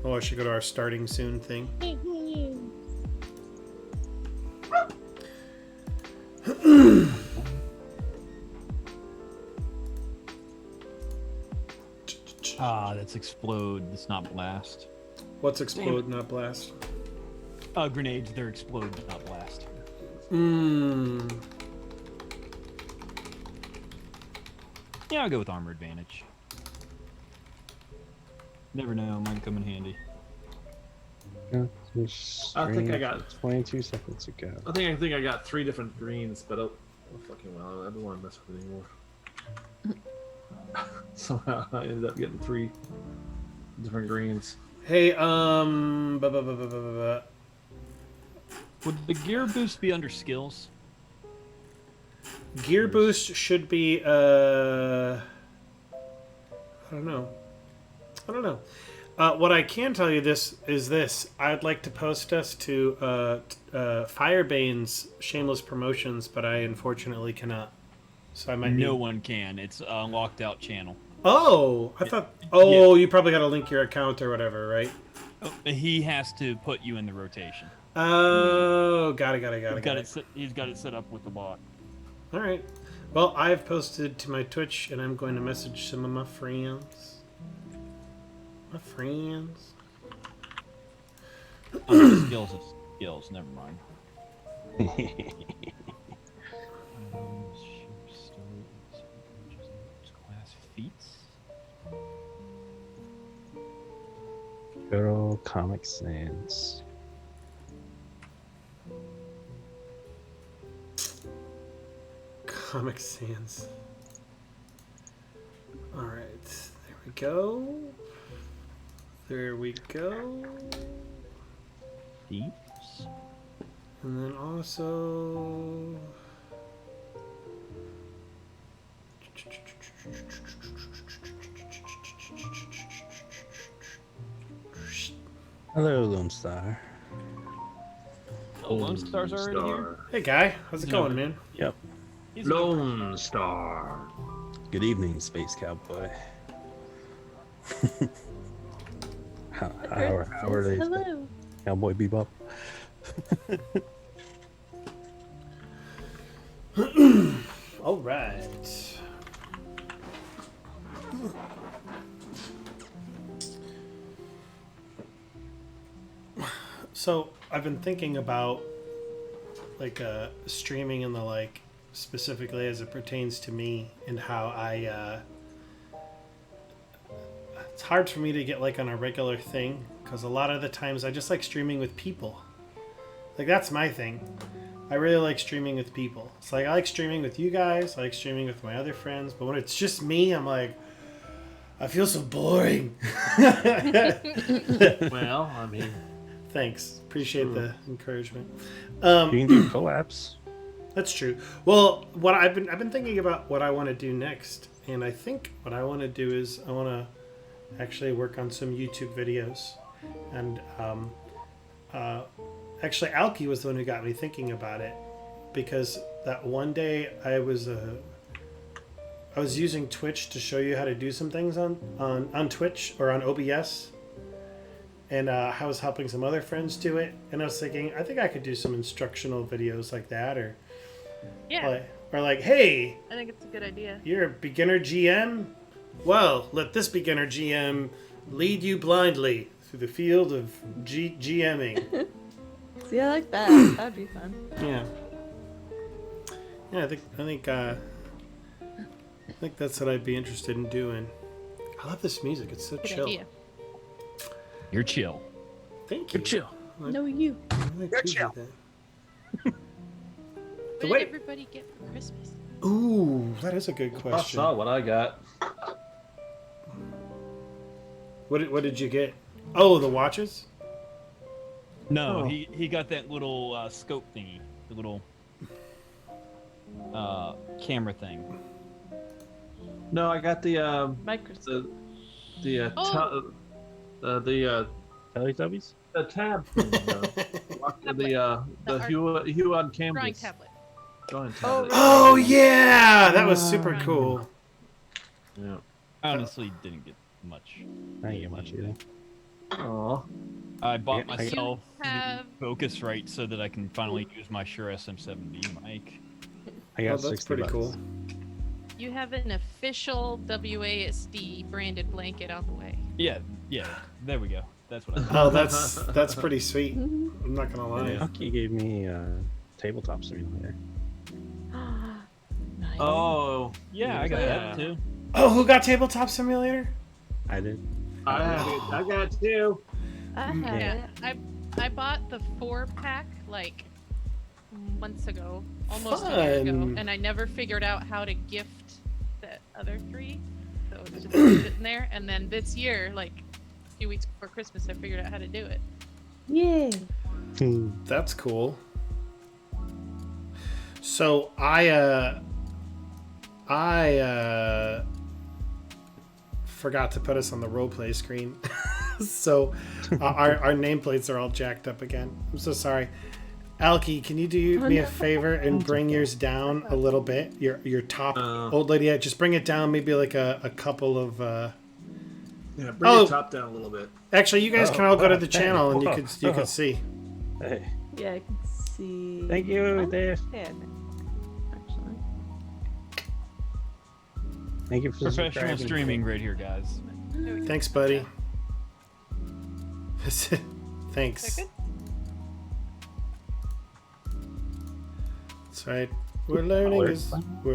Oh, I should go to our starting soon thing. That's explode. It's not blast. What's explode, not blast? Grenades, they're explode, not blast. Yeah, I'll go with armor advantage. Never know, might come in handy. I think I got 22 seconds ago. I think I got 3 different greens, but oh fucking well, I don't want to mess with it anymore. Somehow I ended up getting 3 different greens. Hey, Would the gear boost be under skills? Gear boost should be, I don't know. What I can tell you is this. I'd like to post us to Firebane's shameless promotions, but I unfortunately cannot. So I might No one can. It's a locked out channel. Oh, I thought... Oh, yeah. You probably got to link your account or whatever, right? Oh, he has to put you in the rotation. Oh, got it. He's got it set up with the bot. All right. Well, I've posted to my Twitch, and I'm going to message some of my friends. Skills of skills. Never mind. Class feats. Good old Comic Sans. Comic Sans. All right. There we go. Feats. And then also... Hello, Lone Star. Oh, Lone Star's already here? Hey, Guy. How's it going, man? Yep. Lone Star. Good evening, Space Cowboy. how are they? Hello. Cowboy Bebop. All right. So I've been thinking about like streaming and the like, specifically as it pertains to me, and how I it's hard for me to get like on a regular thing, because a lot of the times I just like streaming with people. Like, that's my thing. I really like streaming with people. It's like I like streaming with you guys, I like streaming with my other friends, but when it's just me, I'm like, I feel so boring. Well, I mean, thanks. Appreciate the encouragement. You can do collabs. That's true. Well, what I've been thinking about what I want to do next, and I think what I want to do is I want to actually work on some YouTube videos, and actually Alki was the one who got me thinking about it, because that one day I was using Twitch to show you how to do some things on Twitch or on OBS. And I was helping some other friends do it, and I was thinking, I think I could do some instructional videos like that, or like, hey, I think it's a good idea. You're a beginner GM? Well, let this beginner GM lead you blindly through the field of GMing. See, I like that. That'd be fun. Yeah. Yeah, I think that's what I'd be interested in doing. I love this music. It's so Good chill. idea. You're chill. Thank you. you're chill. No, you. You're chill. What The did way- everybody get for Christmas? Ooh, that is a good I question. saw what I got. What did you get? Oh, the watches? No, Oh. he got that little scope thingy, the little camera thing. No, I got the Microsoft. the Oh. Teletubbies? the tab thing, the hue on Drawing canvas. tablet. Drawing Oh, tablet. Oh yeah, that was super cool. Yeah. I honestly didn't get much. I didn't get much either. Aw. I bought Yeah, I- myself have- Focusrite so that I can finally use my Shure SM7B mic. I got Oh, that's 60 pretty bucks. cool. You have an official WASD branded blanket on the way. Yeah, there we go. That's what I Oh, that's pretty sweet. I'm not gonna lie. Lucky gave me a tabletop simulator. Nice. Oh, yeah, I got Yeah. that too. Oh, who got Tabletop Simulator? I did. I have it. I got it too. I have Yeah, it. I bought the 4-pack like months ago, almost a year ago, Fun. and I never figured out how to gift the other 3, so it's just sitting there. And then this year, like a few weeks before Christmas, I figured out how to do it. Yay. That's cool. So I forgot to put us on the roleplay screen. So our nameplates are all jacked up again. I'm so sorry. Alki, can you do me a favor and bring yours down a little bit? Your top old lady, just bring it down maybe like a couple of Yeah, bring Oh. your top down a little bit. actually you guys can all go to the channel and you whoa. could see. Hey, Yeah, I can see. thank you, Dave. Actually. Thank you for Professional subscribing. streaming right here, guys. Thanks, buddy. Thanks. Is that good? That's right. We're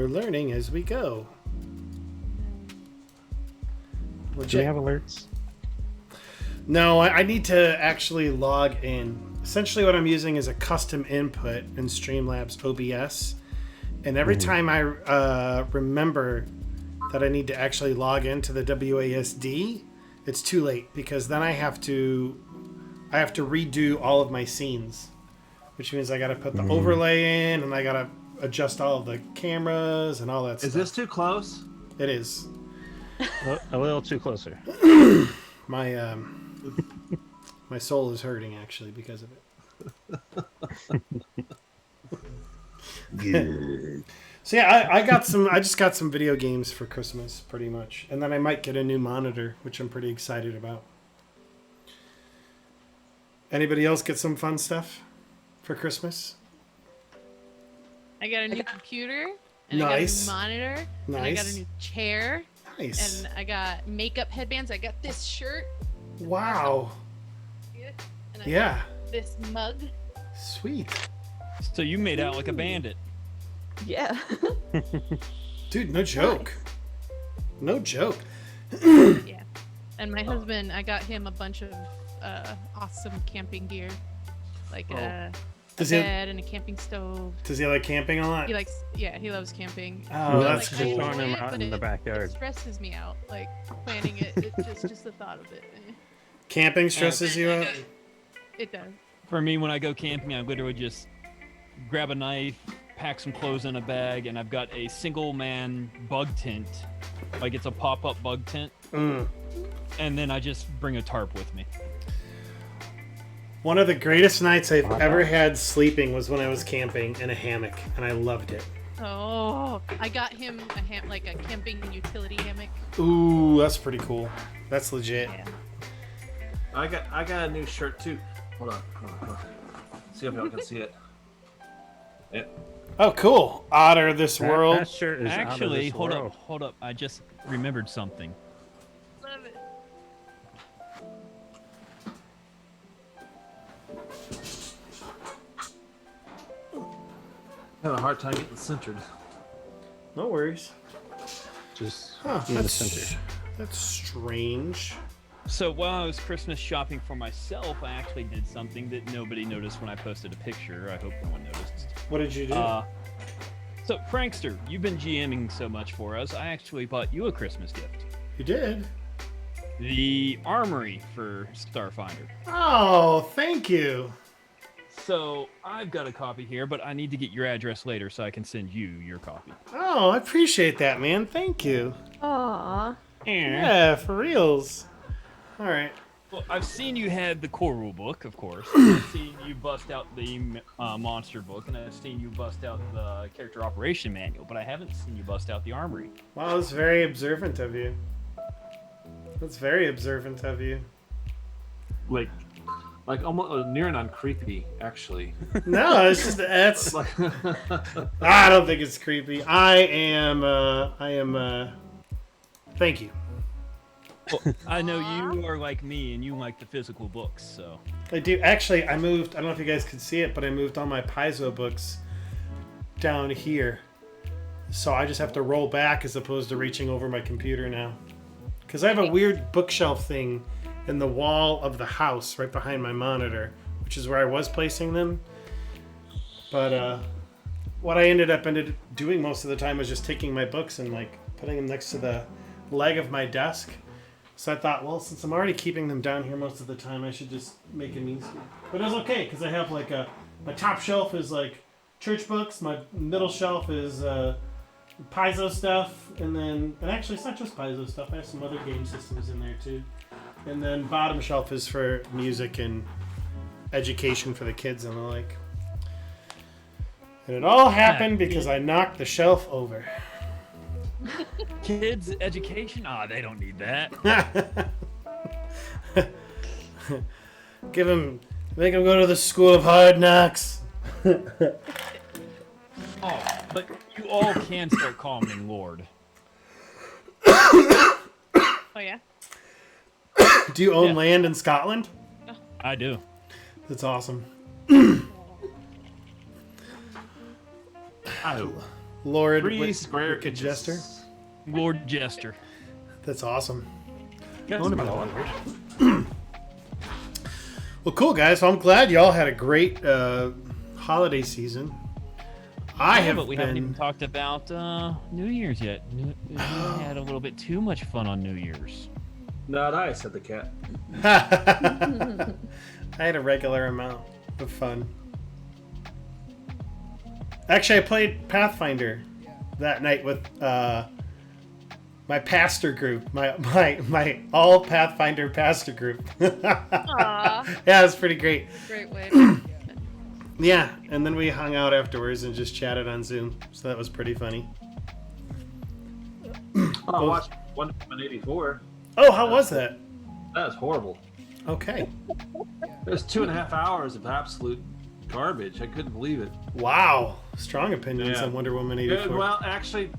learning as we go. Do we have alerts? No, I need to actually log in. Essentially, what I'm using is a custom input in Streamlabs OBS, and every time I remember that I need to actually log into the WASD, it's too late because then I have to redo all of my scenes, which means I got to put the overlay in and I got to adjust all of the cameras and all that stuff. Is this too close? It is. A little too closer. My my soul is hurting actually because of it. So yeah, I just got some video games for Christmas pretty much, and then I might get a new monitor, which I'm pretty excited about. Anybody else get some fun stuff for Christmas? I got a new computer, and Nice. I got a new monitor, and I got a Nice. new chair, Nice. and I got makeup headbands. I got this shirt, Wow. and I Yeah. got this mug. Sweet. So you made out like a bandit. Yeah. Dude, no joke. No joke. Yeah. And my husband, I got him a bunch of awesome camping gear, like a Does he bed and a camping stove. does he like camping a lot? He loves camping. Oh, But, that's like, cool. I Throwing him enjoy it, out but in the it backyard. stresses me out, like planning it. Just the thought of it. Camping stresses you out? It does. For me, when I go camping, I literally just grab a knife, pack some clothes in a bag, and I've got a single man bug tent. Like it's a pop-up bug tent. Mm. And then I just bring a tarp with me. One of the greatest nights I've ever had sleeping was when I was camping in a hammock, and I loved it. Oh, I got him like a camping utility hammock. Ooh, that's pretty cool. That's legit. Yeah. I got a new shirt too. Hold on. See if y'all can see it. Yeah. Oh, cool. Otter this world. That shirt is out of Actually, this hold world. up, hold up. I just remembered something. Love it. I had a hard time getting centered. No worries. Just Huh, in the center. that's strange. So while I was Christmas shopping for myself, I actually did something that nobody noticed when I posted a picture. I hope no one noticed. What did you do? So Prankster, you've been GMing so much for us. I actually bought you a Christmas gift. You did? The armory for Starfinder. Oh, thank you. So I've got a copy here, but I need to get your address later so I can send you your copy. Oh, I appreciate that, man. Thank you. Aww. Yeah, for reals. All right. Well, I've seen you had the core rule book, of course. I've seen you bust out the monster book, and I've seen you bust out the character operation manual, but I haven't seen you bust out the armory. Wow, that's very observant of you. That's very observant of you. like almost near on creepy, actually. No, it's just that's. Like, I don't think it's creepy. I am. Thank you. Well, I know you are like me, and you like the physical books, so. I do. Actually, I moved. I don't know if you guys could see it, but I moved all my Paizo books down here. So I just have to roll back as opposed to reaching over my computer now. Because I have a weird bookshelf thing in the wall of the house right behind my monitor, which is where I was placing them. But what I ended up doing most of the time was just taking my books and like putting them next to the leg of my desk. So I thought, well, since I'm already keeping them down here most of the time, I should just make them easier. But it was okay because I have like my top shelf is like church books, my middle shelf is Paizo stuff, and actually it's not just Paizo stuff. I have some other game systems in there too. And then bottom shelf is for music and education for the kids and the like. And it all happened because I knocked the shelf over. Kids' education? Ah, they don't need that. Make him go to the school of hard knocks. Oh, but you all can start calling me Lord. Oh yeah. Do you own Yeah. land in Scotland? I do. That's awesome. oh, Lord 3 Wick- square Wicked inches. Jester. Lord Jester. That's awesome. Yes, Owned my by lord. Well, cool, guys. Well, I'm glad y'all had a great holiday season. I have but we haven't even been. talked about New Year's yet. We had a little bit too much fun on New Year's. Not I, said the cat. I had a regular amount of fun. Actually, I played Pathfinder that night with my pastor group, my all Pathfinder pastor group. Aw, Yeah, it was pretty great. great way. To Yeah, and then we hung out afterwards and just chatted on Zoom, so that was pretty funny. Oh, I watched Wonder Woman 84. Oh, how was that? That was horrible. Okay. It was 2.5 hours of absolute garbage. I couldn't believe it. Wow. Strong opinions Yeah. on Wonder Woman Good. 84. Well, actually,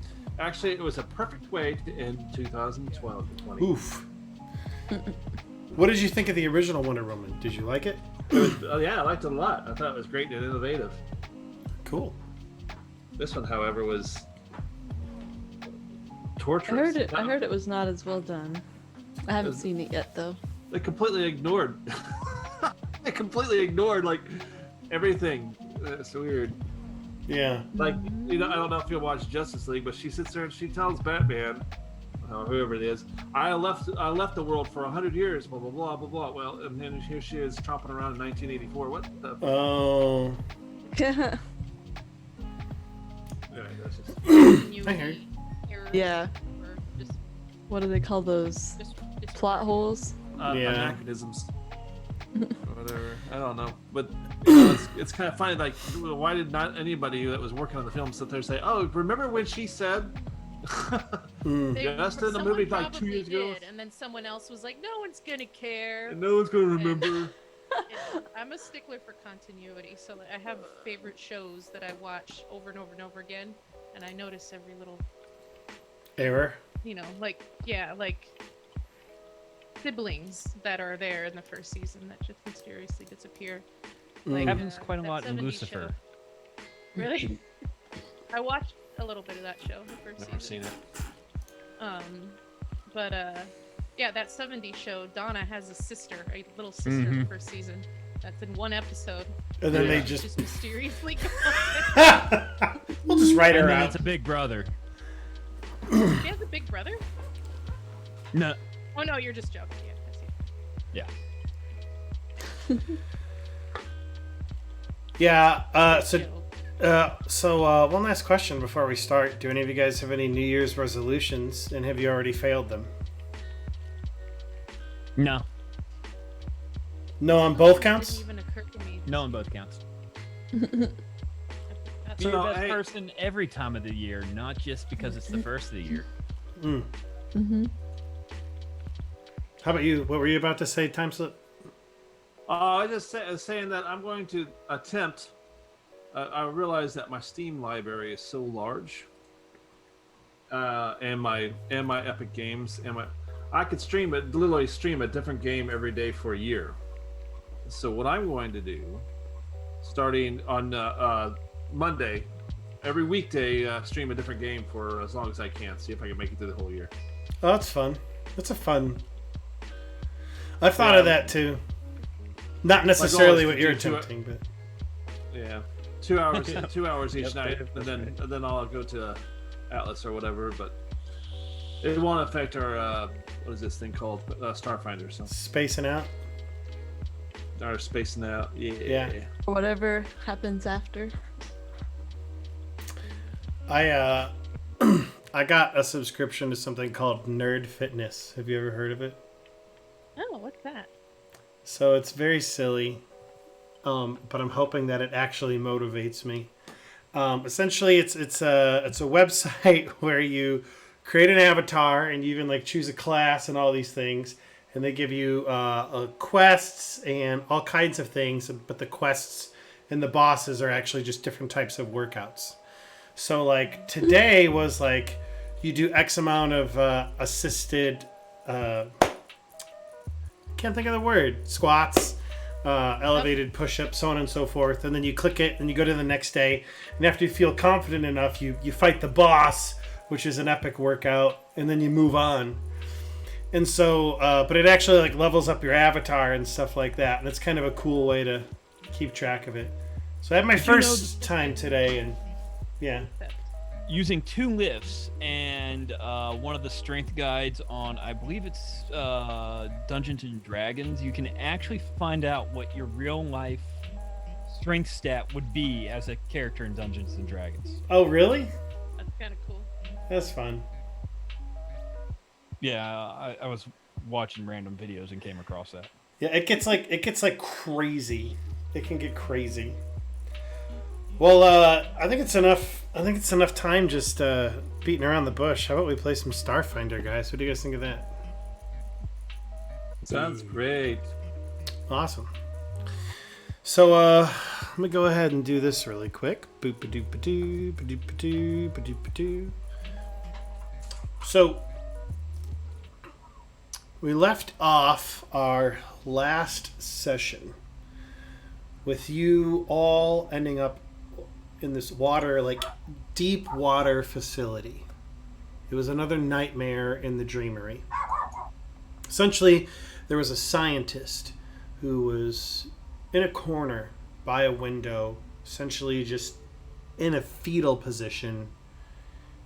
it was a perfect way to end 2012 to 20. Oof. What did you think of the original Wonder Woman? Did you like it? Oh, yeah, I liked it a lot. I thought it was great and innovative. Cool. This one, however, was torturous. I heard it was not as well done. I haven't Is- seen it yet though. They completely ignored. They completely ignored like everything. It's weird. Yeah. Like, you know, I don't know if you'll watch Justice League, but she sits there and she tells Batman, or whoever it is, I left the world for 100 years, blah blah blah blah blah. Well, and then here she is tromping around in 1984. What the? Oh. Anyway, that's just. I heard. Yeah. Or just, What do they call those? just Plot holes? Yeah. Anachronisms. Or whatever. I don't know, but you know, it's kind of funny. Like, why did not anybody that was working on the film sit there and say, "Oh, remember when she said"? Mm. Just in the someone movie like 2 probably years ago. did, and then someone else was like, "No one's gonna care." And no one's gonna remember. And I'm a stickler for continuity, so like, I have favorite shows that I watch over and over and over again, and I notice every little, Error. like siblings that are there in the first season that just mysteriously disappear. Like, Happens quite a that lot in 70s Lucifer. show. Really? I watched a little bit of that show, the first Never season. seen it. But yeah, that 70s show, Donna has a sister, a little sister in the first season. That's in one episode. And then Yeah. they just. mysteriously gone. We'll just write And her then out. it's a big brother. She has a big brother? No. Oh no, you're just joking. Yeah, I see. Yeah. Yeah. Chill. So one last question before we start. Do any of you guys have any New Year's resolutions, and have you already failed them? No. No on both counts? Didn't even occur to me. No on both counts. That's Be the So, best hey- person every time of the year, not just because it's the first of the year. Mm-hmm. How about you? What were you about to say, Time Slip? I just saying that I'm going to attempt. I realize that my Steam library is so large, and my Epic Games and my I could literally stream a different game every day for a year. So what I'm going to do, starting on Monday, every weekday, stream a different game for as long as I can. See if I can make it through the whole year. Oh, that's fun. That's a fun. I've thought of that too. Not necessarily what you're attempting, but Yeah, 2 hours, Yeah. 2 hours each Yep, night, that's and then I'll go to Atlas or whatever. But it won't affect our what is this thing called Starfinder? So spacing out. our Spacin Out. Yeah. Whatever happens after. I I got a subscription to something called Nerd Fitness. Have you ever heard of it? Oh, what's that? So it's very silly, but I'm hoping that it actually motivates me. Essentially, it's a website where you create an avatar and you even like choose a class and all these things, and they give you quests and all kinds of things. But the quests and the bosses are actually just different types of workouts. So like today was like you do X amount of assisted. Can't think of the word. Squats, elevated push-ups, so on and so forth. And then you click it and you go to the next day. And after you feel confident enough, you fight the boss, which is an epic workout, and then you move on. And so, but it actually like levels up your avatar and stuff like that. And it's kind of a cool way to keep track of it. So I had my first time today, and yeah. Using 2 lifts and one of the strength guides on, I believe it's Dungeons and Dragons, you can actually find out what your real life strength stat would be as a character in Dungeons and Dragons. Oh, really? That's kind of cool. That's fun. Yeah, I was watching random videos and came across that. Yeah, it gets like crazy. It can get crazy. Well, I think it's enough. I think it's enough time just beating around the bush. How about we play some Starfinder, guys? What do you guys think of that? Sounds great. Awesome. So let me go ahead and do this really quick. Boop-a-doop-a-doo, ba-doop-a-doo, ba-doop-a-doo. So we left off our last session with you all ending up in this water, like deep water facility. It was another nightmare in the Dreamery. Essentially, there was a scientist who was in a corner by a window, essentially just in a fetal position.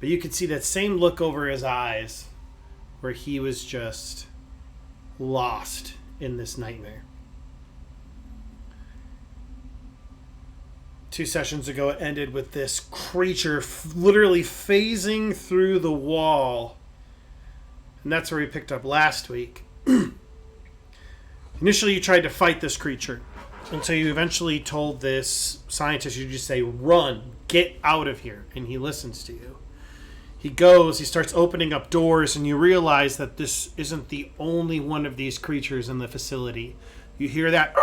But you could see that same look over his eyes where he was just lost in this nightmare. 2 sessions ago, it ended with this creature literally phasing through the wall. And that's where we picked up last week. Initially, you tried to fight this creature. And so you eventually told this scientist, you just say, run, get out of here. And he listens to you. He goes, he starts opening up doors, and you realize that this isn't the only one of these creatures in the facility. You hear that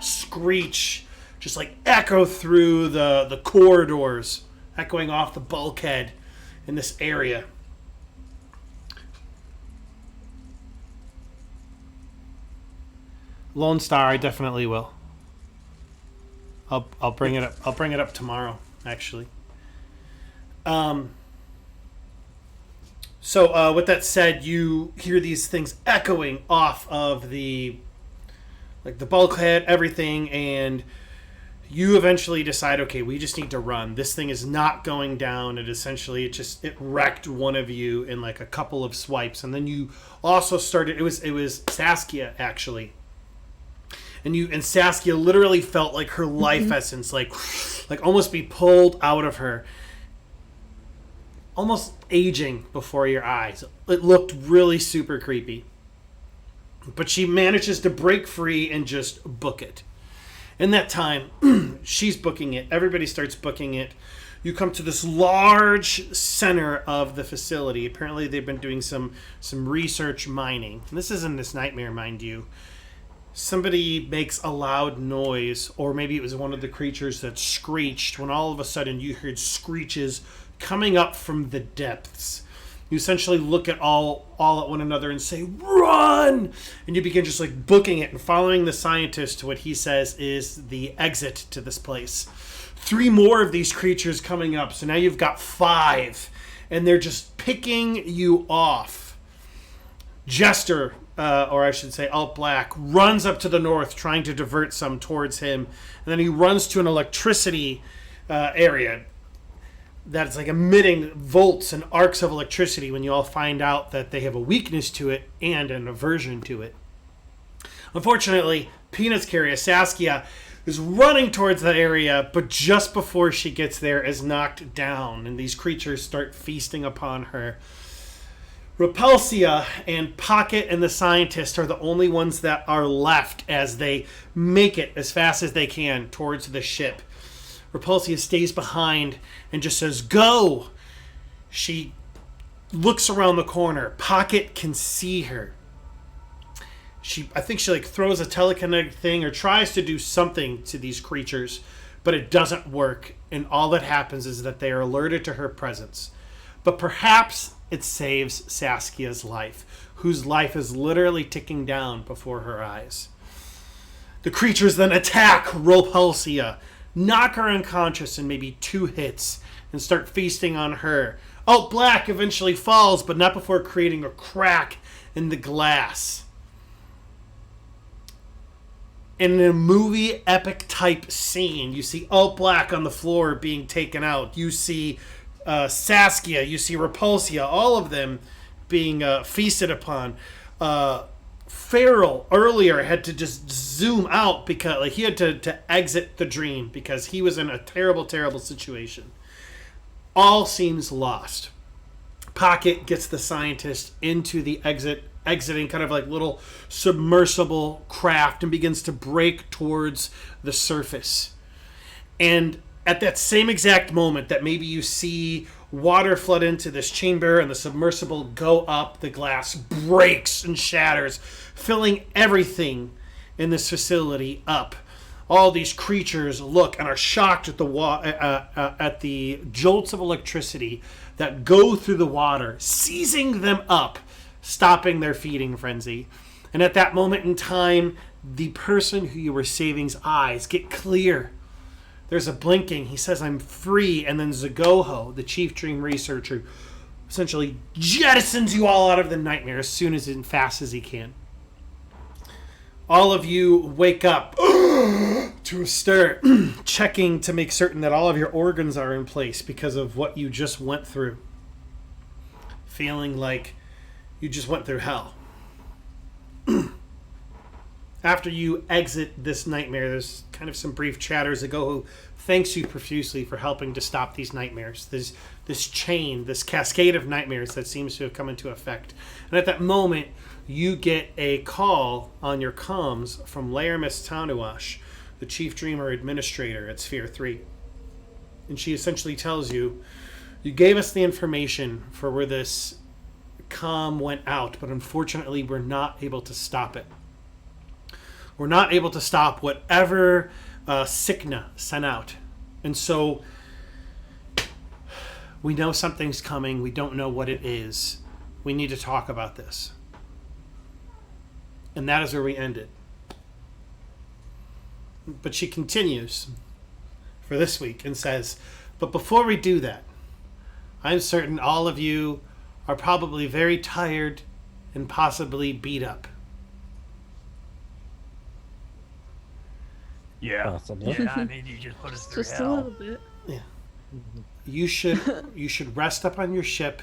screech just like echo through the corridors, echoing off the bulkhead in this area. Lone Star, I definitely will. I'll bring it up. I'll bring it up tomorrow, actually. So with that said, you hear these things echoing off of the bulkhead, everything, and you eventually decide, okay, we just need to run. This thing is not going down. It wrecked one of you in like a couple of swipes, and then you also started. It was Saskia actually, and Saskia literally felt like her life essence, like almost be pulled out of her, almost aging before your eyes. It looked really super creepy, but she manages to break free and just book it. In that time, she's booking it. Everybody starts booking it. You come to this large center of the facility. Apparently, they've been doing some research mining. And this isn't this nightmare, mind you. somebody makes a loud noise, or maybe it was one of the creatures that screeched, when all of a sudden you heard screeches coming up from the depths. You essentially look at all at one another and say, "Run!" And you begin just like booking it and following the scientist to what he says is the exit to this place. 3 more of these creatures coming up, so now you've got 5, and they're just picking you off. Jester, or I should say Alt Black, runs up to the north trying to divert some towards him, and then he runs to an electricity area that's like emitting volts and arcs of electricity when you all find out that they have a weakness to it and an aversion to it. Unfortunately, Peanut's carrier, Saskia, is running towards that area, but just before she gets there is knocked down, and these creatures start feasting upon her. Repulsia and Pocket and the scientist are the only ones that are left as they make it as fast as they can towards the ship. Repulsia stays behind and just says, "Go!" She looks around the corner. Pocket can see her. I think she like throws a telekinetic thing or tries to do something to these creatures, but it doesn't work. And all that happens is that they are alerted to her presence. But perhaps it saves Saskia's life, whose life is literally ticking down before her eyes. The creatures then attack Repulsia, knock her unconscious in maybe 2 hits, and start feasting on her. Alt Black eventually falls, but not before creating a crack in the glass. In a movie epic type scene, you see Alt Black on the floor being taken out. You see Saskia, you see Repulsia, all of them being feasted upon. Farrell earlier had to just zoom out because like he had to exit the dream because he was in a terrible, terrible situation. All seems lost. Pocket gets the scientist into the exiting kind of like little submersible craft and begins to break towards the surface. And at that same exact moment that maybe you see water flood into this chamber and the submersible go up, the glass breaks and shatters, filling everything in this facility up. All these creatures look and are shocked at the jolts of electricity that go through the water, seizing them up, stopping their feeding frenzy. And at that moment in time, the person who you were saving's eyes get clear. There's a blinking. He says, "I'm free." And then Zagoho, the chief dream researcher, essentially jettisons you all out of the nightmare as soon as and fast as he can. All of you wake up to a stir, checking to make certain that all of your organs are in place because of what you just went through. Feeling like you just went through hell. After you exit this nightmare, there's kind of some brief chatter. Zagoho thanks you profusely for helping to stop these nightmares. There's this chain, this cascade of nightmares that seems to have come into effect. And at that moment, you get a call on your comms from Laermis Tanuash, the Chief Dreamer Administrator at Sphere 3. And she essentially tells you, "You gave us the information for where this comm went out, but unfortunately we're not able to stop it. We're not able to stop whatever Sikna sent out. And so we know something's coming. We don't know what it is. We need to talk about this." And that is where we ended. But she continues for this week and says, "But before we do that, I'm certain all of you are probably very tired and possibly beat up. Yeah. Possibly. Yeah, I mean, you just put us through Just a hell. little bit. You should rest up on your ship,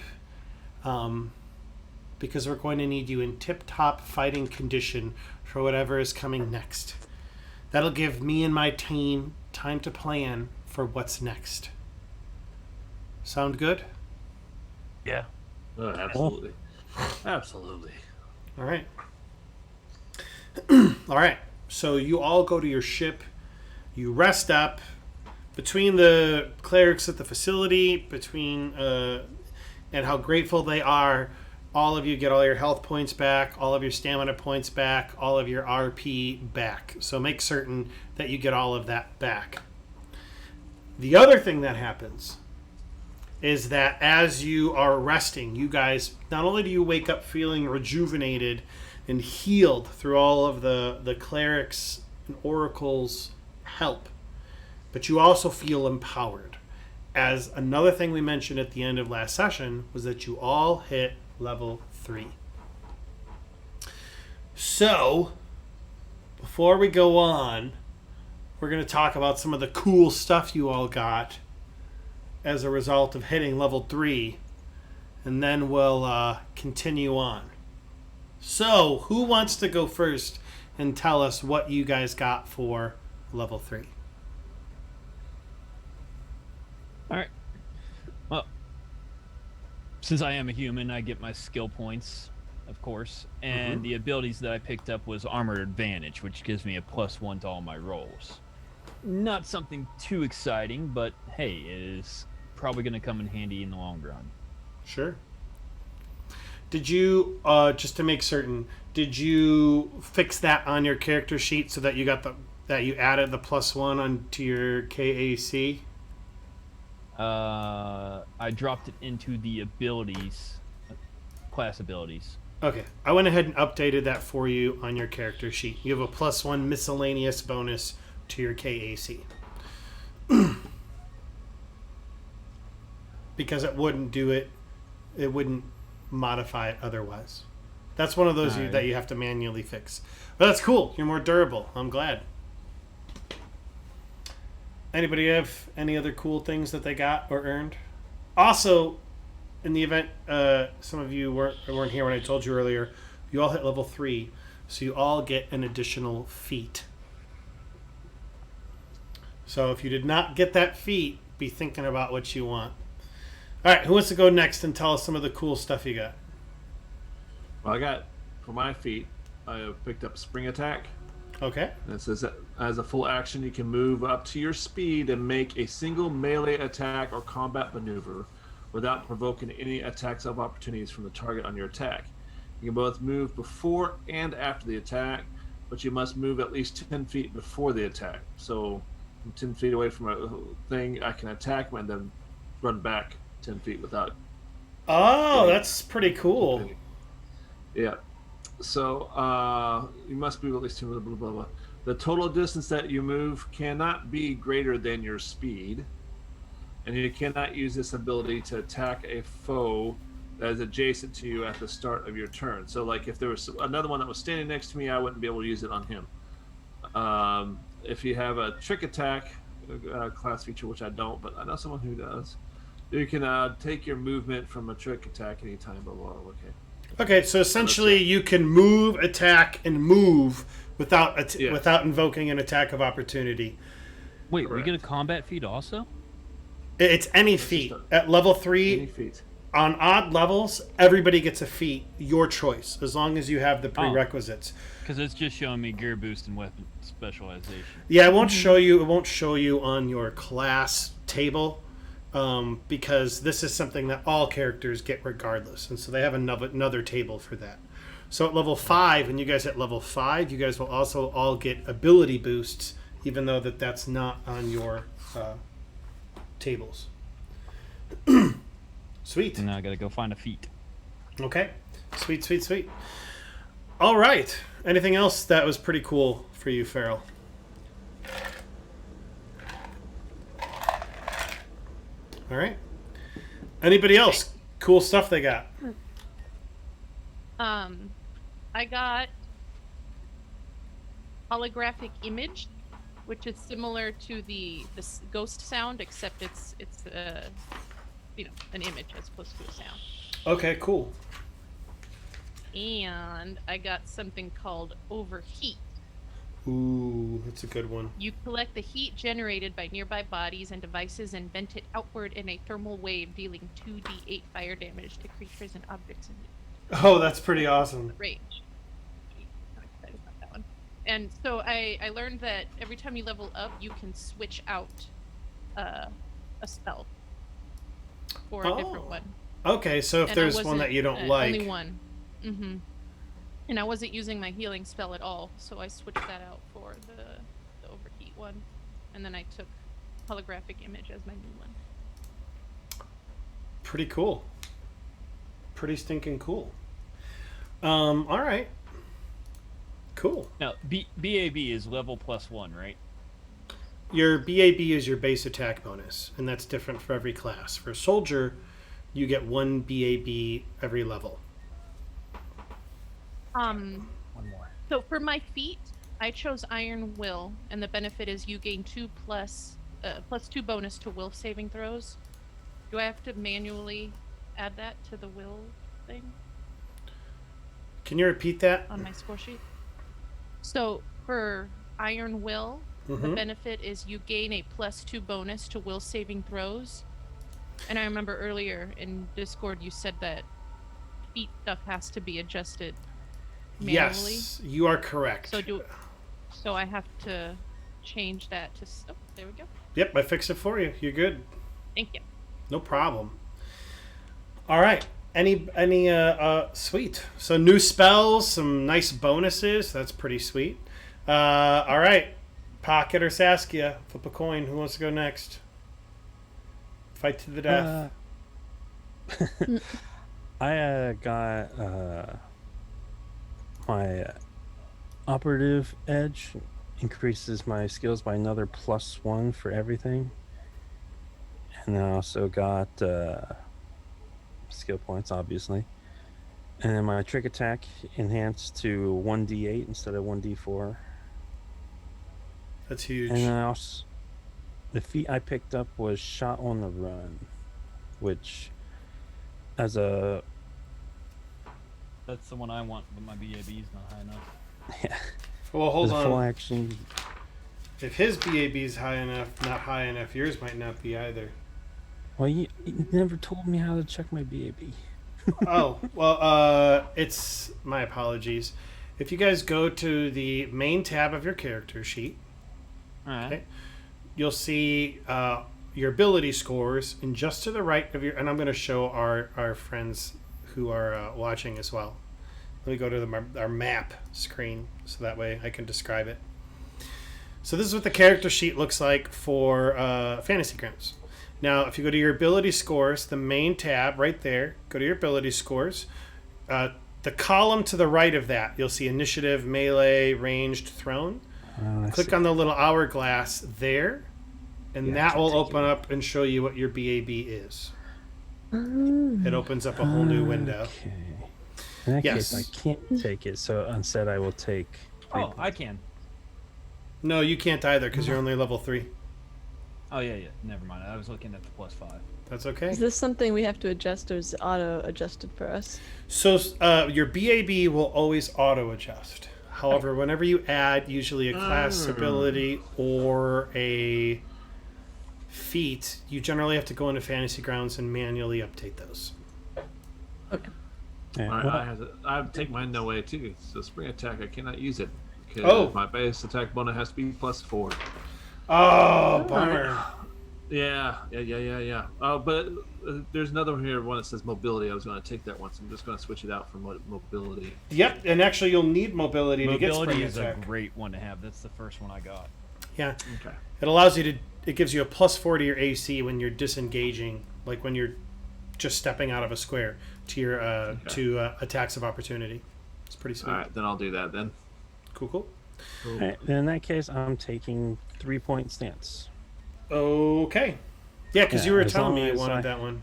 because we're going to need you in tip-top fighting condition for whatever is coming next. That'll give me and my team time to plan for what's next. Sound good? Yeah. Oh, absolutely. Absolutely. All right. All right. So you all go to your ship. You rest up. Between the clerics at the facility, and how grateful they are, all of you get all your health points back, all of your stamina points back, all of your RP back. So make certain that you get all of that back. The other thing that happens is that as you are resting, you guys, not only do you wake up feeling rejuvenated and healed through all of the clerics and oracles' help, but you also feel empowered. As another thing we mentioned at the end of last session was that you all hit level 3. So, before we go on, we're going to talk about some of the cool stuff you all got as a result of hitting level 3, and then we'll continue on. So, who wants to go first and tell us what you guys got for level 3? All right. Well, since I am a human, I get my skill points, of course, and the abilities that I picked up was Armored Advantage, which gives me a +1 to all my rolls. Not something too exciting, but hey, it is probably going to come in handy in the long run. Sure. Did you, just to make certain, did you fix that on your character sheet so that you got that you added the +1 onto your KAC? I dropped it into the abilities, class abilities. Okay, I went ahead and updated that for you on your character sheet. You have a +1 miscellaneous bonus to your KAC. Because it wouldn't do it, it wouldn't modify it otherwise. That's one of those that you have to manually fix. But that's cool. You're more durable. I'm glad. Anybody have any other cool things that they got or earned? Also, in the event some of you weren't here when I told you earlier, you all hit level 3, so you all get an additional feat. So if you did not get that feat, be thinking about what you want. All right, who wants to go next and tell us some of the cool stuff you got? Well, I got, for my feat, I picked up Spring Attack. Okay. And it says that as a full action, you can move up to your speed and make a single melee attack or combat maneuver without provoking any attacks of opportunities from the target on your attack. You can both move before and after the attack, but you must move at least 10 feet before the attack. So I'm 10 feet away from a thing, I can attack and then run back 10 feet without. Oh, that's pretty cool. Yeah. So you must move at least 10 blah, blah, blah, blah. The total distance that you move cannot be greater than your speed. And you cannot use this ability to attack a foe that is adjacent to you at the start of your turn. So, like, if there was another one that was standing next to me, I wouldn't be able to use it on him. If you have a trick attack class feature, which I don't, but I know someone who does, you can take your movement from a trick attack anytime. Blah, blah, blah. Okay, so essentially you can move, attack, and move without invoking an attack of opportunity. Wait, Correct. we get a combat feat also? It's any feat. At level 3, Any feat. on odd levels, everybody gets a feat, your choice, as long as you have the prerequisites. Because it's just showing me gear boost and weapon specialization. Yeah, it won't show you. It won't show you on your class table, because this is something that all characters get regardless, and so they have another table for that. So at level 5, when you guys hit level 5, you guys will also all get ability boosts, even though that's not on your tables. Sweet. And now I gotta go find a feat. Okay. Sweet. All right. Anything else that was pretty cool for you, Farrell? All right. Anybody else? Cool stuff they got. I got holographic image, which is similar to the ghost sound, except it's an image as opposed to a sound. Okay, cool. And I got something called overheat. Ooh, that's a good one. You collect the heat generated by nearby bodies and devices and vent it outward in a thermal wave, dealing 2d8 fire damage to creatures and objects in Oh, that's pretty awesome. range. I'm excited about that one. And so I learned that every time you level up, you can switch out a spell for a different one. Okay, so if And I there's one wasn't- that you don't like, only one. Mm-hmm. And I wasn't using my healing spell at all, so I switched that out for the overheat one, and then I took holographic image as my new one. pretty cool. Pretty stinking cool. All right. Cool. Now, BAB is level +1, right? Your BAB is your base attack bonus, and that's different for every class. For a soldier, you get 1 BAB every level. One more. So for my feat, I chose Iron Will, and the benefit is you gain plus 2 bonus to will saving throws. Do I have to manually add that to the will thing Can you repeat that? on my score sheet? So for Iron Will, the Mhm. benefit is you gain a +2 bonus to will saving throws. And I remember earlier in Discord you said that feat stuff has to be adjusted manually. Yes, you are correct. So I have to change that to. Oh, there we go. Yep, I fixed it for you. You're good. Thank you. No problem. All right. Any sweet. So new spells, some nice bonuses. That's pretty sweet. All right. Pocket or Saskia? Flip a coin. Who wants to go next? Fight to the death. I got my operative edge increases my skills by another +1 for everything, and I also got skill points, obviously, and then my trick attack enhanced to 1d8 instead of 1d4. That's huge. And then I also, the feat I picked up was Shot on the Run, which, as a That's the one I want, but my BAB is not high enough. yeah, Well, hold as a full on. action. If his BAB is high enough, not high enough, yours might not be either. Well, you never told me how to check my BAB. Oh, well, it's my apologies. If you guys go to the main tab of your character sheet, All right. Okay. you'll see your ability scores, and just to the right of your, and I'm going to show our friends who are watching as well. Let me go to our map screen so that way I can describe it. So this is what the character sheet looks like for Fantasy Grounds. Now, if you go to your ability scores, the main tab right there, go to your ability scores. The column to the right of that, you'll see initiative, melee, ranged, thrown. Click on the little hourglass there, and Yeah, that will take open it. up and show you what your BAB is. It opens up a whole new window. Okay. In that Yes. case, I can't take it, so instead I will take. Oh, I can. No, you can't either because you're only level 3. Oh yeah. Never mind. I was looking at the +5. That's okay. Is this something we have to adjust, or is it auto adjusted for us? So your BAB will always auto adjust. However, whenever you add usually a class ability or a feat, you generally have to go into Fantasy Grounds and manually update those. Okay. Yeah, All right, well, I take mine no way too. So spring attack, I cannot use it because Oh. my base attack bonus has to be +4. Oh, bummer. Yeah. But there's another one here, one that says mobility. I was going to take that one, so I'm just going to switch it out for mobility. Yep, and actually you'll need mobility to get Mobility spring is attack. a great one to have. That's the first one I got. Yeah, Okay. it allows you to. It gives you a +4 to your AC when you're disengaging, like when you're just stepping out of a square to your to attacks of opportunity. It's pretty sweet. All right, then I'll do that then. Cool. alright, then in that case, I'm taking 3-point stance. Okay. Yeah, because Yeah, you were as telling me long you as wanted I- that one.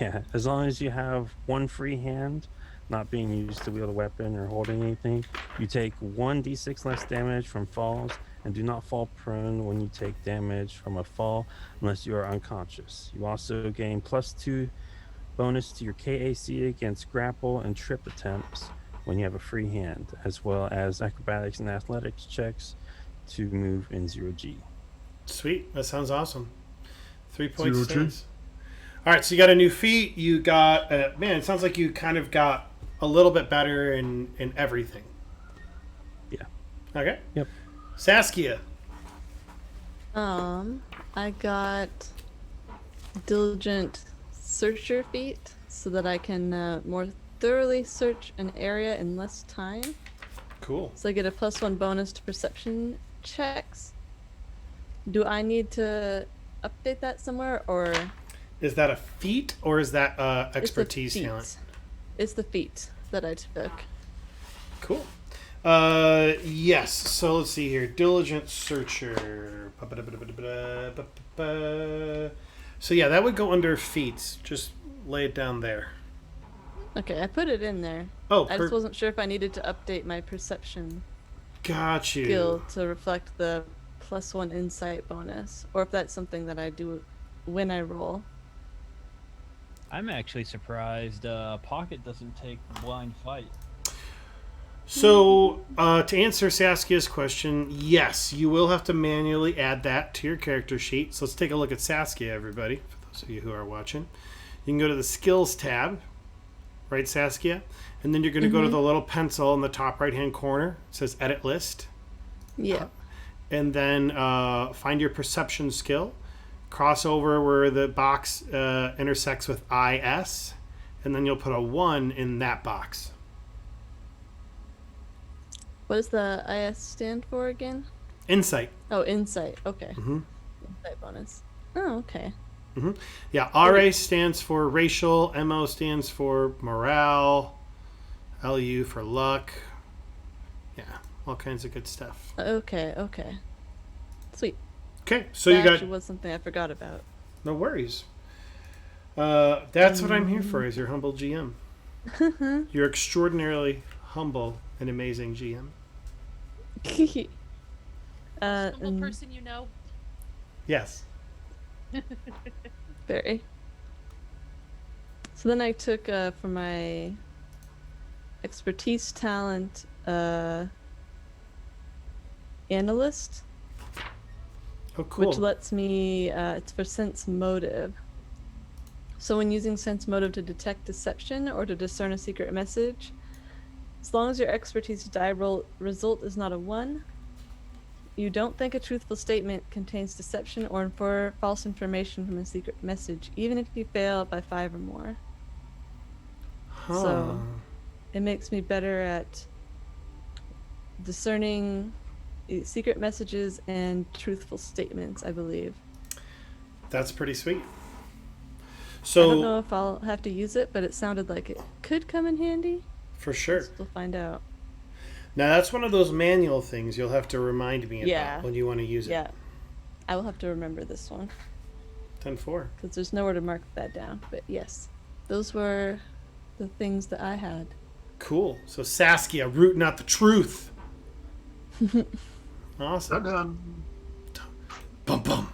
Yeah, as long as you have one free hand, not being used to wield a weapon or holding anything, you take 1d6 less damage from falls, and do not fall prone when you take damage from a fall unless you are unconscious. You also gain +2 bonus to your KAC against grapple and trip attempts when you have a free hand, as well as acrobatics and athletics checks to move in 0G. Sweet. That sounds awesome. 3 points. 0G. stance. All right, so you got a new feat. You got man. It sounds like you kind of got a little bit better in everything. Yeah. Okay. Yep. Saskia. I got diligent searcher feat. so that I can more thoroughly search an area in less time. Cool. So I get a +1 bonus to perception checks. Do I need to update that somewhere, or Is that a feat or is that expertise it's the feat. talent? It's the feat that I took. Cool. Yes. So let's see here. Diligent searcher. So yeah, that would go under feats. Just lay it down there. Okay, I put it in there. Oh, I just wasn't sure if I needed to update my perception got you. skill to reflect the +1 insight bonus, or if that's something that I do when I roll. I'm actually surprised Pocket doesn't take blind fight. So, to answer Saskia's question, yes, you will have to manually add that to your character sheet. So let's take a look at Saskia, everybody, for those of you who are watching. You can go to the Skills tab, right, Saskia? And then you're going to go to the little pencil in the top right-hand corner. It says Edit List. Yeah. And then find your Perception skill. Cross over where the box intersects with IS. And then you'll put a 1 in that box. What does the IS stand for again? Insight. Oh, insight. Okay. Mm-hmm. Insight bonus. Oh, okay. Mm-hmm. Yeah, RA stands for racial, MO stands for morale, LU for luck. Yeah, all kinds of good stuff. Okay. Sweet. Okay, so that you got actually was something I forgot about. no worries. That's what I'm here for, is your humble GM. You're extraordinarily humble and amazing GM. Humble person, you know. Yes. Very. So then I took for my expertise talent analyst, Oh, cool. which lets me it's for sense motive. So when using sense motive to detect deception or to discern a secret message, as long as your expertise die roll result is not a 1, you don't think a truthful statement contains deception or infer false information from a secret message, even if you fail by 5 or more. Huh. So it makes me better at discerning secret messages and truthful statements, I believe. That's pretty sweet. I So don't know if I'll have to use it, but it sounded like it could come in handy. for sure. We'll find out. Now that's one of those manual things you'll have to remind me Yeah. about when you want to use it. Yeah. I will have to remember this one 10-4. because there's nowhere to mark that down. But yes, those were the things that I had. Cool. So Saskia, rooting out the truth. Awesome. Dun-dun. Bum bum.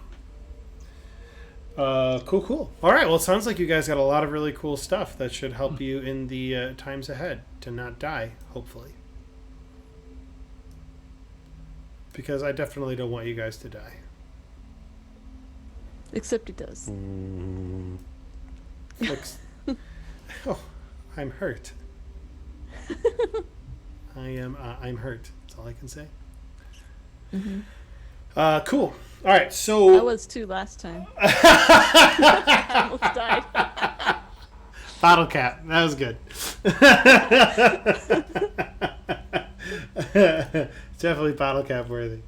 Cool. All right. Well, it sounds like you guys got a lot of really cool stuff that should help you in the times ahead to not die, hopefully. Because I definitely don't want you guys to die. Except it does. Looks. Oh, I'm hurt. I'm hurt. That's all I can say. Cool. All right. So I was too last time. I almost died. bottle cap. That was good. Definitely bottle cap worthy.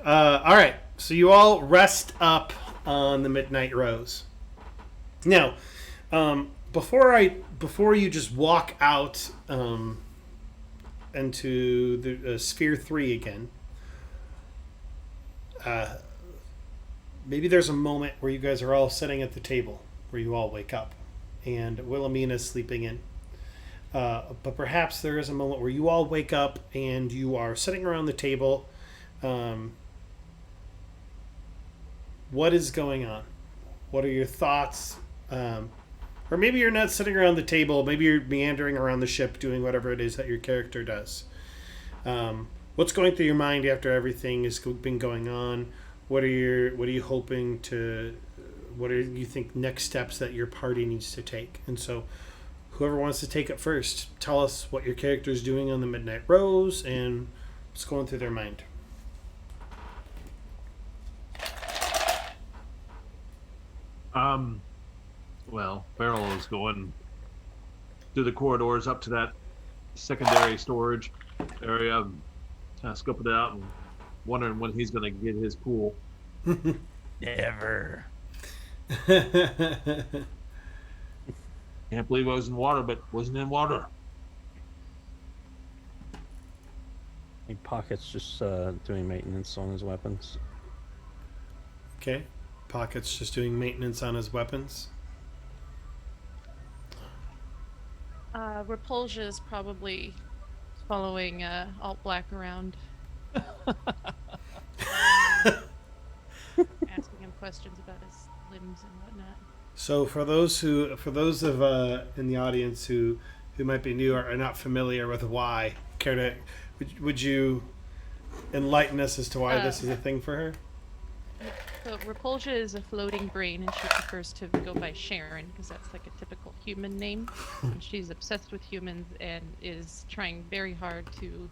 All right. So you all rest up on the Midnight Rose. Now, before you just walk out into the Sphere 3 again, maybe there's a moment where you guys are all sitting at the table where you all wake up and Wilhelmina's sleeping in. But perhaps there is a moment where you all wake up and you are sitting around the table. What is going on? What are your thoughts? Or maybe you're not sitting around the table. Maybe you're meandering around the ship doing whatever it is that your character does. What's going through your mind after everything has been going on? What are you hoping to? What do you think next steps that your party needs to take? And so, whoever wants to take it first, tell us what your character is doing on the Midnight Rose and what's going through their mind. Well, Beryl is going through the corridors up to that secondary storage area, kind of scoping it out and wondering when he's going to get his pool. Never. Can't believe I was in water, but wasn't in water. I think Pocket's just doing maintenance on his weapons. Okay. Pocket's just doing maintenance on his weapons. Repulsia is probably following Alt Black around, asking him questions about his limbs and whatnot. So for those of in the audience who might be new or are not familiar with why, would you enlighten us as to why this is a thing for her? So Repulsia is a floating brain, and she prefers to go by Sharon because that's like a typical human name. And she's obsessed with humans and is trying very hard to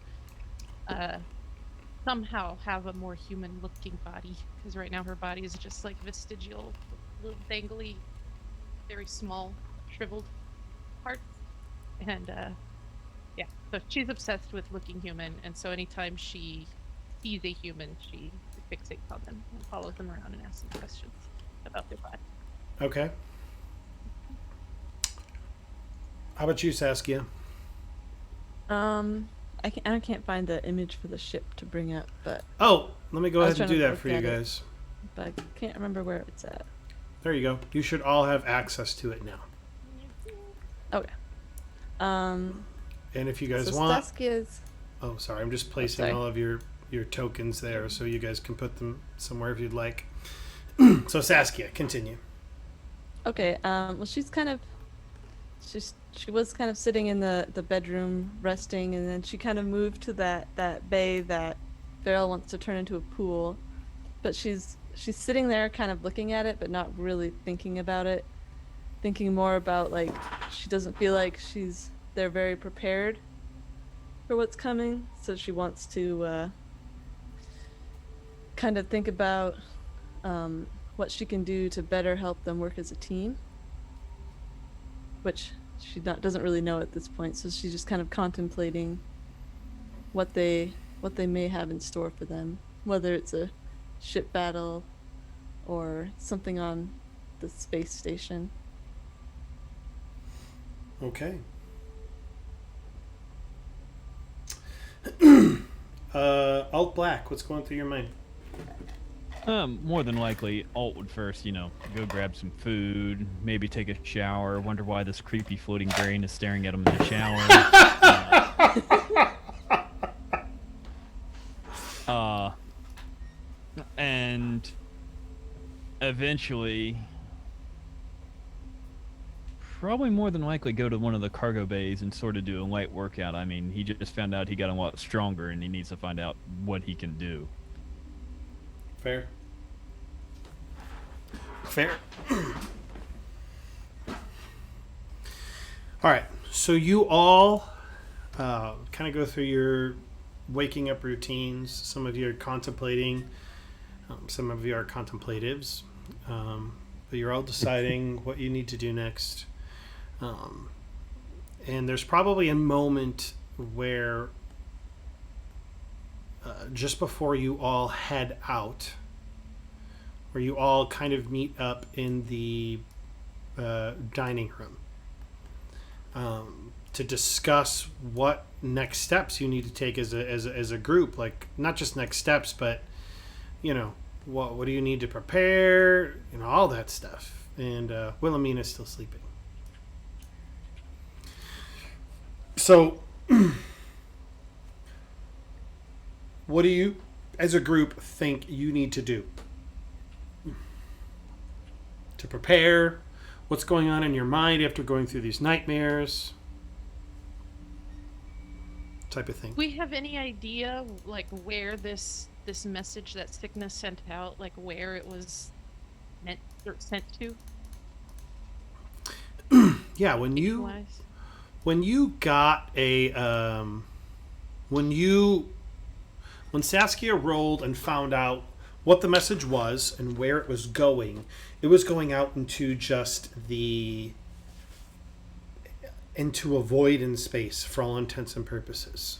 somehow have a more human-looking body. Because right now her body is just like vestigial, little dangly, very small, shriveled parts. And yeah, so she's obsessed with looking human, and so anytime she sees a human, she fixates on them and follows them around and asks them questions about their body. Okay. How about you, Saskia? I can't find the image for the ship to bring up, but Oh, let me go I ahead was and trying do to that look for you at it. guys. I can't remember where it's at. There you go. You should all have access to it now. Okay. And if you guys So want, Saskia's. oh, sorry, I'm just placing sorry. all of your tokens there, so you guys can put them somewhere if you'd like. So Saskia, continue. Okay. Well, she was kind of sitting in the bedroom resting, and then she kind of moved to that bay that Farrell wants to turn into a pool, but she's sitting there kind of looking at it, but not really thinking about it. Thinking more about, like, she doesn't feel like they're very prepared for what's coming, so she wants to kind of think about what she can do to better help them work as a team, which she doesn't really know at this point, so she's just kind of contemplating what they may have in store for them, whether it's a ship battle or something on the space station. Okay. Alt Black, what's going through your mind? More than likely, Alt would first, go grab some food, maybe take a shower, wonder why this creepy floating brain is staring at him in the shower. And eventually, probably more than likely go to one of the cargo bays and sort of do a light workout. I mean, he just found out he got a lot stronger, and he needs to find out what he can do. Fair. All right. So you all kind of go through your waking up routines. Some of you are contemplating. Some of you are contemplatives. But you're all deciding what you need to do next. And there's probably a moment where just before you all head out, where you all kind of meet up in the dining room to discuss what next steps you need to take as a group. Like, not just next steps, but what do you need to prepare, all that stuff. And Wilhelmina's still sleeping. So what do you, as a group, think you need to do to prepare? What's going on in your mind after going through these nightmares? Type of thing. Do we have any idea, like, where this message that Sickness sent out, like, where it was meant or sent to? Yeah, when you got a when Saskia rolled and found out what the message was and where it was going out into just the into a void in space for all intents and purposes.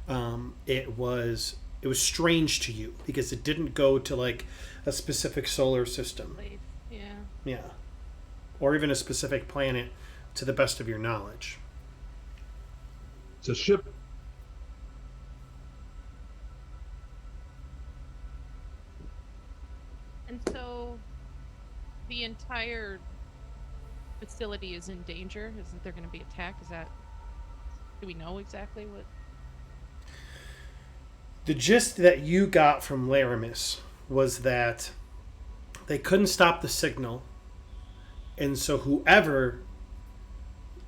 It was strange to you because it didn't go to like a specific solar system, Place. Yeah. yeah, or even a specific planet, to the best of your knowledge. It's a ship. And so the entire facility is in danger. Isn't there going to be attacked? Do we know exactly what? The gist that you got from Laramis was that they couldn't stop the signal, and so whoever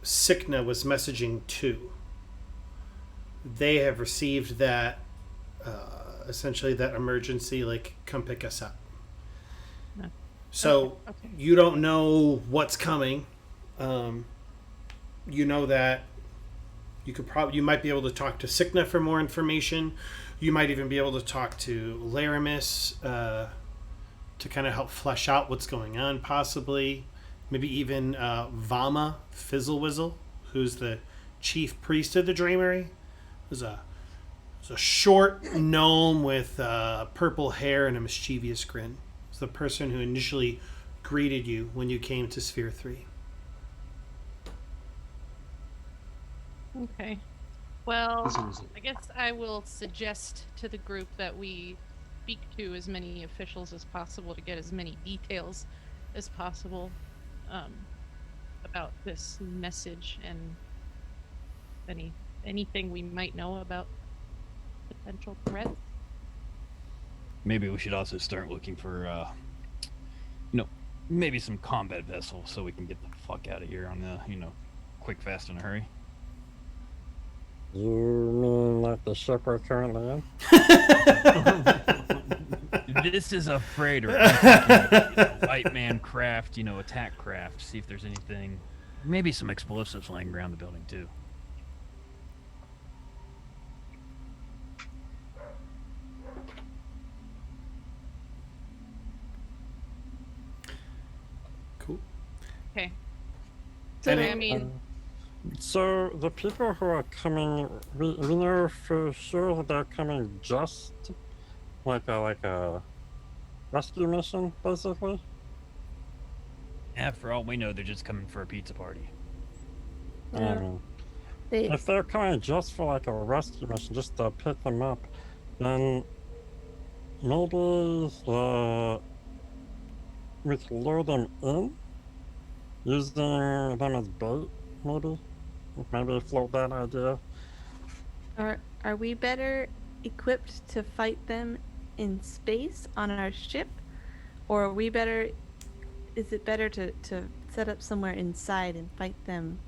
Sikna was messaging to, they have received that, essentially that emergency, like, come pick us up. No. So Okay. you don't know what's coming. You know that you might be able to talk to Sikna for more information. You might even be able to talk to Laramis to kind of help flesh out what's going on, possibly. Maybe even Vama Fizzlewizzle, who's the chief priest of the Dreamery. Who's a short gnome with purple hair and a mischievous grin. It's the person who initially greeted you when you came to Sphere 3. Okay. Well, This is- I guess I will suggest to the group that we speak to as many officials as possible to get as many details as possible about this message and anything we might know about potential threats. Maybe we should also start looking for, maybe some combat vessels so we can get the fuck out of here on the, quick, fast, in a hurry. You mean like the ship we're currently in? This is a freighter. White man craft, attack craft. See if there's anything. Maybe some explosives laying around the building too. Cool. Okay. So, And I mean, So the people who are coming, we know for sure that they're coming just like a rescue mission, basically. Yeah, for all we know, they're just coming for a pizza party. they If they're coming just for like a rescue mission, just to pick them up, then maybe we could lure them in, using them as bait, maybe. Maybe float that idea. are we better equipped to fight them in space on our ship, or are we better? Is it better to set up somewhere inside and fight them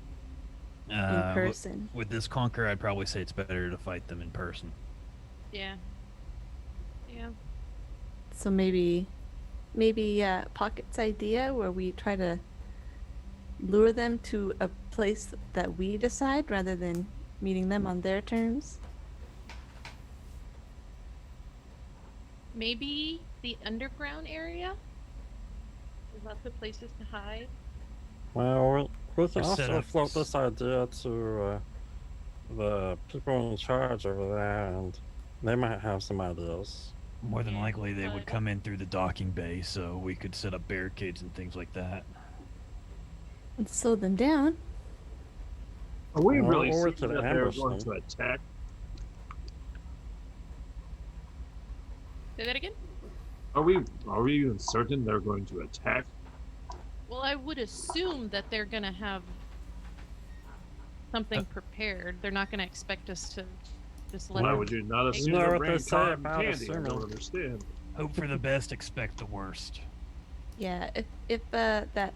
in person? With this conquer, I'd probably say it's better to fight them in person. yeah. Yeah. So maybe Pocket's idea where we try to lure them to a place that we decide rather than meeting them on their terms. Maybe the underground area? There's lots of places to hide. Well, we can Or set also up float s- this idea to the people in charge over there, and they might have some ideas. More than Yeah, likely, they but- would come in through the docking bay, so we could set up barricades and things like that. And slow them down. Are we Well, really or certain to that they're ambush going them. to attack? Say that again? Are we even certain they're going to attack? Well, I would assume that they're going to have something prepared. They're not going to expect us to just let Why them. would you not You assume know they're what they bringing say cotton about candy? I assuming. don't understand. Hope for the best, expect the worst. Yeah, if that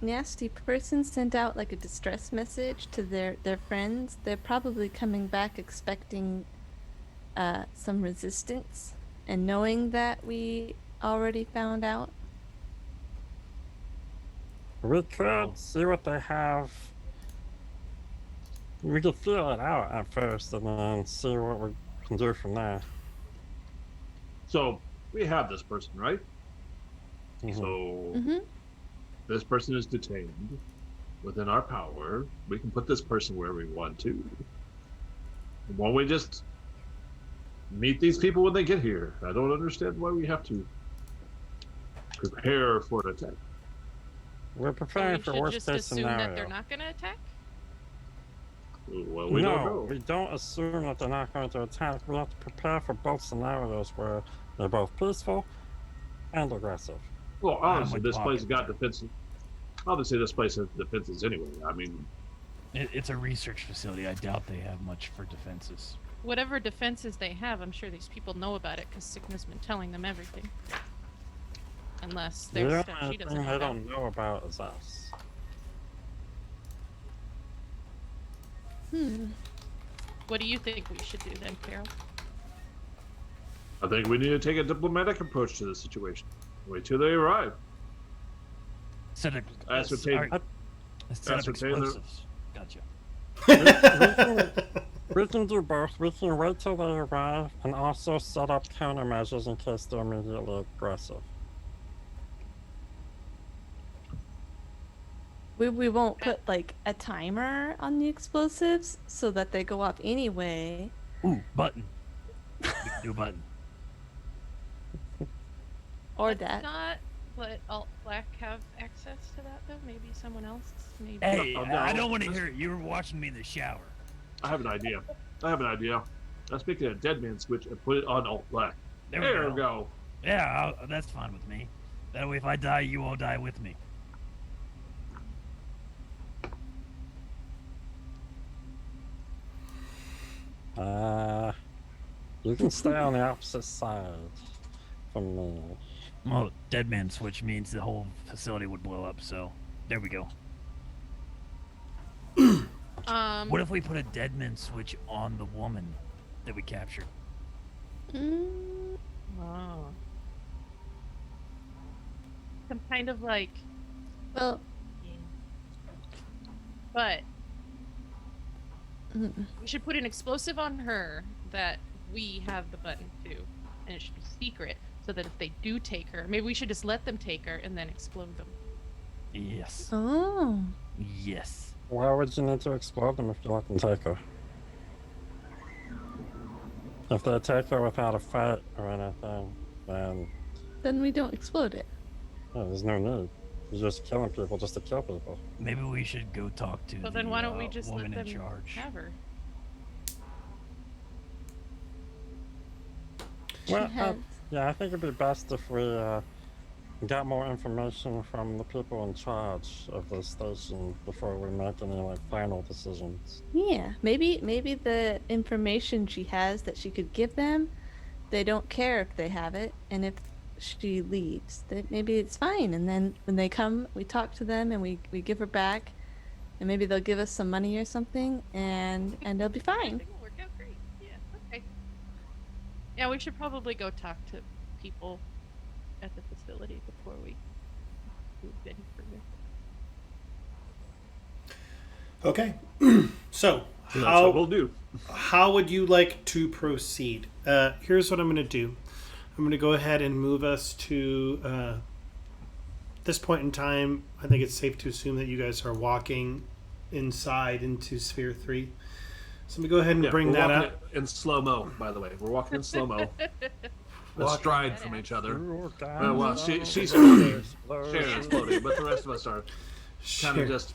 nasty person sent out like a distress message to their friends, they're probably coming back expecting some resistance, and knowing that we already found out. We could see what they have. We could feel it out at first, and then see what we can do from there. So we have this person, right? Mhm. So Mm-hmm. this person is detained. within our power, we can put this person where we want to. Won't we just meet these people when they get here? I don't understand why we have to prepare for an attack. We're So preparing we for should worst just case assume scenario. that they're not going to attack? Well, we don't know. We don't assume that they're not going to attack. We have to prepare for both scenarios where they're both peaceful and aggressive. Well, honestly, with this place pockets. got defenses. Obviously, this place has defenses anyway. I mean, It's a research facility. I doubt they have much for defenses. Whatever defenses they have, I'm sure these people know about it because Signa's been telling them everything. Unless The there's stuff only she doesn't thing know they about. don't know about is us. What do you think we should do then, Carol? I think we need to take a diplomatic approach to the situation. Wait till they arrive. Set up, Ascertain- set up ascertain their- explosives. Gotcha. We can do both. We can wait till they arrive and also set up countermeasures in case they're immediately aggressive. We won't put like a timer on the explosives so that they go off anyway. Ooh, button. We can do a button. Or Let's that. not let Alt Black have access to that though. Maybe someone else. Maybe. Hey, No, I no. don't want to hear it. You were watching me in the shower. I have an idea. Let's make it a dead man switch and put it on Alt Black. There There we we go. Yeah, that's fine with me. That way, if I die, you all die with me. You can stay on the opposite side from me. Well, dead man switch means the whole facility would blow up. So there we go. What if we put a dead man switch on the woman that we captured? Oh. Some kind of like, Well, but we should put an explosive on her that we have the button to, and it should be secret, so that if they do take her, maybe we should just let them take her and then explode them. Yes. oh. Yes. Why would you need to explode them if you let them take her? If they take her without a fight or anything, then Then we don't explode it. there's no need. You're just killing people just to kill people. Maybe we should go talk to So the then why don't we just let woman them in charge. have her? Well, has- yeah, I think it'd be best if we got more information from the people in charge of the station before we make any like final decisions. Yeah, maybe the information she has that she could give them, they don't care if they have it, and if she leaves, that maybe it's fine. And then when they come, we talk to them and we give her back, and maybe they'll give us some money or something, and they'll be fine. Everything will work out great. Yeah. Okay. Yeah, we should probably go talk to people at the facility before we move any further. Okay. So, So that's what we'll do. how would you like to proceed? Here's what I'm going to do. I'm going to go ahead and move us to this point in time. I think it's safe to assume that you guys are walking inside into Sphere 3. So I'm going to go ahead and bring we're that walking up. it in slow mo. By the way, we're walking in slow mo. Astride from each other. Well, she's floating. Sharon's floating, but the rest of us are kind Sure. of just,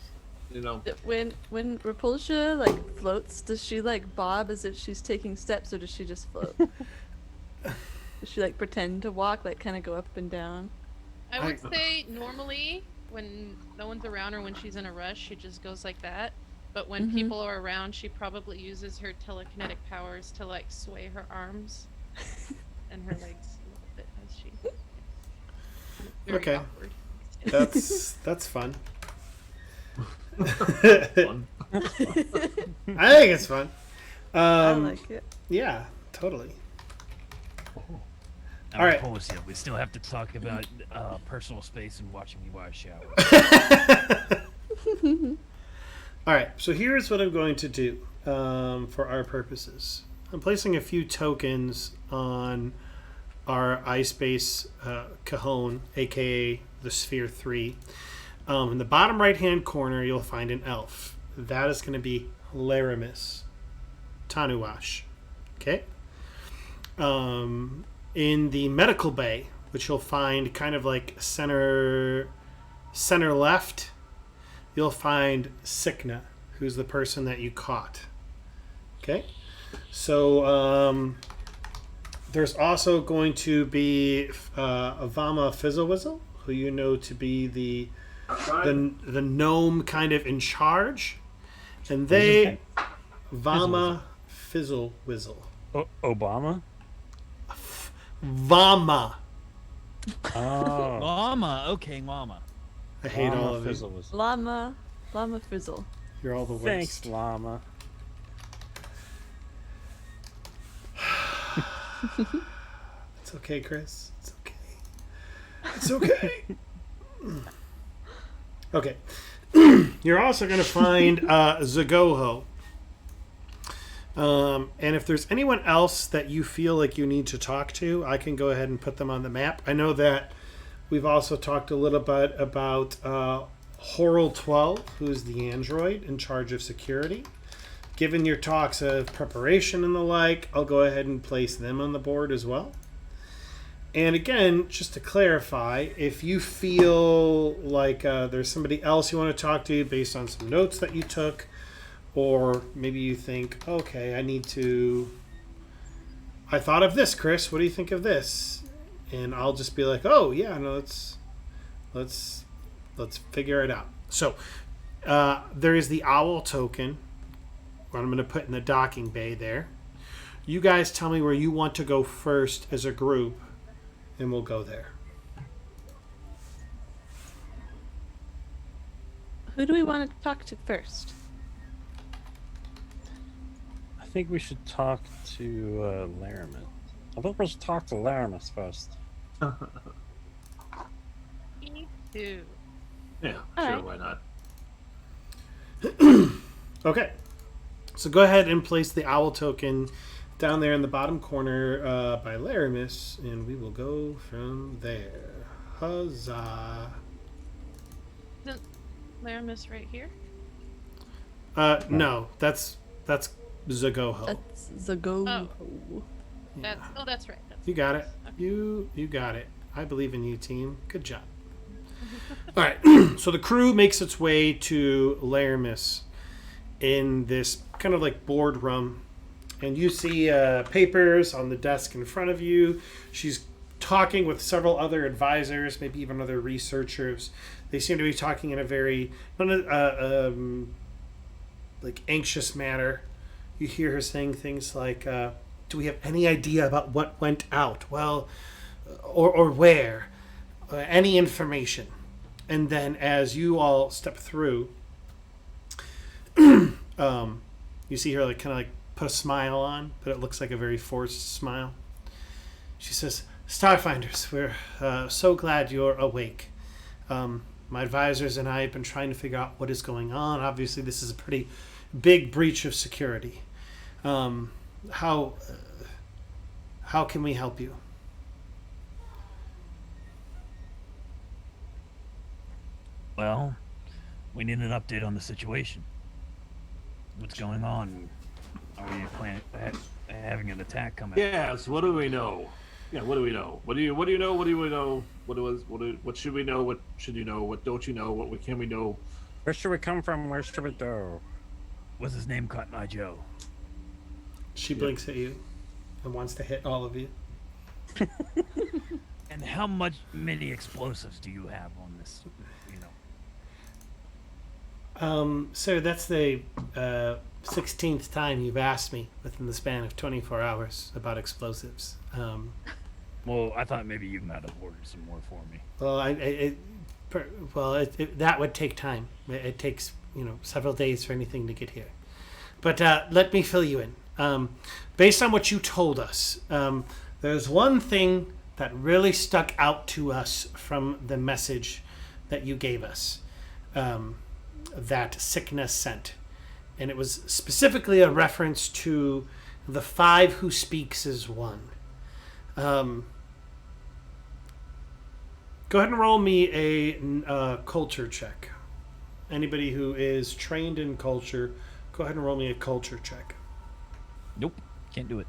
you know. When Repulsia like floats, does she like bob as if she's taking steps, or does she just float? Does she like pretend to walk, like kind of go up and down? I would say normally when no one's around or when she's in a rush, she just goes like that. But when people are around, she probably uses her telekinetic powers to like sway her arms and her legs a little bit as she. Very Okay. awkward. That's fun. Fun. I think it's fun. I like it. Yeah, totally. All All right. right. We still have to talk about personal space and watching me while I shower. All right, so here's what I'm going to do for our purposes. I'm placing a few tokens on our iSpace Cajon, aka the Sphere 3. In the bottom right-hand corner, you'll find an elf. That is going to be Laramis Tanuash. Okay? In the medical bay, which you'll find kind of like center left, you'll find Sikna, who's the person that you caught. Okay? So, there's also going to be Avama Fizzlewizzle, who you know to be the gnome kind of in charge. And they... Vama Fizzlewizzle. Obama? Vama. Oh. Llama. Okay, llama. I hate all of you. Fizzlewizzle. Llama Frizzle. You're all the worst. Thanks, llama. It's okay, Chris. It's okay. It's okay. Okay. You're also going to find Zagoho. And if there's anyone else that you feel like you need to talk to, I can go ahead and put them on the map. I know that we've also talked a little bit about Horal 12, who's the android in charge of security. Given your talks of preparation and the like, I'll go ahead and place them on the board as well. And again, just to clarify, if you feel like there's somebody else you want to talk to based on some notes that you took, or maybe you think, okay, I thought of this, Chris. What do you think of this? And I'll just be like, oh yeah, no, let's figure it out. So there is the owl token. What I'm going to put in the docking bay there. You guys tell me where you want to go first as a group, and we'll go there. Who do we want to talk to first? I think we should talk to Laramis. I think we should talk to Laramis first. Me too. Yeah, All sure, right. why not? Okay. So go ahead and place the owl token down there in the bottom corner by Laramis, and we will go from there. Huzzah. Isn't Laramis right here? No, that's Zagoho. That's Zago. That's right. You got it. You got it. I believe in you, team. Good job. All right. So the crew makes its way to Laramis in this kind of like boardroom, and you see papers on the desk in front of you. She's talking with several other advisors, maybe even other researchers. They seem to be talking in a very like anxious manner. You hear her saying things like, do we have any idea about what went out? Well, or where? Any information? And then as you all step through, you see her like kind of like put a smile on, but it looks like a very forced smile. She says, Starfinders, we're so glad you're awake. My advisors and I have been trying to figure out what is going on. Obviously, this is a pretty big breach of security. How can we help you? Well, we need an update on the situation. What's going on? Are we having an attack coming? Yes. What do we know? Yeah. What do we know? What do you know? What do we know? What should we know? What should you know? What don't you know? What can we know? Where should we come from? Where should we go? What's his name? Cotton Eye Joe. She blinks at you and wants to hit all of you. And many explosives do you have on this? Sir, that's the 16th time you've asked me within the span of 24 hours about explosives. Well, I thought maybe you might have ordered some more for me. Well, that would take time. It takes several days for anything to get here. But let me fill you in. Based on what you told us, there's one thing that really stuck out to us from the message that you gave us. That sickness sent, and it was specifically a reference to the 5 who speaks as one. Go ahead and roll me a culture check. Anybody who is trained in culture, go ahead and roll me a culture check. Nope, can't do it.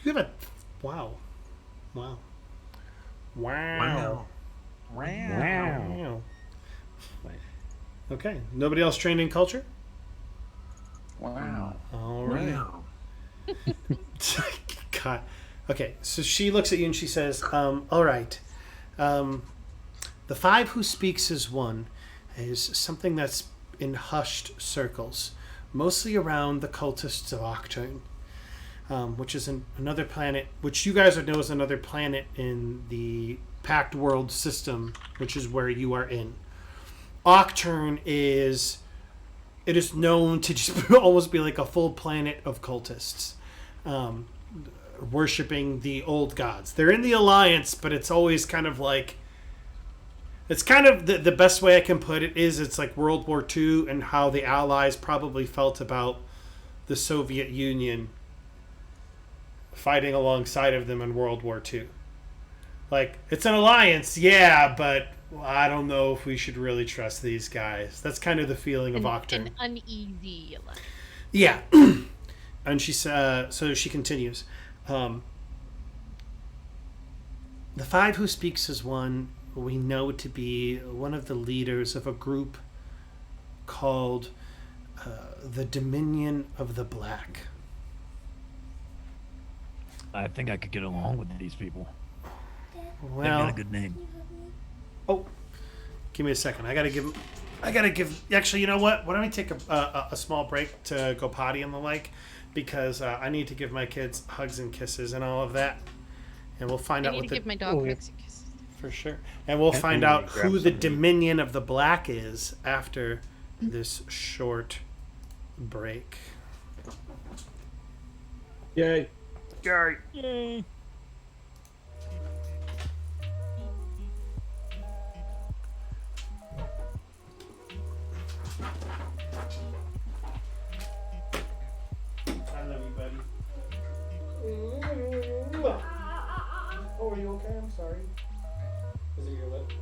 You have a wow. Okay. Nobody else trained in culture? Wow. All right. Wow. God. Okay, so she looks at you and she says, all right. The five who speaks as one is something that's in hushed circles, mostly around the cultists of Octurne, which is another planet, which you guys know is another planet in the Pact World system, which is where you are in. Octurne is known to just almost be like a full planet of cultists, worshipping the old gods. They're in the Alliance, but it's always kind of like, it's kind of the best way I can put it is it's like World War II and how the Allies probably felt about the Soviet Union fighting alongside of them in World War II. Like, it's an alliance, yeah, but I don't know if we should really trust these guys. That's kind of the feeling of Octurne. An uneasy alliance. Yeah. And she so she continues. The five who speaks as one, we know to be one of the leaders of a group called the Dominion of the Black. I think I could get along with these people. They've got Well, a good name. oh, give me a second. I gotta give. Actually, you know what? Why don't we take a small break to go potty and the like, because I need to give my kids hugs and kisses and all of that, and we'll find I out need what to give my dog hugs and kisses. for sure, and we'll find and out grab who the something. Dominion of the Black is after this short break. Yay. Yay. I love you, buddy. Oh, are you okay? I'm sorry. Is it your lip?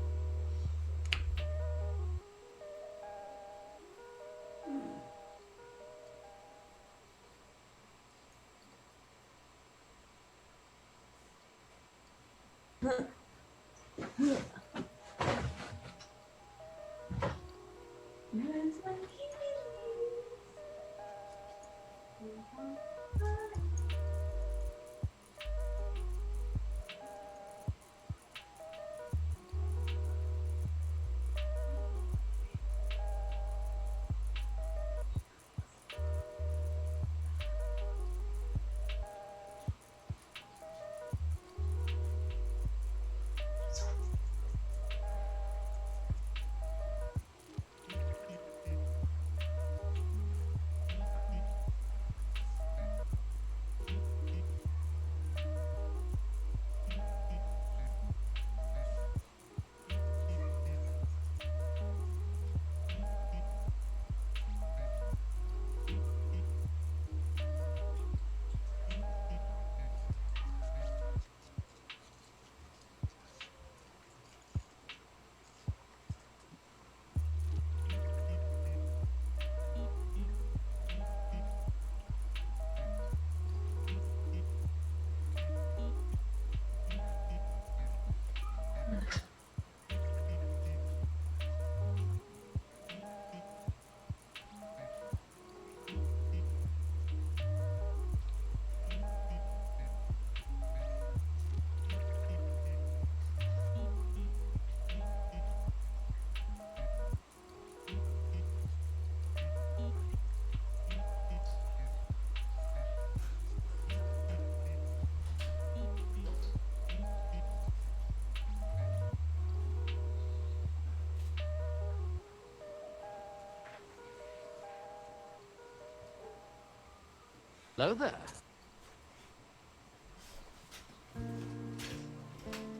Hello there.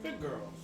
Good girls.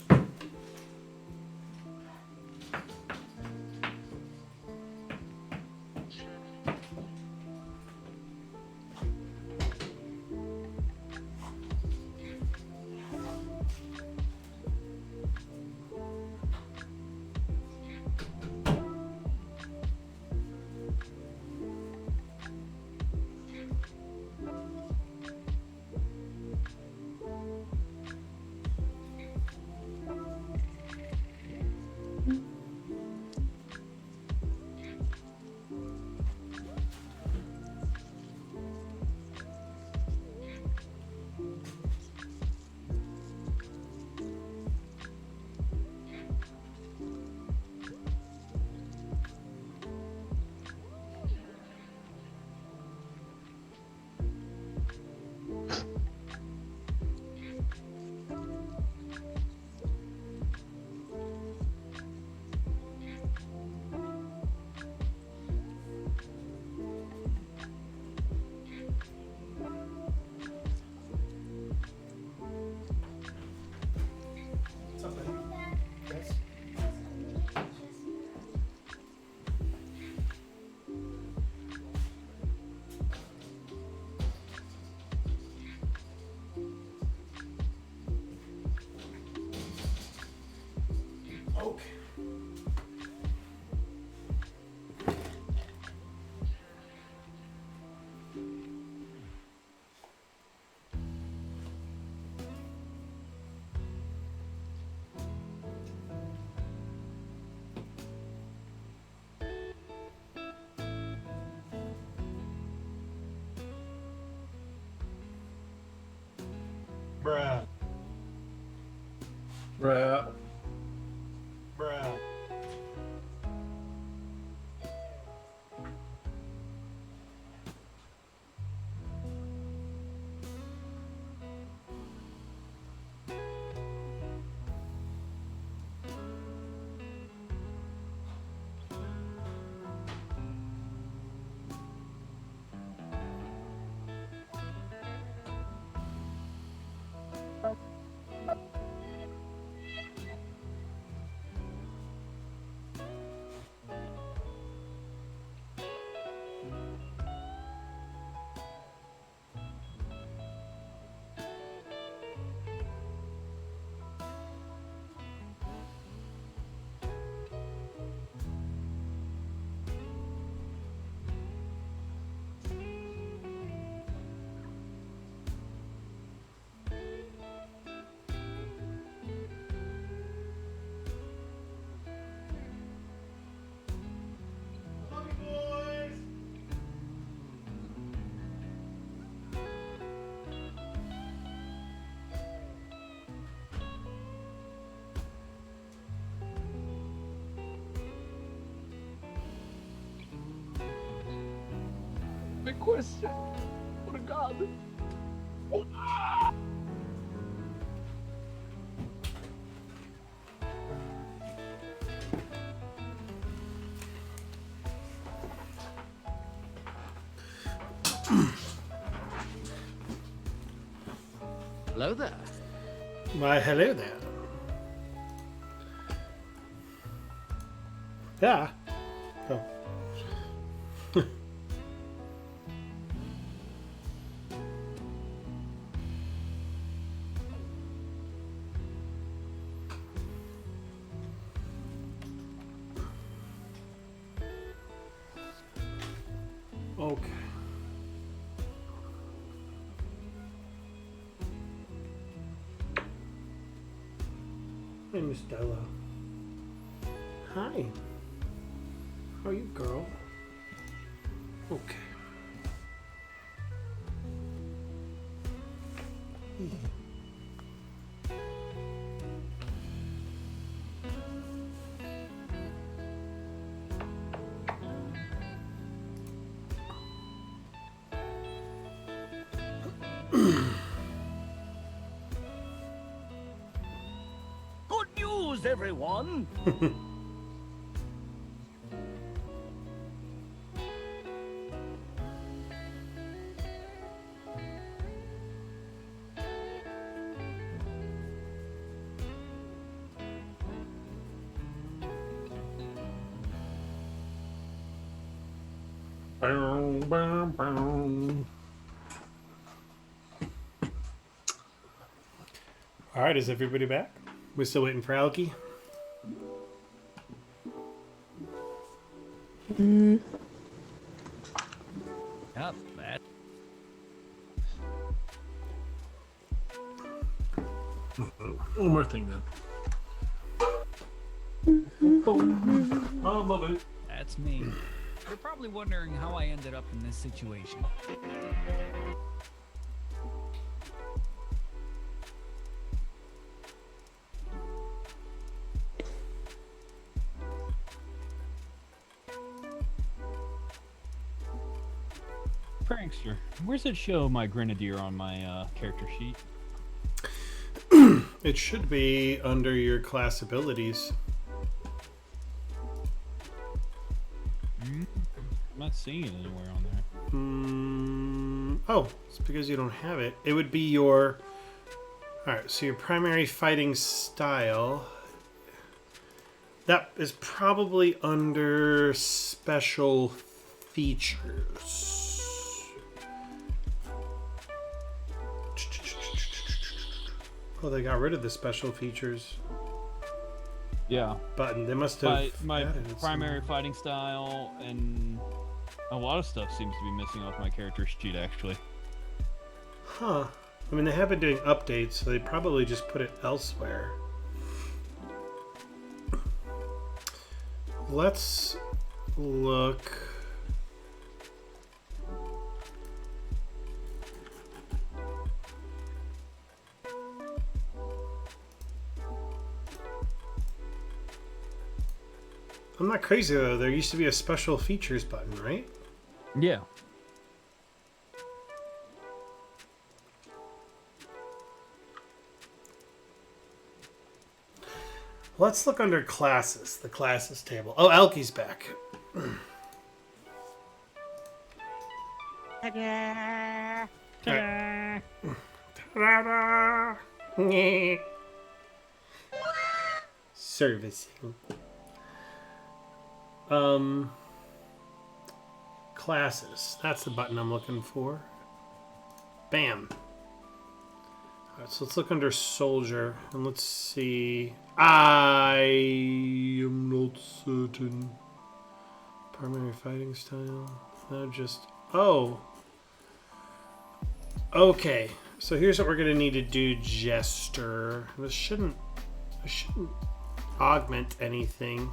Bruh. Bruh. Bruh. Big question. What a god. Hello there. Why, hello there. Yeah. Oh. Okay. Hey, Miss Della. Hi. How are you, girl? Okay. Good news, everyone! Bow, bow, bow. All right, is everybody back? We're still waiting for Alki. Not bad. One more thing then. I love it. That's me. You're probably wondering how I ended up in this situation. Prankster, where's it show my grenadier on my character sheet? It should be under your class abilities. I'm not seeing it anywhere on there. Oh, it's because you don't have it. It would be your... Alright, so your primary fighting style... That is probably under special features. Oh, they got rid of the special features Yeah, button. They must have my added it primary somewhere. fighting style and a lot of stuff seems to be missing off my character sheet actually. Huh. I mean, they have been doing updates, so they probably just put it elsewhere. Let's look. I'm not crazy though. There used to be a special features button, right? Yeah. Let's look under classes, the classes table. Oh, Elky's back. Ta-da! Ta-da! Servicing. Classes. That's the button I'm looking for. Bam. Alright, so let's look under soldier and let's see. I am not certain. Primary fighting style. No, just. Oh. Okay. So here's what we're gonna need to do, Jester. This shouldn't augment anything.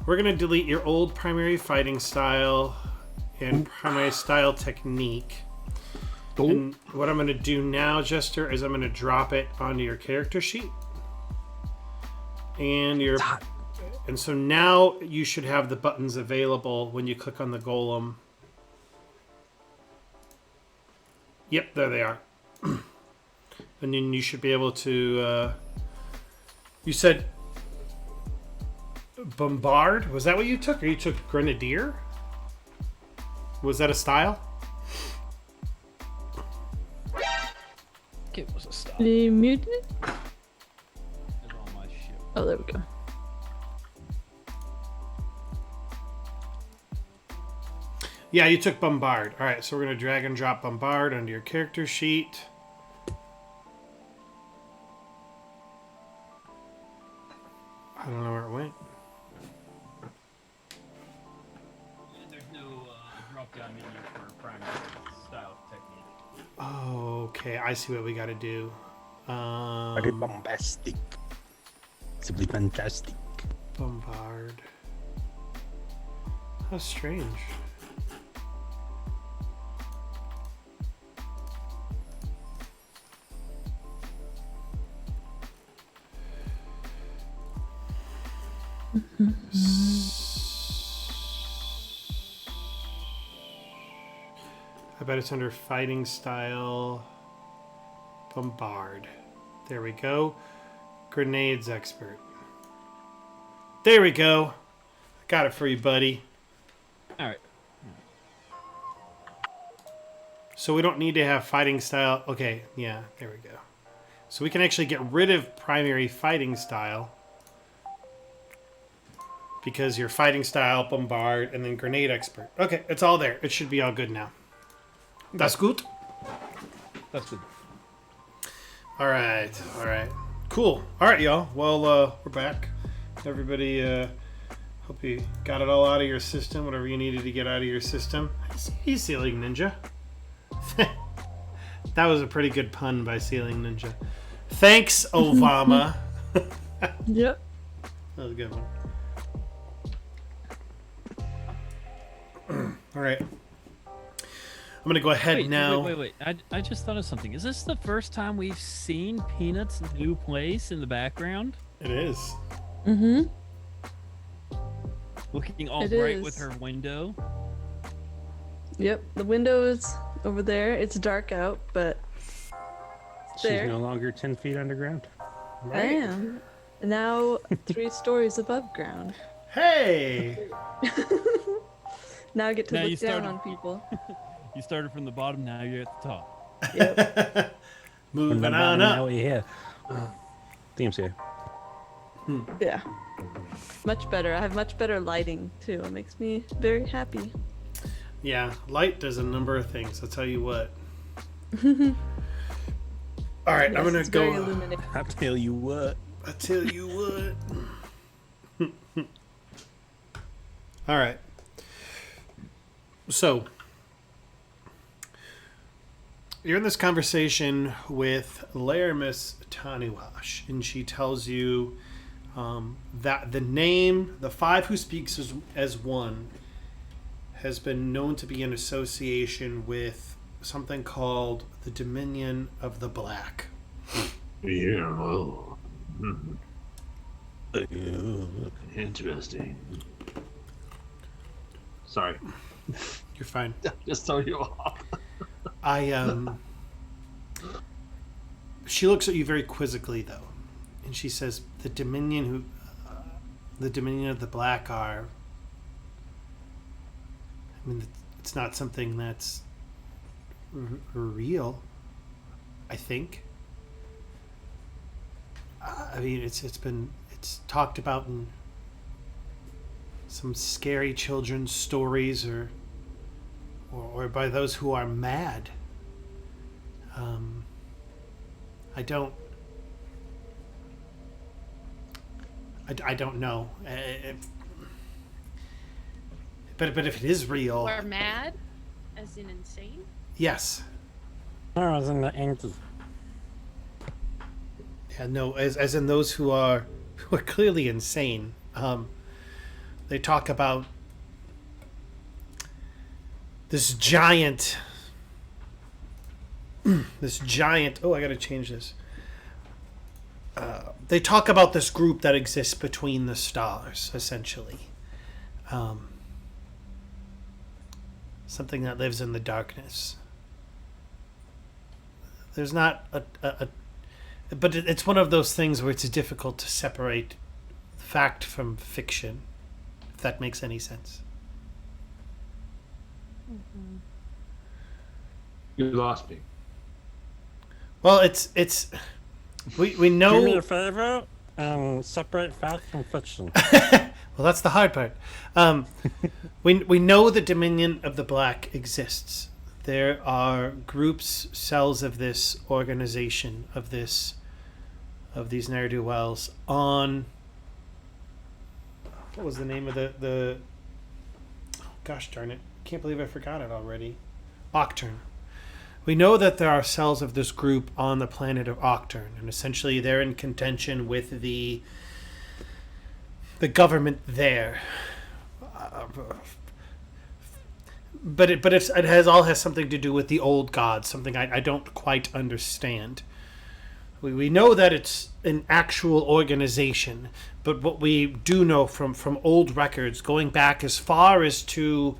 We're gonna delete your old primary fighting style and primary style technique. And what I'm going to do now, Jester, is I'm going to drop it onto your character sheet. And so now you should have the buttons available when you click on the golem. Yep, there they are. And then you should be able to... you said bombard? Was that what you took? Or you took grenadier? Was that a style? It was a stop. You muted? It's all my shit. Oh, there we go. Yeah, you took bombard. All right, so we're going to drag and drop bombard onto your character sheet. I don't know where it went. There's no drop-down menu for primary style technique. Oh, okay. I see what we got to do. Very bombastic. Simply fantastic. Bombard. How strange. I bet it's under fighting style. Bombard. There we go. Grenades expert. There we go. I got it for you, buddy. All right. So we don't need to have fighting style. Okay, yeah, there we go. So we can actually get rid of primary fighting style. Because your fighting style, bombard, and then grenade expert. Okay, it's all there. It should be all good now. That's good. That's good. All right, all right. Cool. All right, y'all. Well, we're back. Everybody, hope you got it all out of your system, whatever you needed to get out of your system. He's Ceiling Ninja. That was a pretty good pun by Ceiling Ninja. Thanks, Obama. Yep. That was a good one. All right. I'm going to go ahead now. Wait. I just thought of something. Is this the first time we've seen Peanut's new place in the background? It is. Mm-hmm. Looking all It bright is. with her window. Yep. The window is over there. It's dark out, but it's She's there. no longer 10 feet underground. I am. Now 3 stories above ground. Hey! Now I get to Now you look down started- on people. You started from the bottom, now you're at the top. Yep. Moving on up. Here. Theme's here. Yeah. Much better. I have much better lighting too. It makes me very happy. Yeah, light does a number of things. I'll tell you what. All right, Yes, I'm gonna it's very go. illuminating. I tell you what. I tell you what. All right. So, you're in this conversation with Laramis Tanuash, and she tells you that the name, the Five Who Speaks as One, has been known to be in association with something called the Dominion of the Black. Yeah, well, interesting. Sorry. You're fine. Just throw you off. She looks at you very quizzically, though, and she says, the Dominion of the Black are... I mean, it's not something that's real, I think. I mean, it's talked about in some scary children's stories or by those who are mad. I don't know. But if it is real, Or mad, as in insane. yes. I was in the anti. Yeah, no, as in those who are clearly insane. They talk about this giant. Oh, I gotta change this. They talk about this group that exists between the stars, essentially. Something that lives in the darkness. There's not but it's one of those things where it's difficult to separate fact from fiction, if that makes any sense. Mm-hmm. You lost me. Well, we know. Do me a favor and separate fact from fiction. Well, that's the hard part. We know the Dominion of the Black exists. There are groups, cells of this organization, of these ne'er-do-wells on... What was the name of the... Oh, gosh darn it. Can't believe I forgot it already. Octurne. We know that there are cells of this group on the planet of Octurne, and essentially they're in contention with the government there. But it has something to do with the old gods, something I don't quite understand. We know that it's an actual organization, but what we do know from old records, going back as far as to,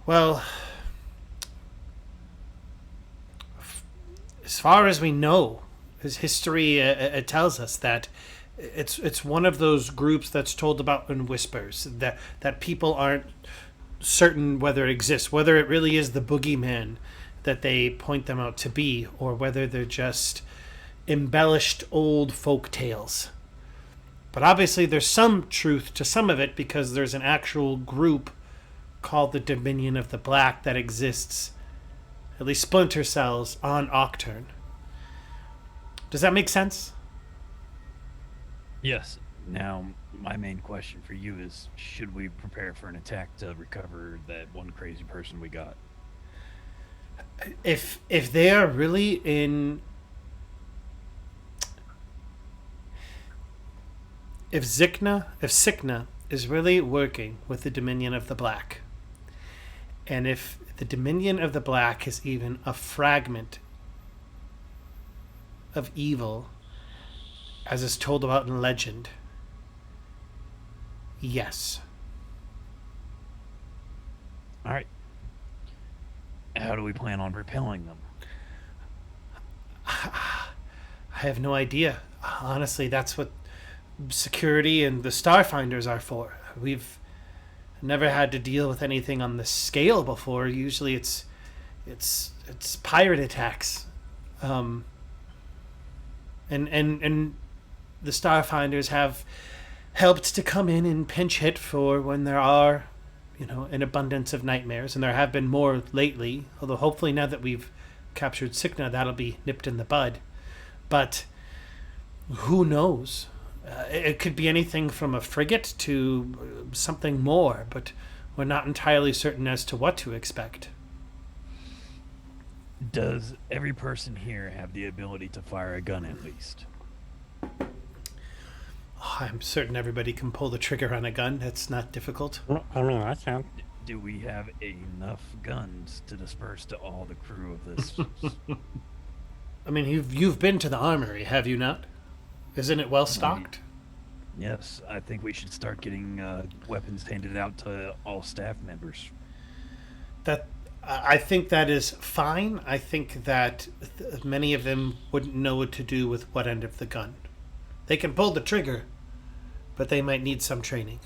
well, as far as we know, as history it tells us that it's one of those groups that's told about in whispers, that people aren't certain whether it exists, whether it really is the boogeyman that they point them out to be, or whether they're just embellished old folk tales. But obviously there's some truth to some of it, because there's an actual group called the Dominion of the Black that exists, at least splinter cells, on Octurne. Does that make sense? Yes. Now, my main question for you is, should we prepare for an attack to recover that one crazy person we got? If they are really in... If Sikna is really working with the Dominion of the Black, and if the Dominion of the Black is even a fragment of evil, as is told about in legend, yes. All right. How do we plan on repelling them? I have no idea. Honestly, that's what security and the Starfinders are for. We've never had to deal with anything on this scale before. Usually it's pirate attacks. And the Starfinders have helped to come in and pinch hit for when there are, an abundance of nightmares, and there have been more lately, although hopefully now that we've captured Sikna, that'll be nipped in the bud. But who knows? It could be anything from a frigate to something more, but we're not entirely certain as to what to expect. Does every person here have the ability to fire a gun at least? I'm certain everybody can pull the trigger on a gun. That's not difficult. I mean, I can. Do we have enough guns to disperse to all the crew of this? I mean, you've been to the armory, have you not? Isn't it well stocked? Yes, I think we should start getting weapons handed out to all staff members. That I think that is fine. I think that many of them wouldn't know what to do with what end of the gun. They can pull the trigger, but they might need some training.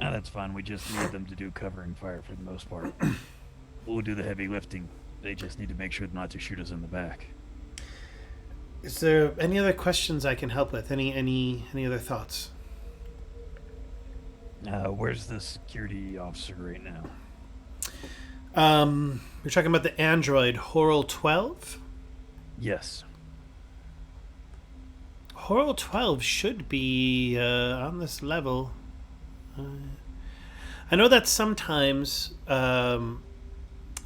Ah, that's fine. We just need them to do covering fire for the most part. We'll do the heavy lifting. They just need to make sure not to shoot us in the back. Is there any other questions I can help with? Any other thoughts? Where's the security officer right now? You're talking about the android Horal 12? Yes. Horal 12 should be on this level. I know that sometimes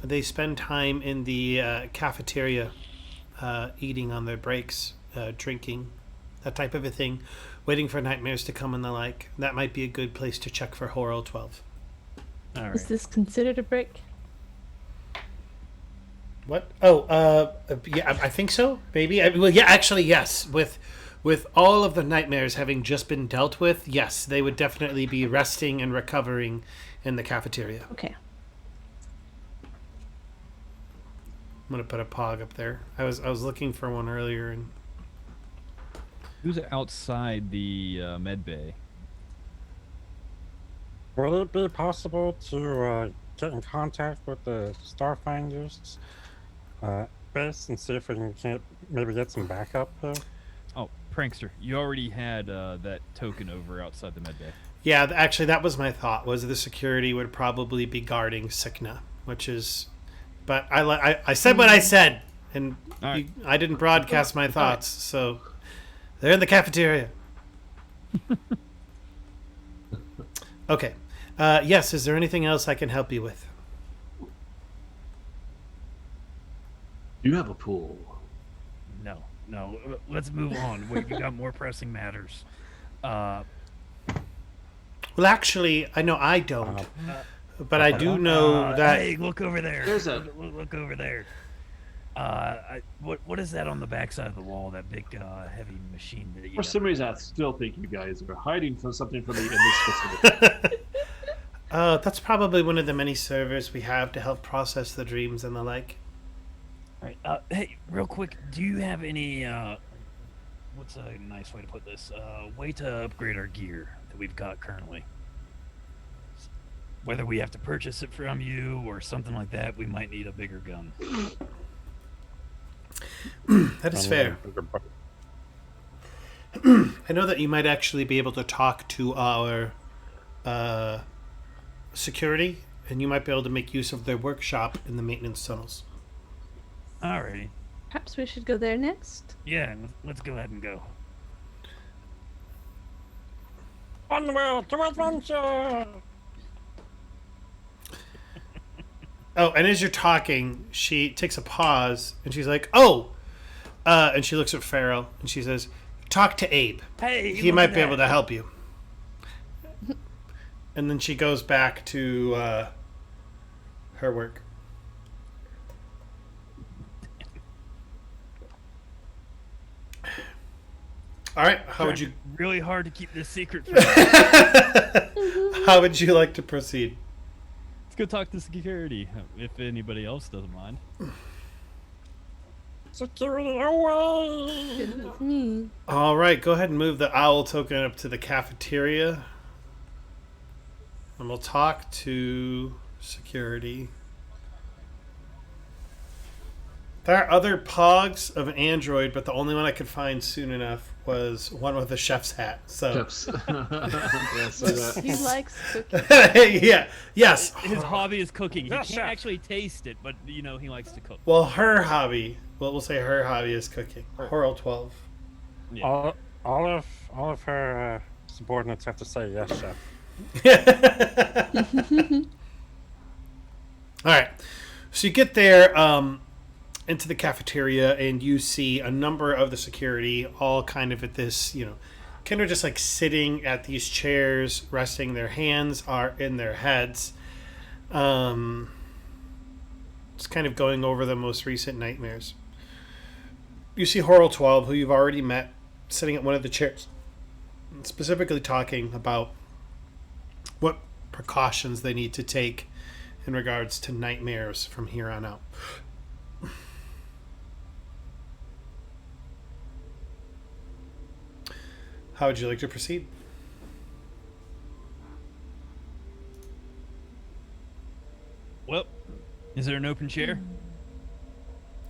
they spend time in the cafeteria eating on their breaks, drinking, that type of a thing, waiting for nightmares to come and the like. That might be a good place to check for Horal 12. All right. Is this considered a break? What? Oh, yeah, I think so. Maybe. Well, yeah, actually, yes. With all of the nightmares having just been dealt with, yes, they would definitely be resting and recovering in the cafeteria. Okay. I'm gonna put a pog up there. I was looking for one earlier, and Who's outside the med bay? Will it be possible to get in contact with the Starfinders base and see if we can maybe get some backup here? Oh, prankster, you already had that token over outside the med bay. yeah, actually, that was my thought. Was the security would probably be guarding Sikna, which is, but I said what I said, and All right. I didn't broadcast my thoughts, so they're in the cafeteria. Okay. Yes, is there anything else I can help you with? Do you have a pool? No. Let's move on. We got more pressing matters. Well, actually, I know I don't, but I do know that. Hey, look over there. There's a- look over there. What is that on the backside of the wall? That big heavy machine that you For got? some reason, I still think you guys are hiding from something from me in this specific. That's probably one of the many servers we have to help process the dreams and the like. All right. Hey, real quick, do you have any what's a nice way to put this? Way to upgrade our gear that we've got currently. Whether we have to purchase it from you or something like that, we might need a bigger gun. That is fair. I know that you might actually be able to talk to our security, and you might be able to make use of their workshop in the maintenance tunnels. Alrighty. Perhaps we should go there next. Yeah, let's go ahead and go. Onward to adventure! Oh, and as you're talking, she takes a pause, and she's like, "Oh," and she looks at Pharaoh, and she says, "Talk to Abe. Hey, He might be able to help you." And then she goes back to her work. All right, how would you Really hard to keep this secret. how would you like to proceed? Let's go talk to security if anybody else doesn't mind. Security away! Good with me. All right, go ahead and move the owl token up to the cafeteria. And we'll talk to security. There are other pogs of an android, but the only one I could find soon enough was one with a chef's hat. So Chips. Yeah, so that- He likes cooking. yeah, yes. His hobby is cooking. He Yes, can't chef. actually taste it, but he likes to cook. Well, her hobby. Well, we'll say her hobby is cooking. Horal 12. Yeah. All of her subordinates have to say yes, chef. All right. So you get there into the cafeteria, and you see a number of the security all kind of at this, kind of just like sitting at these chairs, resting. Their hands are in their heads. Just kind of going over the most recent nightmares. You see Horal 12, who you've already met, sitting at one of the chairs specifically talking about what precautions they need to take in regards to nightmares from here on out. How would you like to proceed? Well, is there an open chair?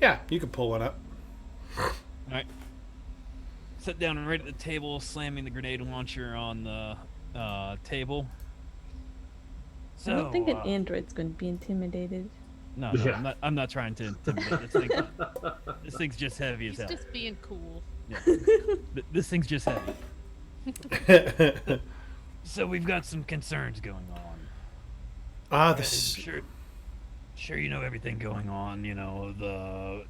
Yeah, you could pull one up. All right. Sit down right at the table, slamming the grenade launcher on the table. So, I don't think an android's going to be intimidated. No, Yeah. I'm not trying to intimidate. This thing's just heavy as He's hell. just being cool. Yeah. This thing's just heavy. So we've got some concerns going on. This. Sure, you know everything going on. You know the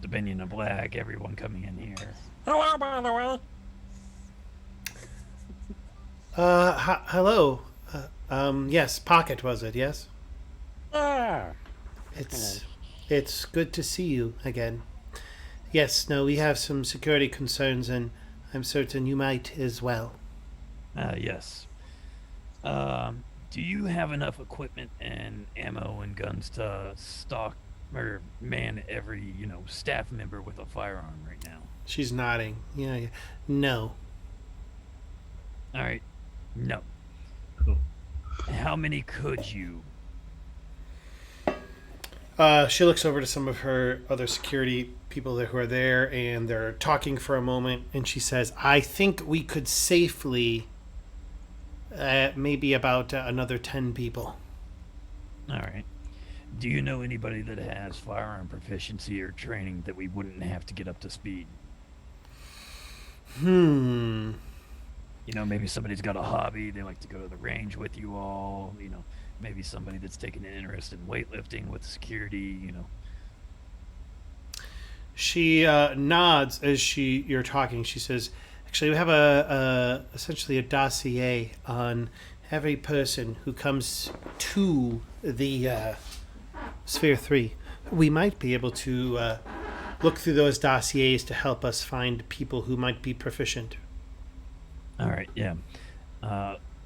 Dominion of Black. Everyone coming in here. Hello, by the way. Hello. Yes, Pocket was it? Yes. Ah. It's good to see you again. Yes. No, we have some security concerns, and I'm certain you might as well. Yes. Do you have enough equipment and ammo and guns to stock or man every, staff member with a firearm right now? She's nodding. Yeah. No. All right. No. How many could you? She looks over to some of her other security people who are there, and they're talking for a moment, and she says, I think we could safely maybe about another 10 people. All right. Do you know anybody that has firearm proficiency or training that we wouldn't have to get up to speed? Maybe somebody's got a hobby. They like to go to the range with you all. Maybe somebody that's taken an interest in weightlifting with security. She nods as you're talking. She says, actually, we have essentially a dossier on every person who comes to the Sphere 3. We might be able to look through those dossiers to help us find people who might be proficient. All right, yeah.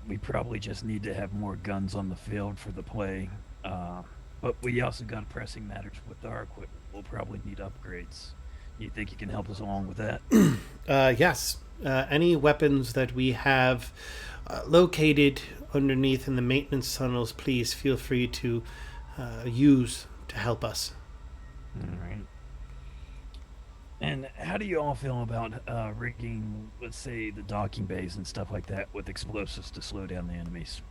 We probably just need to have more guns on the field for the play. But we also got pressing matters with our equipment. We'll probably need upgrades. You think you can help us along with that? Yes. Any weapons that we have located underneath in the maintenance tunnels, please feel free to use to help us. All right. And how do you all feel about rigging, let's say, the docking bays and stuff like that with explosives to slow down the enemies?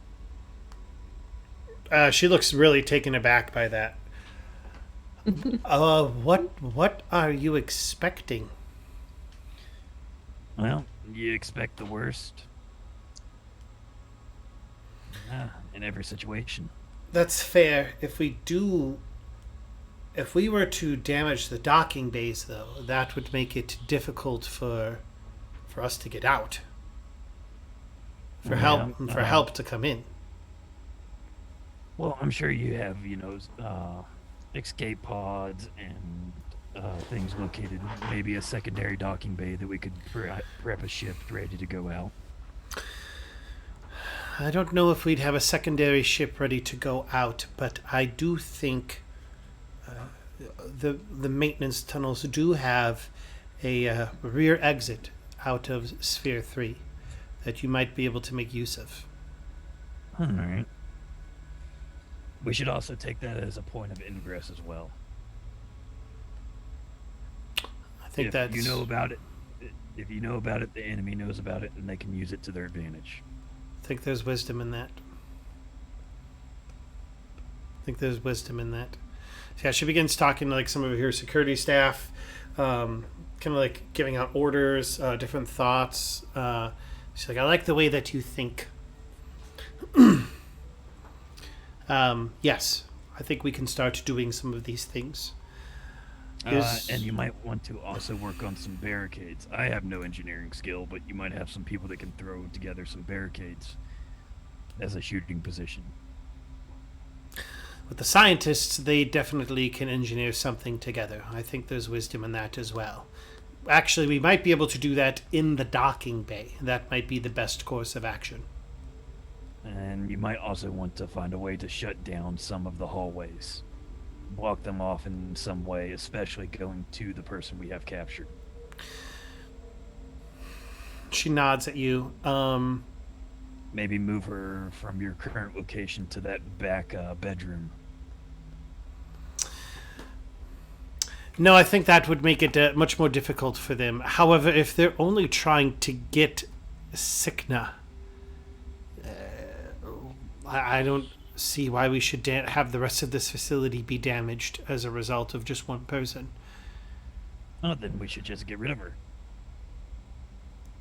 She looks really taken aback by that. What are you expecting? Well, you expect the worst. In every situation. That's fair. If we were to damage the docking bays, though, that would make it difficult for us to get out. For help to come in. Well, I'm sure you have, escape pods and things located. Maybe a secondary docking bay that we could prep a ship ready to go out. I don't know if we'd have a secondary ship ready to go out, but I do think the maintenance tunnels do have a rear exit out of Sphere 3 that you might be able to make use of. All right. We should also take that as a point of ingress as well. I think that's... If you know about it, the enemy knows about it, and they can use it to their advantage. I think there's wisdom in that. Yeah, she begins talking to some of her security staff, kind of giving out orders, different thoughts. She's like, I like the way that you think. Yes, I think we can start doing some of these things. And you might want to also work on some barricades. I have no engineering skill, but you might have some people that can throw together some barricades as a shooting position. With the scientists, they definitely can engineer something together. I think there's wisdom in that as well. actually, we might be able to do that in the docking bay. That might be the best course of action. And you might also want to find a way to shut down some of the hallways. Block them off in some way, especially going to the person we have captured. She nods at you. Maybe move her from your current location to that back bedroom. No, I think that would make it much more difficult for them. However, if they're only trying to get Sikna, I don't see why we should have the rest of this facility be damaged as a result of just one person. Oh, then we should just get rid of her.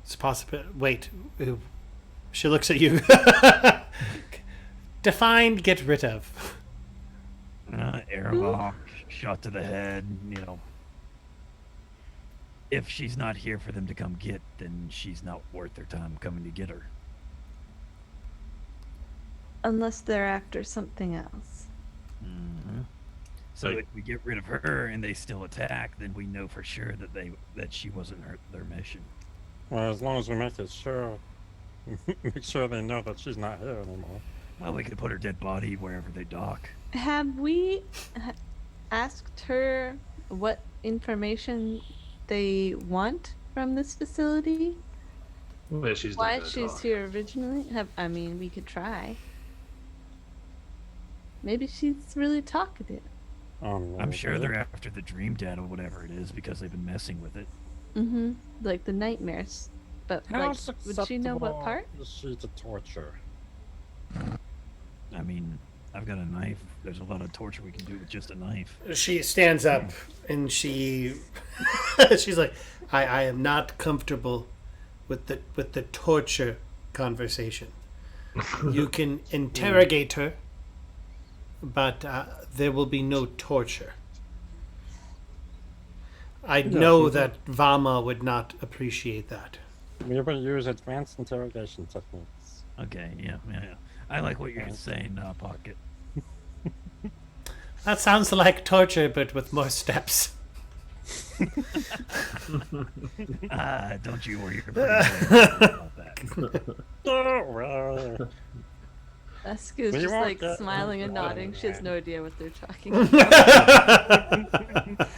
It's possible. Wait. She looks at you. Define get rid of. Airlock, shot to the head, If she's not here for them to come get, then she's not worth their time coming to get her. Unless they're after something else. Mm-hmm. So if we get rid of her and they still attack, then we know for sure that she wasn't their mission. Well, as long as we make sure they know that she's not here anymore. Well, we could put her dead body wherever they dock. Have we asked her what information they want from this facility? Well, she's Why not gonna she's talk. here originally? We could try. Maybe she's really talkative. I'm sure they're after the dream data, whatever it is, because they've been messing with it. Mm-hmm. Like the nightmares. But like, would she know what part? Is she to torture? I mean, I've got a knife. There's a lot of torture we can do with just a knife. She stands up and she's like, I am not comfortable with the torture conversation. You can interrogate her, but there will be no torture. I know that Vama would not appreciate that. We will use advanced interrogation techniques. Okay, yeah. I like what you're saying, Pocket. That sounds like torture, but with more steps. Don't you worry about that. Oh, well. Asuka's We just won't like get smiling and into nodding. She has that. no idea what they're talking about.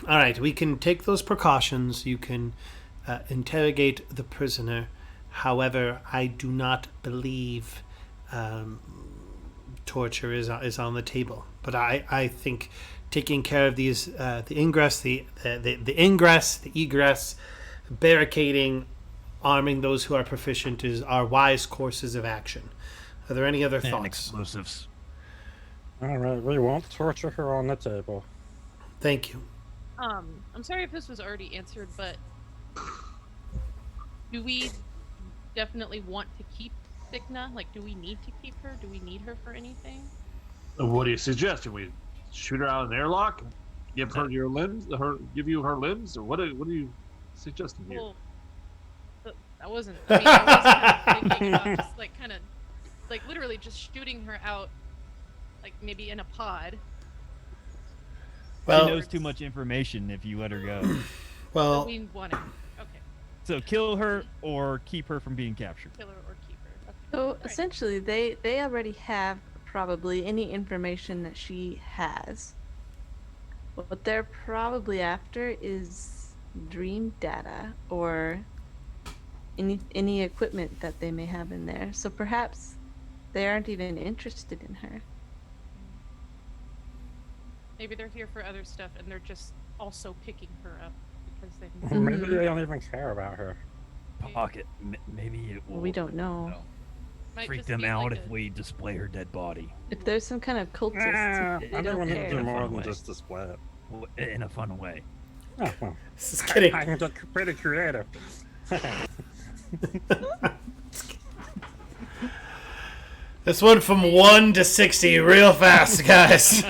All right, we can take those precautions. You can interrogate the prisoner. However, I do not believe torture is on the table. But I think taking care of these the ingress, the ingress, the egress, barricading, arming those who are proficient are wise courses of action. Are there any other And thoughts? explosives. All right, we won't torture her on the table. Thank you. I'm sorry if this was already answered, but do we definitely want to keep Sikna? Like, do we need to keep her? Do we need her for anything? What do you suggest? We shoot her out of an airlock? Give her your limbs? Give you her limbs? Or what are you suggesting here? Well, I wasn't. I mean, I was kind of thinking about just like literally just shooting her out, like maybe in a pod. Well, She knows too much information if you let her go. But well, we want to. Okay, So kill her or keep her from being captured. kill her or keep her. Okay. So Alright. essentially, they already have probably any information that she has. What they're probably after is dream data or any equipment that they may have in there. So perhaps they aren't even interested in her. Maybe they're here for other stuff, and they're just also picking her up because they. Or maybe they don't even care about her. Pocket. Maybe it will We don't know. Might freak just them be out like if we display her dead body If there's some kind of cultist, they I don't think we need to care. do In a more fun than way. just display it. in a fun way. Oh, well. this is kidding. I can get pretty creative. This went from 1 to 60 real fast, guys. I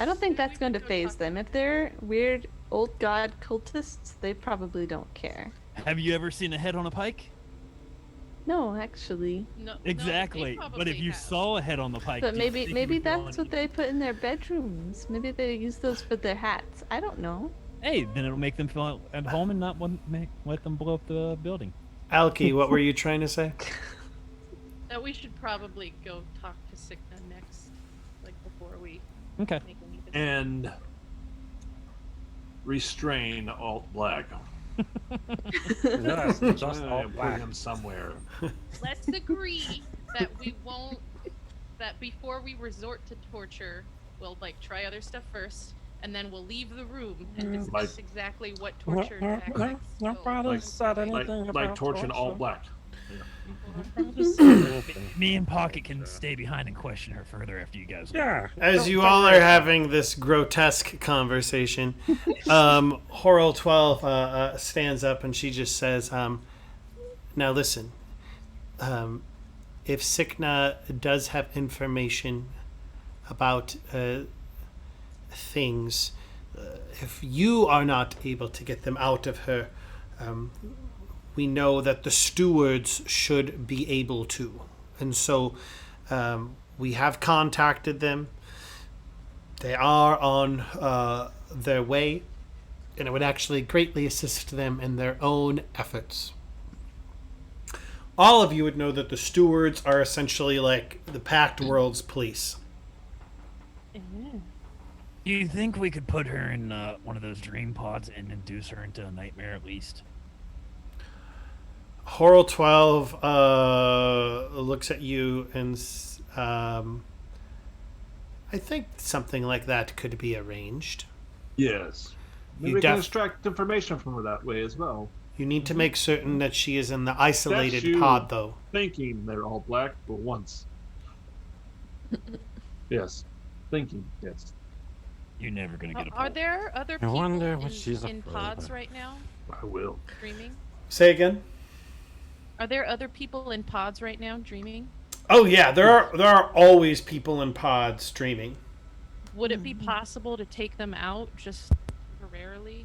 don't think that's going to phase them. If they're weird old god cultists, they probably don't care. Have you ever seen a head on a pike? No, actually. No, Exactly. But if you saw a head on the pike, But do you maybe think you maybe would go that's on what they put in their bedrooms. Maybe they use those for their hats. I don't know. Hey, then it'll make them feel at home and not let them blow up the building. Alki, what were you trying to say? that we should probably go talk to Signa next, like before we Okay. make any decisions. And restrain Alt Black. Yes, just all Put black. him somewhere. Let's agree that we won't. That before we resort to torture, we'll like try other stuff first, and then we'll leave the room and discuss Like- exactly what No, torture no, tactics. no, will nobody said employ. anything Like about torching Alt torture. Black. Me and Pocket can stay behind and question her further after you guys. Yeah. As don't you say all that. are having this grotesque conversation, Horrell 12 stands up and she just says, now listen, if Sikna does have information about things, if you are not able to get them out of her, we know that the stewards should be able to. And so we have contacted them. They are on their way, and it would actually greatly assist them in their own efforts. All of you would know that the stewards are essentially like the Pact World's police. Do you think we could put her in one of those dream pods and induce her into a nightmare at least? Horrell 12 looks at you and I think something like that could be arranged. Yes. Maybe You we can def- extract information from her that way as well. You need to make certain that she is in the isolated That's you. pod, though. Thinking they're all black, but once. Yes. Thinking, yes. You're never gonna get a Are poll. there other I people wonder what she's in afraid pods of. right now I will. dreaming? Say again. Are there other people in pods right now dreaming? Oh yeah, there are always people in pods streaming. Would it be possible to take them out just temporarily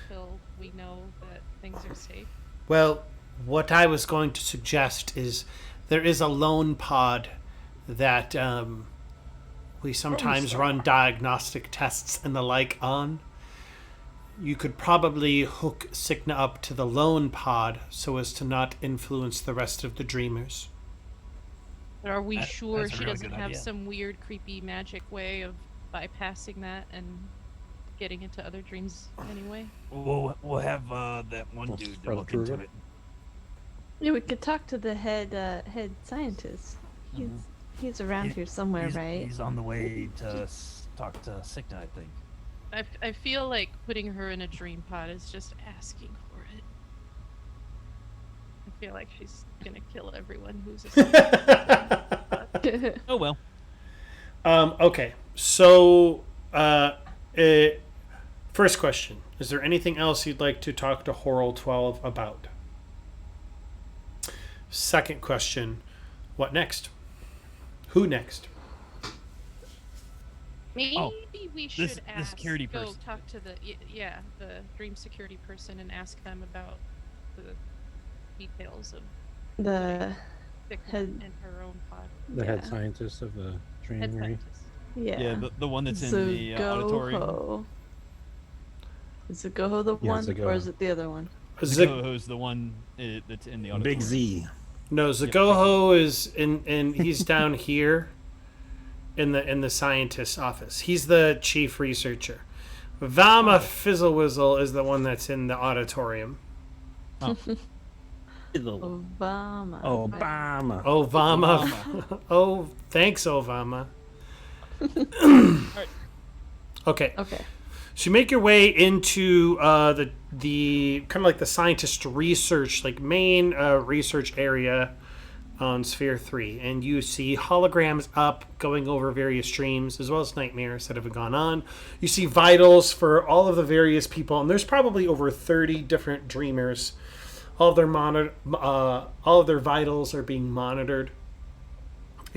until we know that things are safe? Well, what I was going to suggest is there is a lone pod that we sometimes run diagnostic tests and the like on. You could probably hook Signa up to the lone pod so as to not influence the rest of the dreamers. But are we sure that's a she really doesn't good have idea. some weird, creepy magic way of bypassing that and getting into other dreams anyway? We'll have that one Let's dude to spread look the into truth. it. Yeah, we could talk to the head scientist. He's around here somewhere, he's, right? He's on the way to talk to Signa, I think. I feel like putting her in a dream pod is just asking for it. I feel like she's gonna kill everyone who's asleep. Oh well. Okay, so first question: is there anything else you'd like to talk to Horrell 12 about? Second question: what next? Who next? Maybe we should the ask. security go person. talk to the the dream security person and ask them about the details of The Signa head- in her own pod. The head Yeah. scientist of the Head dreamery. scientist. Yeah. The one that's in the auditorium. Zogoho. Is Zogoho the Yeah, one, or Zogoho. is it the other one? Who's the one that's in the auditorium? Big Z. No, Zagoho is in he's down here in the scientist's office. He's the chief researcher. Valma Fizzlewizzle is the one that's in the auditorium. Obama. Obama. Ovama. Oh, thanks, Ovama. Okay. Okay. So you make your way into the kind of like the scientist research, like main research area on Sphere 3, and you see holograms up going over various streams as well as nightmares that have gone on. You see vitals for all of the various people, and there's probably over 30 different dreamers. All of their vitals are being monitored.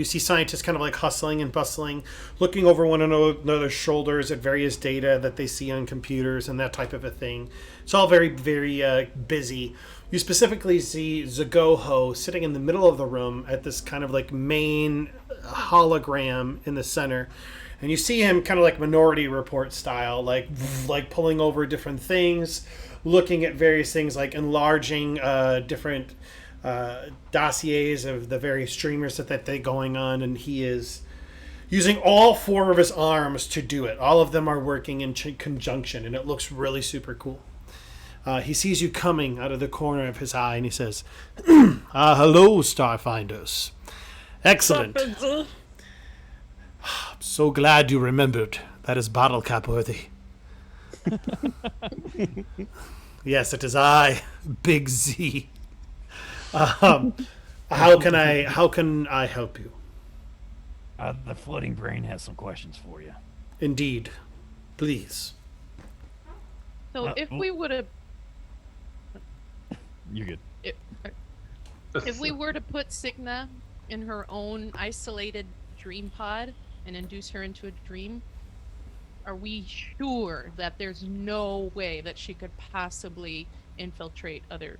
You see scientists kind of like hustling and bustling, looking over one another's shoulders at various data that they see on computers and that type of a thing. It's all very, very busy. You specifically see Zagoho sitting in the middle of the room at this kind of like main hologram in the center. And you see him kind of like Minority Report style, like pulling over different things, looking at various things, like enlarging different dossiers of the various streamers that they're going on, and he is using all 4 of his arms to do it. All of them are working in conjunction, and it looks really super cool. He sees you coming out of the corner of his eye, and he says, hello, Starfinders. Excellent. I'm so glad you remembered. That is bottle cap worthy. Yes, it is I, Big Z. How can I help you? The floating brain has some questions for you. Indeed. Please. So if we would have, You're good. if we were to put Signa in her own isolated dream pod and induce her into a dream, are we sure that there's no way that she could possibly infiltrate other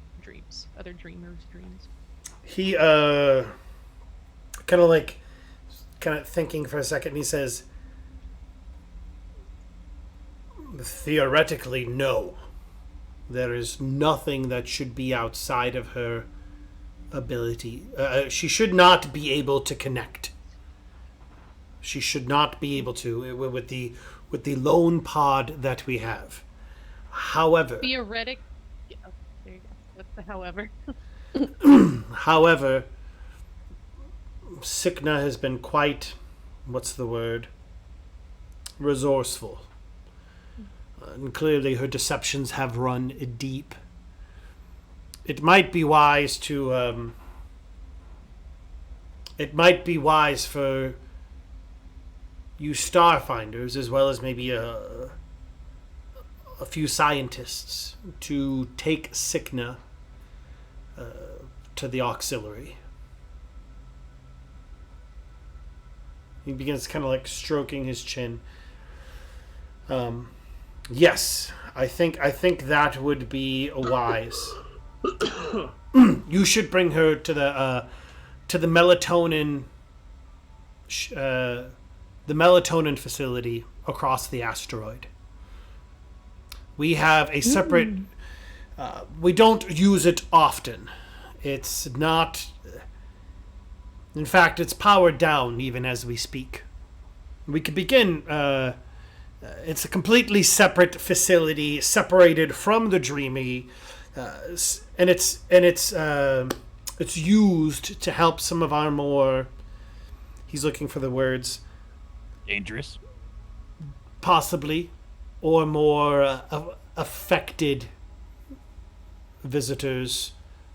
dreamers' dreams? He kind of thinking for a second, and he says, theoretically, no. There is nothing that should be outside of her ability. She should not be able to connect. She should not be able to with the lone pod that we have. However, Yeah, there you go. What's the however? However, Sikna has been quite, resourceful. And clearly her deceptions have run deep. It might be wise to, it might be wise for you Starfinders, as well as maybe a few scientists, to take Sikna to the auxiliary. He begins kind of like stroking his chin. Yes, I think that would be wise. You should bring her to the melatonin the melatonin facility across the asteroid. We have a separate. We don't use it often. It's not. In fact, it's powered down even as we speak. We could begin. It's a completely separate facility, separated from the Dreamy, and it's used to help some of our more. He's looking for the words. Dangerous. Possibly, or more affected visitors,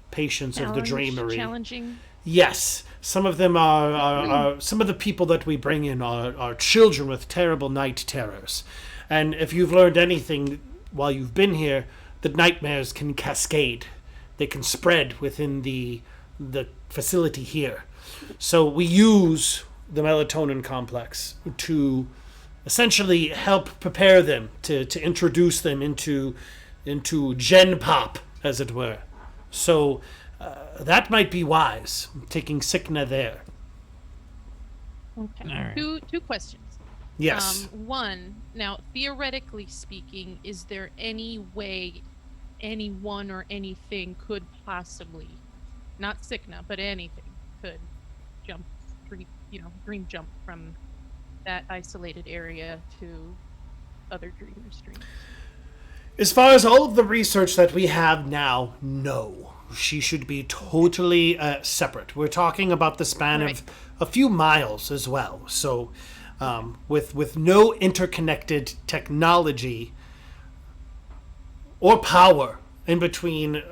patients of the Dreamery. Challenging. Yes, some of them are some of the people that we bring in are children with terrible night terrors. And if you've learned anything while you've been here, the nightmares can cascade. They can spread within the facility here. So we use the melatonin complex to essentially help prepare them to introduce them into Gen Pop, as it were. So that might be wise, taking Sikna there. Okay. All right. Two questions. Yes. One, now theoretically speaking, is there any way anyone or anything could possibly, not Sikna, but anything could dream jump from that isolated area to other dreamers' dreams? As far as all of the research that we have now, no. She should be totally separate. We're talking about the span of a few miles as well. So with no interconnected technology or power in between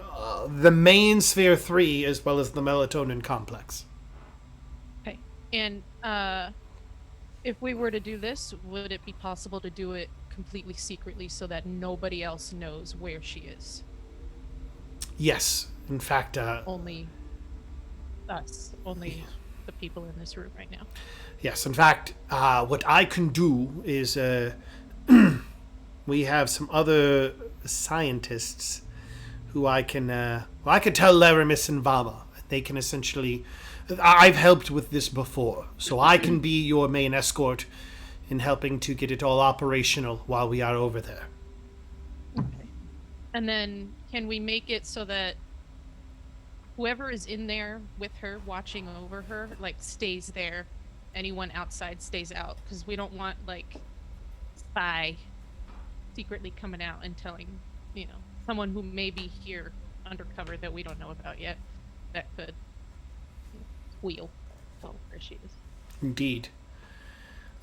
the main Sphere 3 as well as the melatonin complex. Okay. And if we were to do this, would it be possible to do it completely secretly so that nobody else knows where she is? Yes. In fact, Only us. Only the people in this room right now. Yes, in fact, what I can do is we have some other scientists who I can tell Laramis and Vama. They can essentially. I've helped with this before, so I can be your main escort in helping to get it all operational while we are over there. Okay. And then can we make it so that whoever is in there with her, watching over her, like stays there? Anyone outside stays out, because we don't want like spy secretly coming out and telling, someone who may be here undercover that we don't know about yet that could squeal. Oh, there she is. Indeed.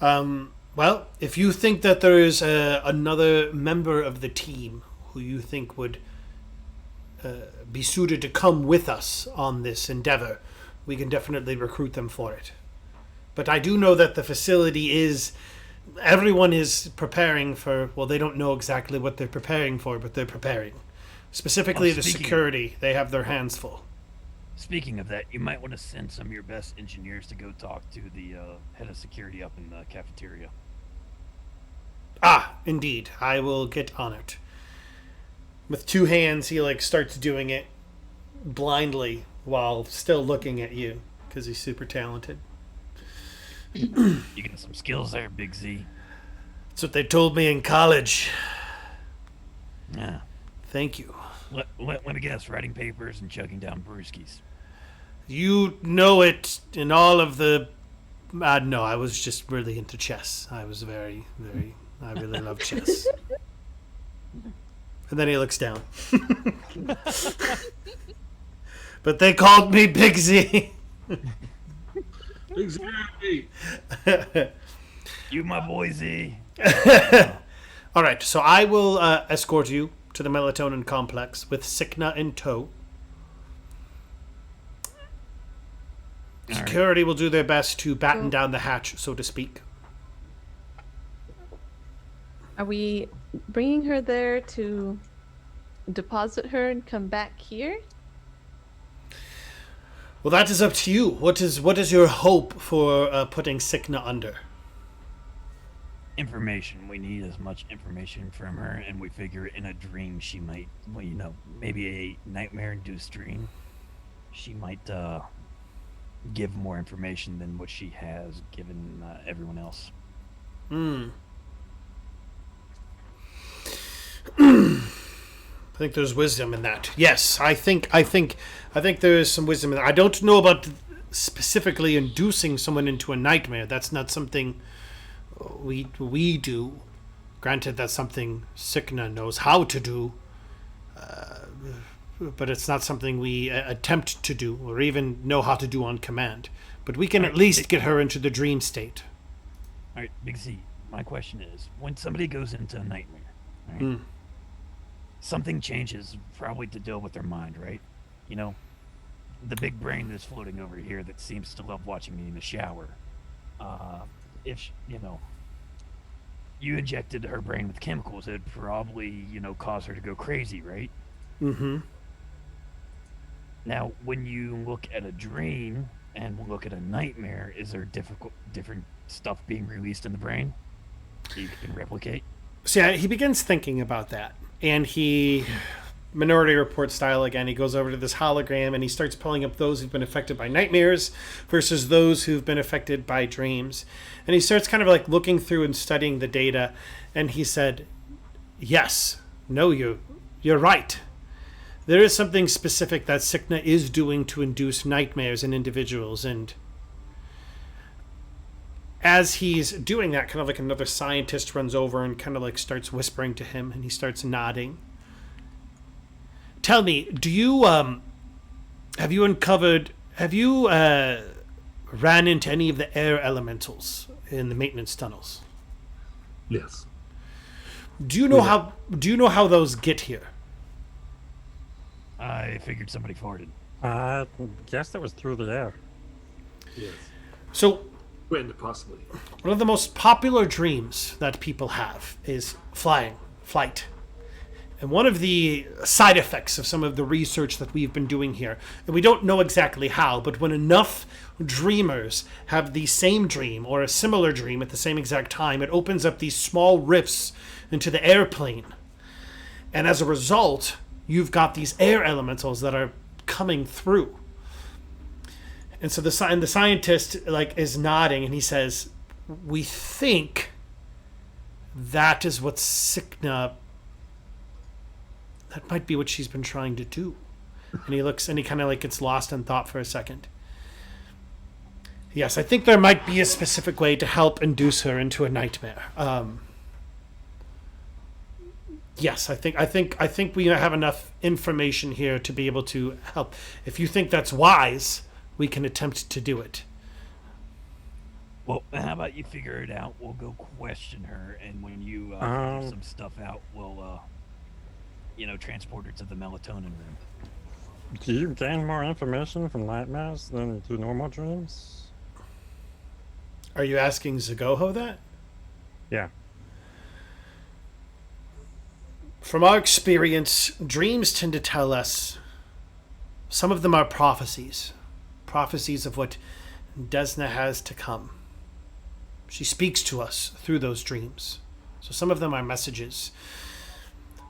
Well, if you think that there is another member of the team who you think would be suited to come with us on this endeavor, we can definitely recruit them for it. But I do know that the facility is... Everyone is preparing for... Well, they don't know exactly what they're preparing for, but they're preparing. Specifically the security. They have their hands full. Speaking of that, you might want to send some of your best engineers to go talk to the head of security up in the cafeteria. Ah, indeed. I will get on it. With two hands, he starts doing it blindly while still looking at you, because he's super talented. You got some skills there, Big Z. That's what they told me in college. Yeah. Thank you. Let me guess, writing papers and chugging down brewskis. You know it in all of the... no, I was just really into chess. I was very, very... I really love chess. And then he looks down. But they called me Big Z. Exactly. You my boy Z. All right, so I will escort you to the melatonin complex with Sikna in tow. Security will do their best to batten down the hatch, so to speak. Are we bringing her there to deposit her and come back here? Well, that is up to you. What is your hope for putting Sikna under? Information. We need as much information from her, and we figure in a dream she might, maybe a nightmare-induced dream, she might give more information than what she has given everyone else. I think there's wisdom in that. Yes, I think there is some wisdom in that. I don't know about specifically inducing someone into a nightmare. That's not something we do. Granted, that's something Sikna knows how to do, but it's not something we attempt to do or even know how to do on command. But we can at least get her into the dream state. All right, Big Z, my question is, when somebody goes into a nightmare, right, something changes probably to deal with their mind, right? The big brain that's floating over here that seems to love watching me in the shower. If, you injected her brain with chemicals, it'd probably, cause her to go crazy, right? Mm-hmm. Now, when you look at a dream and look at a nightmare, is there different stuff being released in the brain that you can replicate? So yeah, he begins thinking about that, and he, Minority Report style again, he goes over to this hologram and he starts pulling up those who've been affected by nightmares versus those who've been affected by dreams. And he starts kind of looking through and studying the data, and he said, yes, no, you're right. There is something specific that Sikna is doing to induce nightmares in individuals, and as he's doing that, kind of another scientist runs over and kind of starts whispering to him, and he starts nodding. Tell me, do you have you ran into any of the air elementals in the maintenance tunnels? Yes. Do you know how those get here? I figured somebody farted. I guess that was through the air. Yes. So, Wind, possibly. one of the most popular dreams that people have is flight. And one of the side effects of some of the research that we've been doing here, and we don't know exactly how, but when enough dreamers have the same dream or a similar dream at the same exact time, it opens up these small rifts into the airplane. And as a result, you've got these air elementals that are coming through. And so the scientist is nodding, and he says, "We think that is what Sikna. That might be what she's been trying to do." And he looks, and he kind of gets lost in thought for a second. "Yes, I think there might be a specific way to help induce her into a nightmare. Yes, I think we have enough information here to be able to help. If you think that's wise, we can attempt to do it." Well, how about you figure it out? We'll go question her, and when you figure some stuff out, we'll, transport her to the melatonin room. Do you gain more information from nightmares than through normal dreams? Are you asking Zagoho that? Yeah. From our experience, dreams tend to tell us, some of them are prophecies of what Desna has to come. She speaks to us through those dreams. So some of them are messages.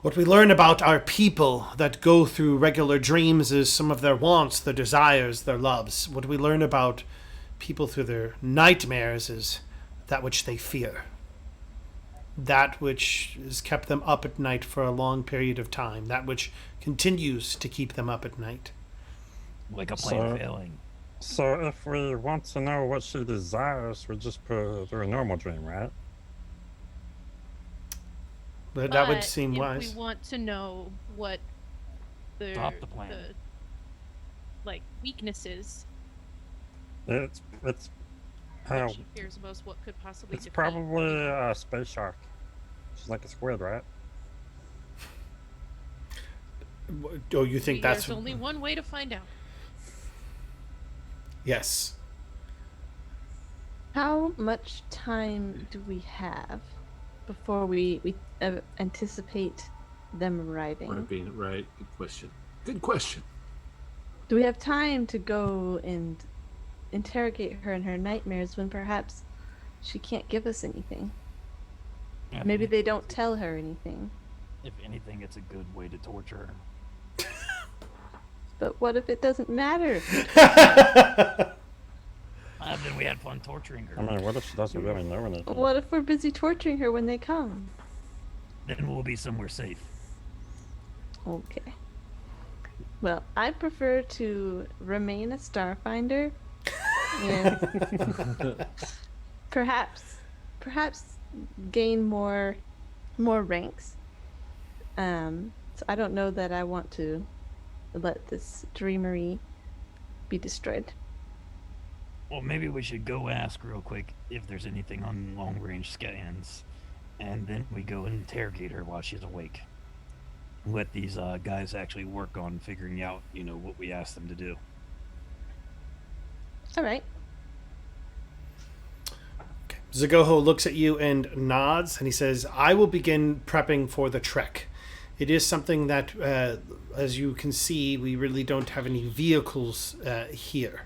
What we learn about our people that go through regular dreams is some of their wants, their desires, their loves. What we learn about people through their nightmares is that which they fear. That which has kept them up at night for a long period of time. That which continues to keep them up at night. Like a plan failing. So if we want to know what she desires, we just put her through a normal dream, right? But that would seem wise. If we want to know what Stop the plan. weaknesses It's what she fears most, what could possibly it's defeat. probably a space shark. She's like a squid, right? Oh, you think that's... There's only one way to find out. Yes. How much time do we have before we anticipate them arriving? Right. Good question. Do we have time to go and interrogate her in her nightmares when perhaps she can't give us anything? Maybe they don't tell her anything. If anything, it's a good way to torture her. But what if it doesn't matter? Then we had fun torturing her. I mean, what if she doesn't really know anything? What if we're busy torturing her when they come? Then we'll be somewhere safe. Okay. Well, I prefer to remain a starfinder and perhaps gain more ranks. So I don't know that I want to let this dreamery be destroyed. Well, maybe we should go ask real quick if there's anything on long-range scans, and then we go and interrogate her while she's awake. Let these guys actually work on figuring out, what we asked them to do. All right. Zagoho looks at you and nods, and he says, "I will begin prepping for the trek. It is something that, as you can see, we really don't have any vehicles here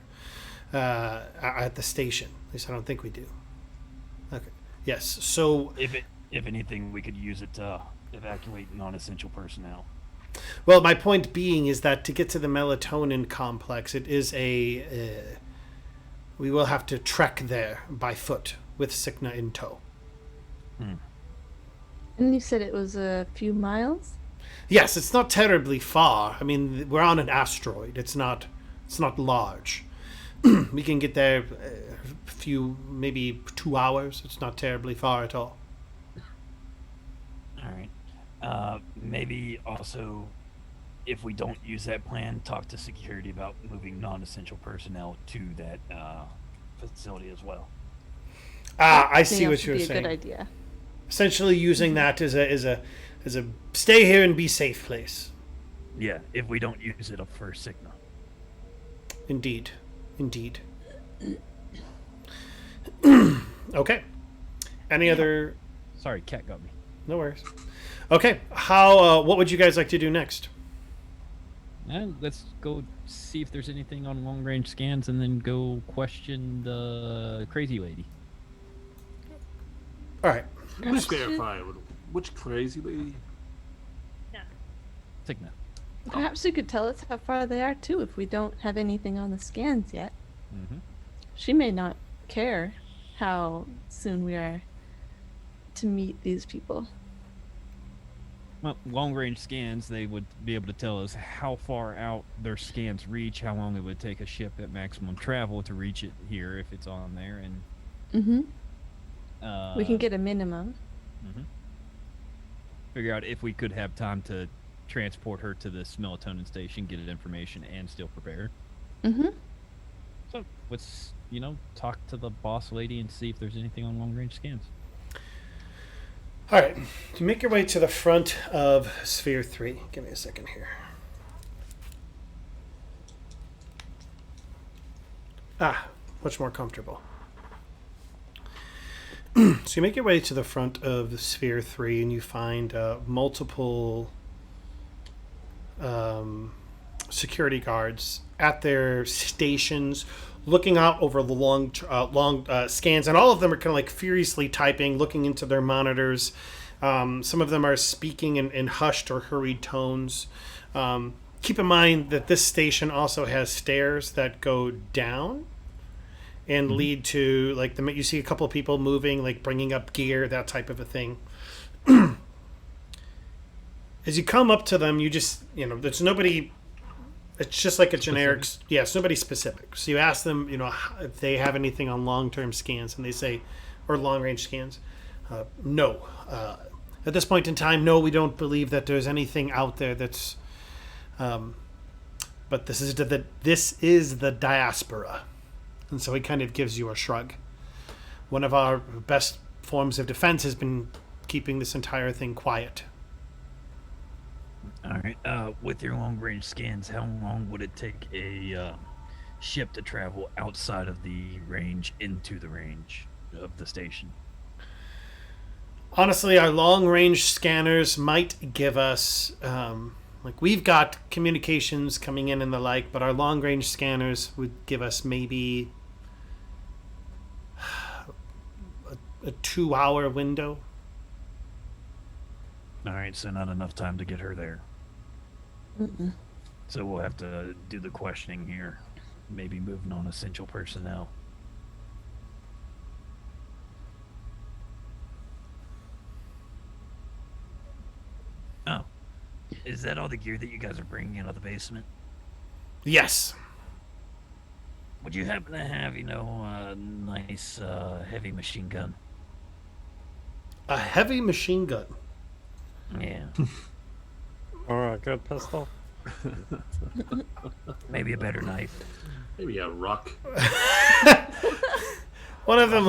at the station. At least I don't think we do." Okay. Yes. So, if anything, we could use it to evacuate non-essential personnel. Well, my point being is that to get to the melatonin complex, it is we will have to trek there by foot with Sikna in tow. And you said it was a few miles? Yes, it's not terribly far. I mean, we're on an asteroid. It's not large. We can get there a few, maybe 2 hours. It's not terribly far at all. All right. Maybe also, if we don't use that plan, talk to security about moving non-essential personnel to that facility as well. I see what you're saying. saying. Good idea. Essentially, using that as a stay here and be safe place. Yeah, if we don't use it up for Sigma. Indeed. Okay. Any other? Sorry, cat got me. No worries. Okay. How? What would you guys like to do next? Let's go see if there's anything on long range scans, and then go question the crazy lady. All right. Just verify. Which crazy lady? Signa. Perhaps you could tell us how far they are too if we don't have anything on the scans yet. Mm-hmm. She may not care how soon we are to meet these people. Well, long range scans, they would be able to tell us how far out their scans reach, how long it would take a ship at maximum travel to reach it here if it's on there, and We can get a minimum. figure out if we could have time to transport her to this melatonin station, get it information, and still prepare. So let's, talk to the boss lady and see if there's anything on long range scans. All right. You make your way to the front of Sphere 3. Give me a second here. Much more comfortable. So you make your way to the front of Sphere 3 and you find multiple security guards at their stations looking out over the long scans, and all of them are kind of like furiously typing, looking into their monitors. Some of them are speaking in hushed or hurried tones. Keep in mind that this station also has stairs that go down and lead to, like, you see a couple of people moving, like bringing up gear, that type of a thing. As you come up to them, you just, there's nobody. It's just like a generic, it's nobody specific. So you ask them, if they have anything on long-term scans, and they say, or long-range scans, no. At this point in time, no, we don't believe that there's anything out there that's. But this is the diaspora, and so he kind of gives you a shrug. One of our best forms of defense has been keeping this entire thing quiet. All right. With your long-range scans, how long would it take a ship to travel outside of the range into the range of the station? Honestly, our long-range scanners might give us, we've got communications coming in and the like, but our long-range scanners would give us maybe a 2-hour window. All right, so not enough time to get her there. So we'll have to do the questioning here. Maybe moving on essential personnel. Oh. Is that all the gear that you guys are bringing out of the basement? Yes. Would you happen to have, a nice heavy machine gun? A heavy machine gun? Yeah. Or a good pistol. Maybe a better knife. Maybe a ruck. One of them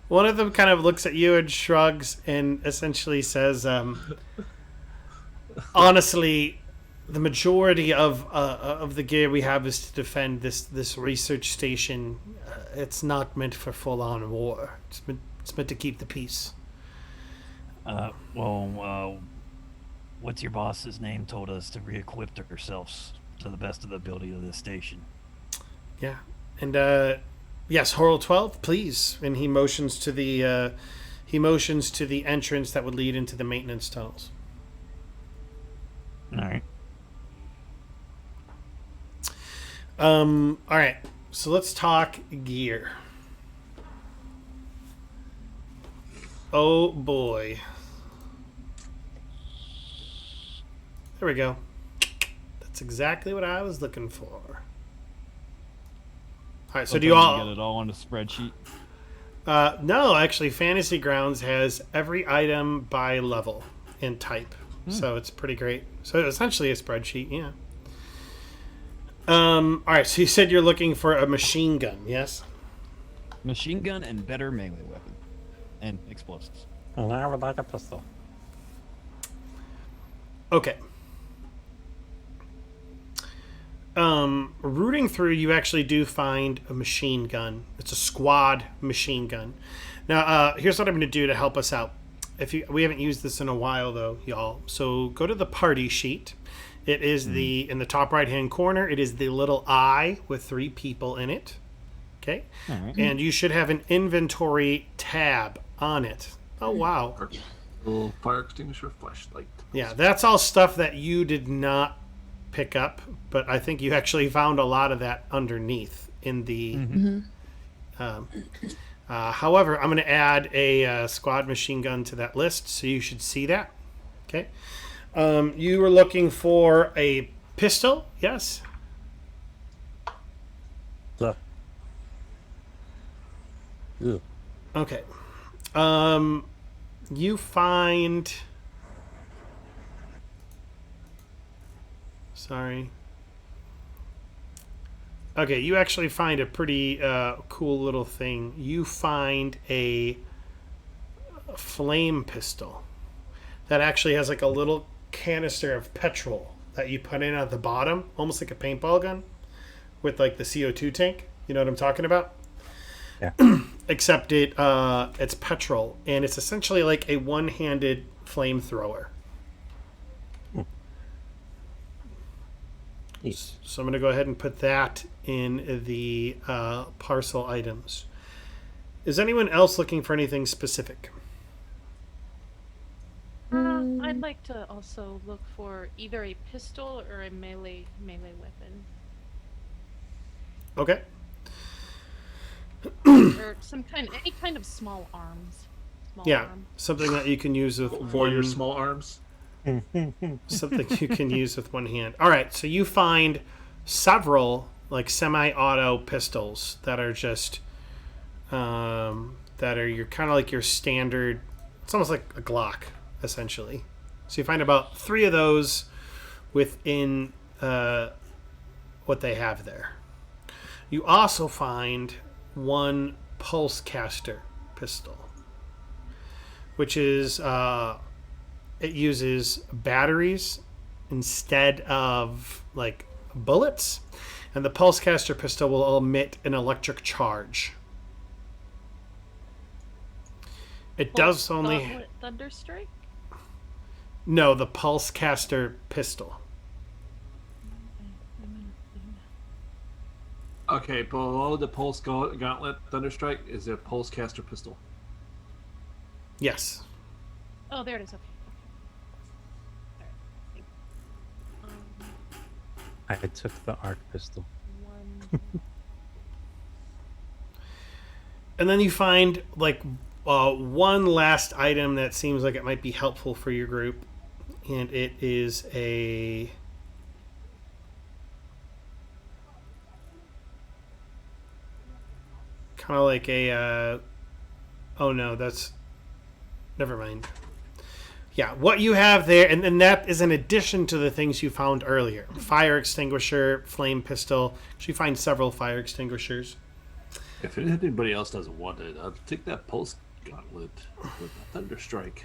One of them kind of looks at you and shrugs and essentially says, honestly, the majority of the gear we have is to defend this research station. It's not meant for full-on war. It's meant to keep the peace. What's your boss's name? Told us to re-equip ourselves to the best of the ability of this station. Yeah. And, yes, Horrell 12, please. And he motions to the entrance that would lead into the maintenance tunnels. All right. All right. So let's talk gear. Oh boy. There we go. That's exactly what I was looking for. All right, so do you all get it all on a spreadsheet? No, actually, Fantasy Grounds has every item by level and type, so it's pretty great. So essentially a spreadsheet, yeah. All right, so you said you're looking for a machine gun, yes? Machine gun and better melee weapon, and explosives. And I would like a pistol. Okay. Rooting through, you actually do find a machine gun. It's a squad machine gun. Now, here's what I'm going to do to help us out. we haven't used this in a while though, y'all. So go to the party sheet. It is in the top right hand corner. It is the little eye with 3 people in it. Okay, and you should have an inventory tab on it. Oh wow! Little fire extinguisher, flashlight. Yeah, that's all stuff that you did not pick up, but I think you actually found a lot of that underneath in the. However, I'm going to add a squad machine gun to that list, so you should see that. Okay. You were looking for a pistol, yes? Ugh. Okay. You find... Sorry. Okay, you actually find a pretty cool little thing. You find a flame pistol that actually has like a little canister of petrol that you put in at the bottom, almost like a paintball gun with like the CO2 tank. You know what I'm talking about? Yeah. Except it's petrol, and it's essentially like a one-handed flamethrower. Yes. So I'm going to go ahead and put that in the parcel items. Is anyone else looking for anything specific? I'd like to also look for either a pistol or a melee weapon, Okay. or any kind of small arms. Yeah, Arm. something that you can use with For your one. small arms. Something you can use with one hand. All right, so you find several like semi-auto pistols that are just that are your kind of like your standard. It's almost like a Glock, essentially. So you find about 3 of those within what they have there. You also find one pulse caster pistol, which is it uses batteries instead of like bullets, and the pulse caster pistol will emit an electric charge. It does only Gauntlet Thunderstrike? no the pulse caster pistol. Okay, below the pulse gauntlet thunderstrike is a pulse caster pistol. Yes. Oh, there it is. Okay. I took the arc pistol. One. And then you find like one last item that seems like it might be helpful for your group, and it is a kind of like a oh no, that's never mind. Yeah, what you have there, and then that is in addition to the things you found earlier. Fire extinguisher, flame pistol. You find several fire extinguishers. If anybody else doesn't want it, I'll take that pulse gauntlet with the thunderstrike.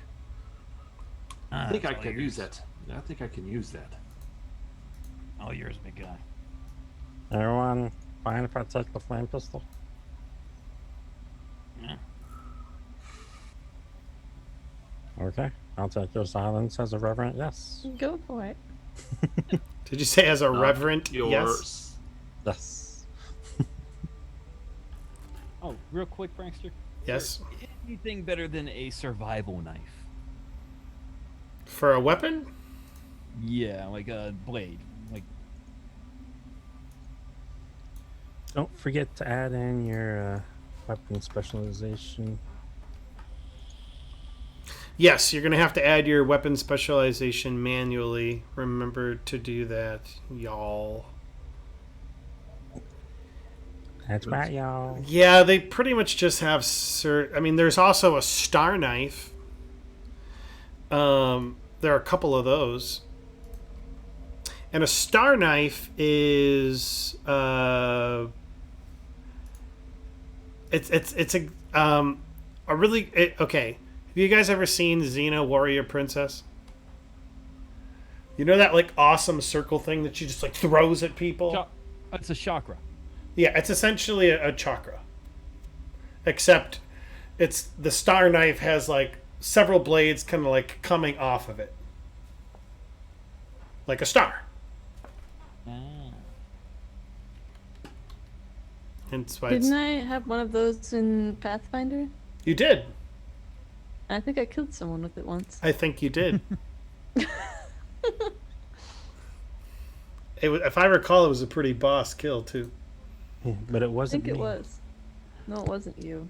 I think I It's all can yours. use that. I think I can use that. All yours, big guy. Everyone, fine if I take the flame pistol? Yeah. Okay, I'll take your silence as a reverent yes. Go for it. Did you say as a reverent? Yours. Yes. Yes. Oh, real quick, Prankster. Yes. Anything better than a survival knife? For a weapon? Yeah, like a blade. Like Don't forget to add in your weapon specialization. Yes, you're going to have to add your weapon specialization manually. Remember to do that, y'all. That's right, y'all. Yeah, they pretty much just have I mean, there's also a star knife. There are a couple of those. And a star knife is it's a really okay. Have you guys ever seen Xena Warrior Princess? You know that like awesome circle thing that she just like throws at people? it's a chakra. Yeah, it's essentially a chakra. Except it's the star knife has like several blades kind of like coming off of it, like a star. Ah. Hence why Didn't I have one of those in Pathfinder? you did. I think I killed someone with it once. I think you did. If I recall, it was a pretty boss kill too. But it I wasn't think it me. was. No, it wasn't you.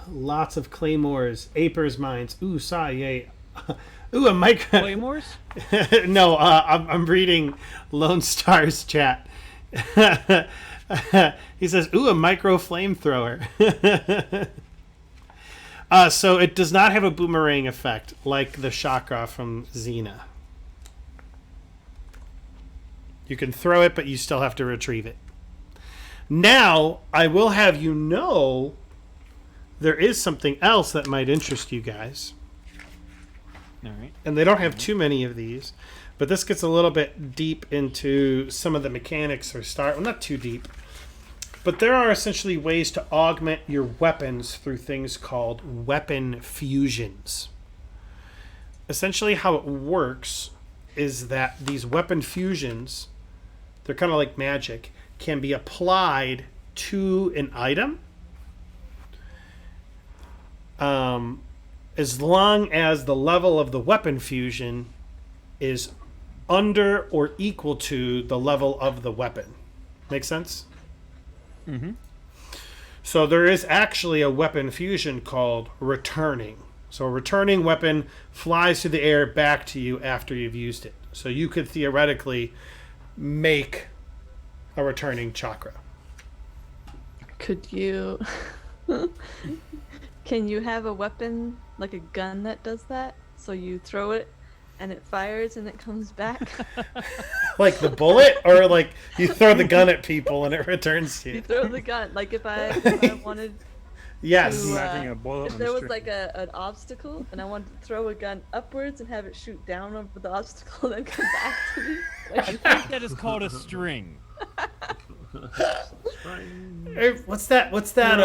Lots of claymores, Aper's mines. Ooh, sigh, yay. Ooh, a micro. Claymores? No, I'm reading Lone Star's chat. He says, "Ooh, a micro flamethrower." So it does not have a boomerang effect like the chakra from Xena. You can throw it, but you still have to retrieve it. Now, I will have you know there is something else that might interest you guys. All right. And they don't have too many of these, but this gets a little bit deep into some of the mechanics or well, not too deep. But there are essentially ways to augment your weapons through things called weapon fusions. Essentially how it works is that these weapon fusions, they're kind of like magic, can be applied to an item as long as the level of the weapon fusion is under or equal to the level of the weapon. Make sense? Mm-hmm. So there is actually a weapon fusion called returning. So a returning weapon flies through the air back to you after you've used it. So you could theoretically make a returning chakra. Could you... Can you have a weapon, like a gun that does that? So you throw it, and it fires, and it comes back? Like the bullet? Or like you throw the gun at people and it returns to You you? throw the gun. Like if I wanted Yes. to... Imagine a bullet if on there the was string. like an obstacle, and I wanted to throw a gun upwards and have it shoot down over the obstacle, then come back to me. I think that is called a string. Hey, what's that what's that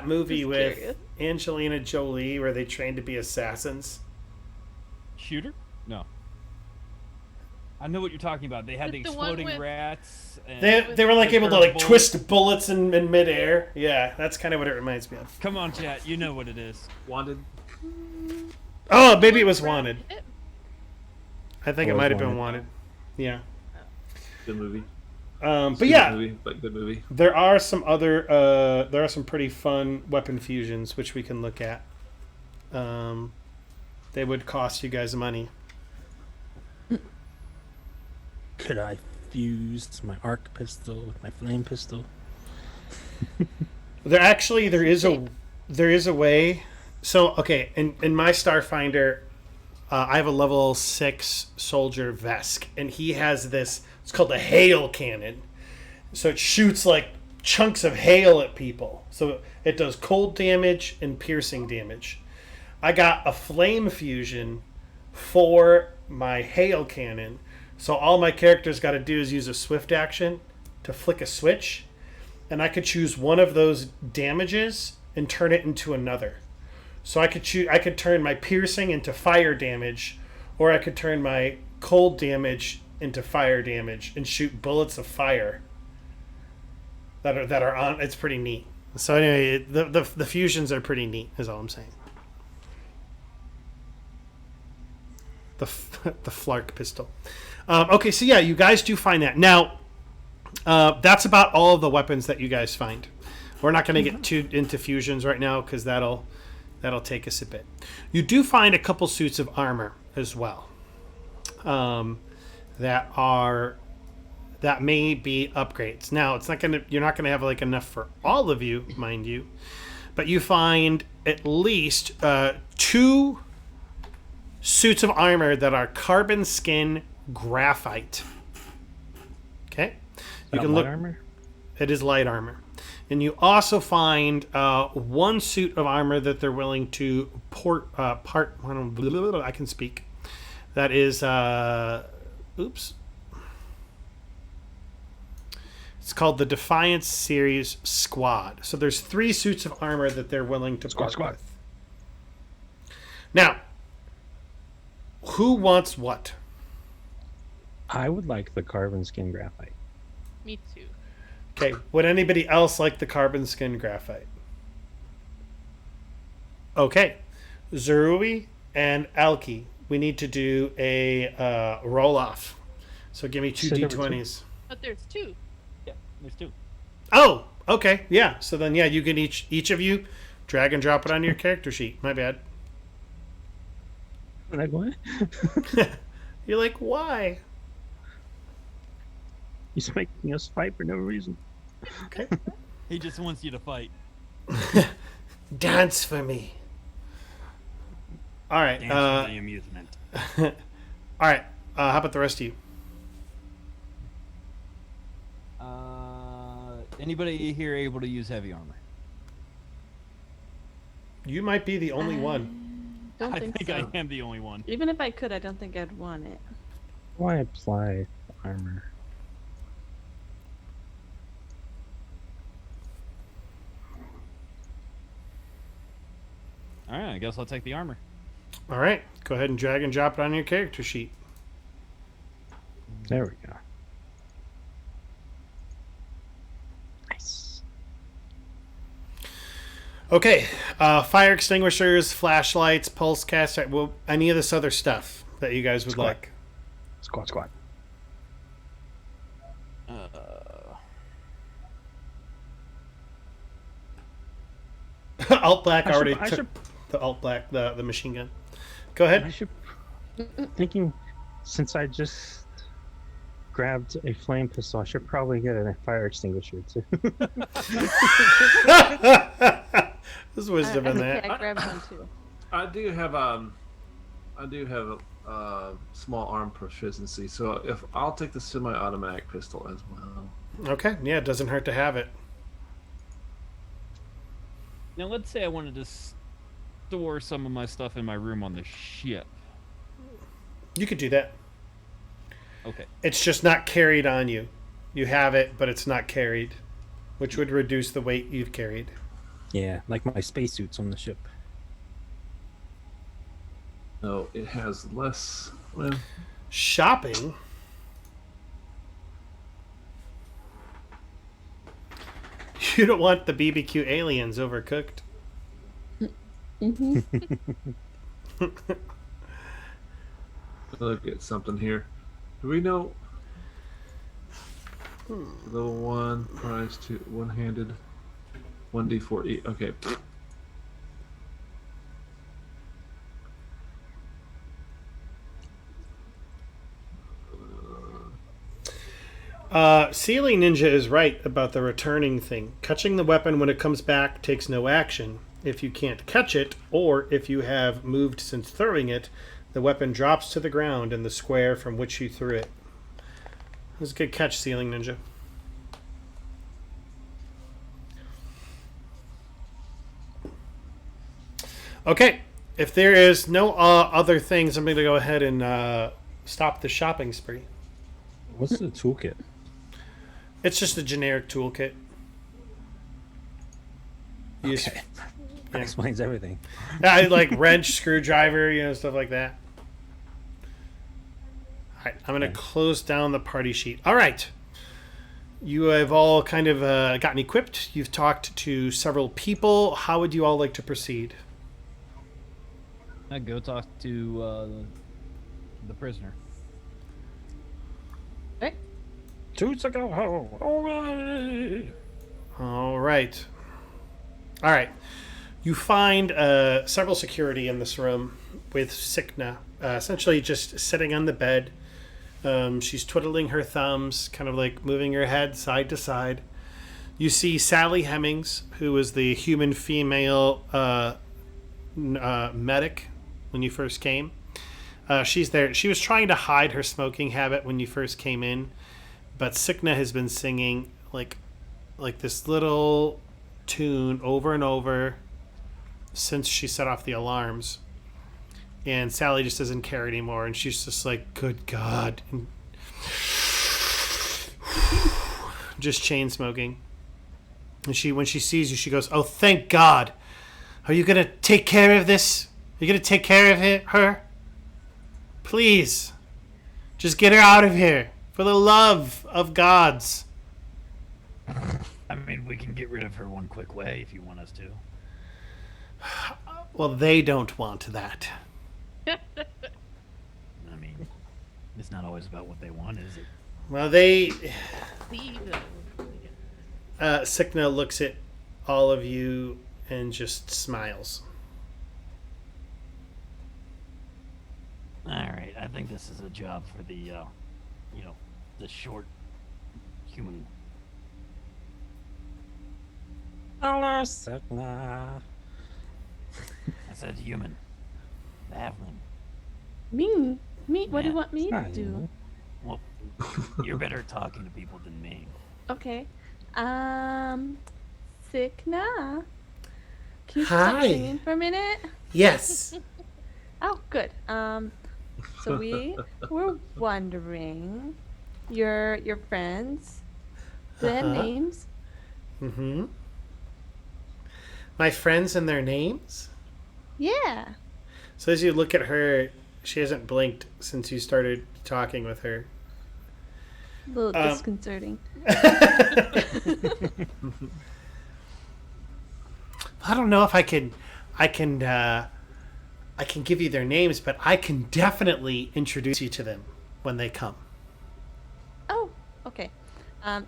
movie Just with curious. Angelina Jolie where they train to be assassins? Shooter? No. I know what you're talking about. They had the Is it the one exploding with- rats. And They were like the able to like curved twist bullets in midair. Yeah, that's kind of what it reminds me of. Come on, chat. You know what it is. Wanted. Oh, maybe it was Wanted. It- I think it Or might have been Wanted. Wanted. Yeah. Good movie. But Stupid yeah, movie, but good movie. there are some other there are some pretty fun weapon fusions which we can look at. They would cost you guys money. Could I fuse my arc pistol with my flame pistol? There is a way. So okay, in my Starfinder, I have a level 6 soldier Vesk, and he has this. It's called a hail cannon. So it shoots like chunks of hail at people. So it does cold damage and piercing damage. I got a flame fusion for my hail cannon. So all my characters got to do is use a swift action to flick a switch, and I could choose one of those damages and turn it into another. So I could turn my piercing into fire damage, or I could turn my cold damage into fire damage and shoot bullets of fire that are on. It's pretty neat. So anyway, the fusions are pretty neat, is all I'm saying. The Flark pistol. Okay, so yeah, you guys do find that. Now, that's about all of the weapons that you guys find. We're not going to get too into fusions right now because that'll take us a bit. You do find a couple suits of armor as well. That may be upgrades. Now, you're not gonna have like enough for all of you, mind you, but you find at least 2 suits of armor that are carbon skin graphite. Okay, you can Light look. armor? It is light armor, and you also find 1 suit of armor that they're willing to I can speak. That is, oops. It's called the Defiance Series Squad. So there's 3 suits of armor that they're willing to part with. Now, who wants what? I would like the carbon skin graphite. Me too. Okay, would anybody else like the carbon skin graphite? Okay, Zerui and Alki, we need to do a roll-off. So give me 2 So there were d20s. But there's 2. Yeah, there's 2. Oh, okay, yeah. So then, yeah, you can each of you drag and drop it on your character sheet. My bad. Like what? You're like, why? He's making us fight for no reason. Okay. He just wants you to fight. Dance for me. All right. Dance for the amusement. All right. How about the rest of you? Anybody here able to use heavy armor? You might be the only one. Don't I think, think so. I am the only one. Even if I could, I don't think I'd want it. Why apply armor? All right, I guess I'll take the armor. All right. Go ahead and drag and drop it on your character sheet. There we go. Nice. Okay. Fire extinguishers, flashlights, pulse cast, well, any of this other stuff that you guys would Squad. like. Squad. Alt Black I already should- I took should- the Alt Black, the machine gun. Go ahead. I should thinking since I just grabbed a flame pistol, I should probably get a fire extinguisher too. There's wisdom in that. I grabbed one too. I do have small arm proficiency, so if I'll take the semi-automatic pistol as well. Okay. Yeah, it doesn't hurt to have it. Now, let's say I wanted to store some of my stuff in my room on the ship. You could do that. Okay. It's just not carried on you. You have it, but it's not carried, which would reduce the weight you've carried. Yeah, like my spacesuits on the ship. No, it has less. Well, Shopping. You don't want the BBQ aliens overcooked. look at something here. Do we know? Level 1, prize 2, one-handed, 1d4 Okay. Ceiling Ninja is right about the returning thing. Catching the weapon when it comes back takes no action. If you can't catch it, or if you have moved since throwing it, the weapon drops to the ground in the square from which you threw it. That was a good catch, Ceiling Ninja. Okay, if there is no other things, I'm going to go ahead and stop the shopping spree. What's the toolkit? It's just a generic toolkit. You just- Okay. That explains everything. yeah, like wrench, screwdriver, stuff like that. All right, I'm going to close down the party sheet. All right. You have all kind of gotten equipped. You've talked to several people. How would you all like to proceed? I'd go talk to the prisoner. Right? Two to go home. All right. All right. All right. You find several security in this room with Sikna, essentially just sitting on the bed. She's twiddling her thumbs, kind of like moving her head side to side. You see Sally Hemmings, who was the human female medic when you first came. She's there. She was trying to hide her smoking habit when you first came in, but Sikna has been singing like this little tune over and over since she set off the alarms. And Sally just doesn't care anymore, and she's just like, good God. And just chain smoking. And when she sees you, she goes, "Oh, thank God! Are you gonna take care of this? Are you gonna take care of her? Please, just get her out of here, for the love of gods." I mean, we can get rid of her one quick way if you want us to. Well, they don't want that. I mean, it's not always about what they want, is it? Well, they. Leave it. Sikna looks at all of you and just smiles. All right, I think this is a job for the, the short human. Hello, Sakna. I said human. The halfling. Me? What do you Yeah, want me to Fine. do? Well, you're better at talking to people than me. Okay. Sikna. Can you stop Hi. singing for a minute? Yes. Oh, good. So we were wondering, your friends, do they have Uh-huh. names? Mm-hmm. My friends and their names? Yeah. So as you look at her, she hasn't blinked since you started talking with her. A little disconcerting. I don't know if I can give you their names, but I can definitely introduce you to them when they come. Oh, okay.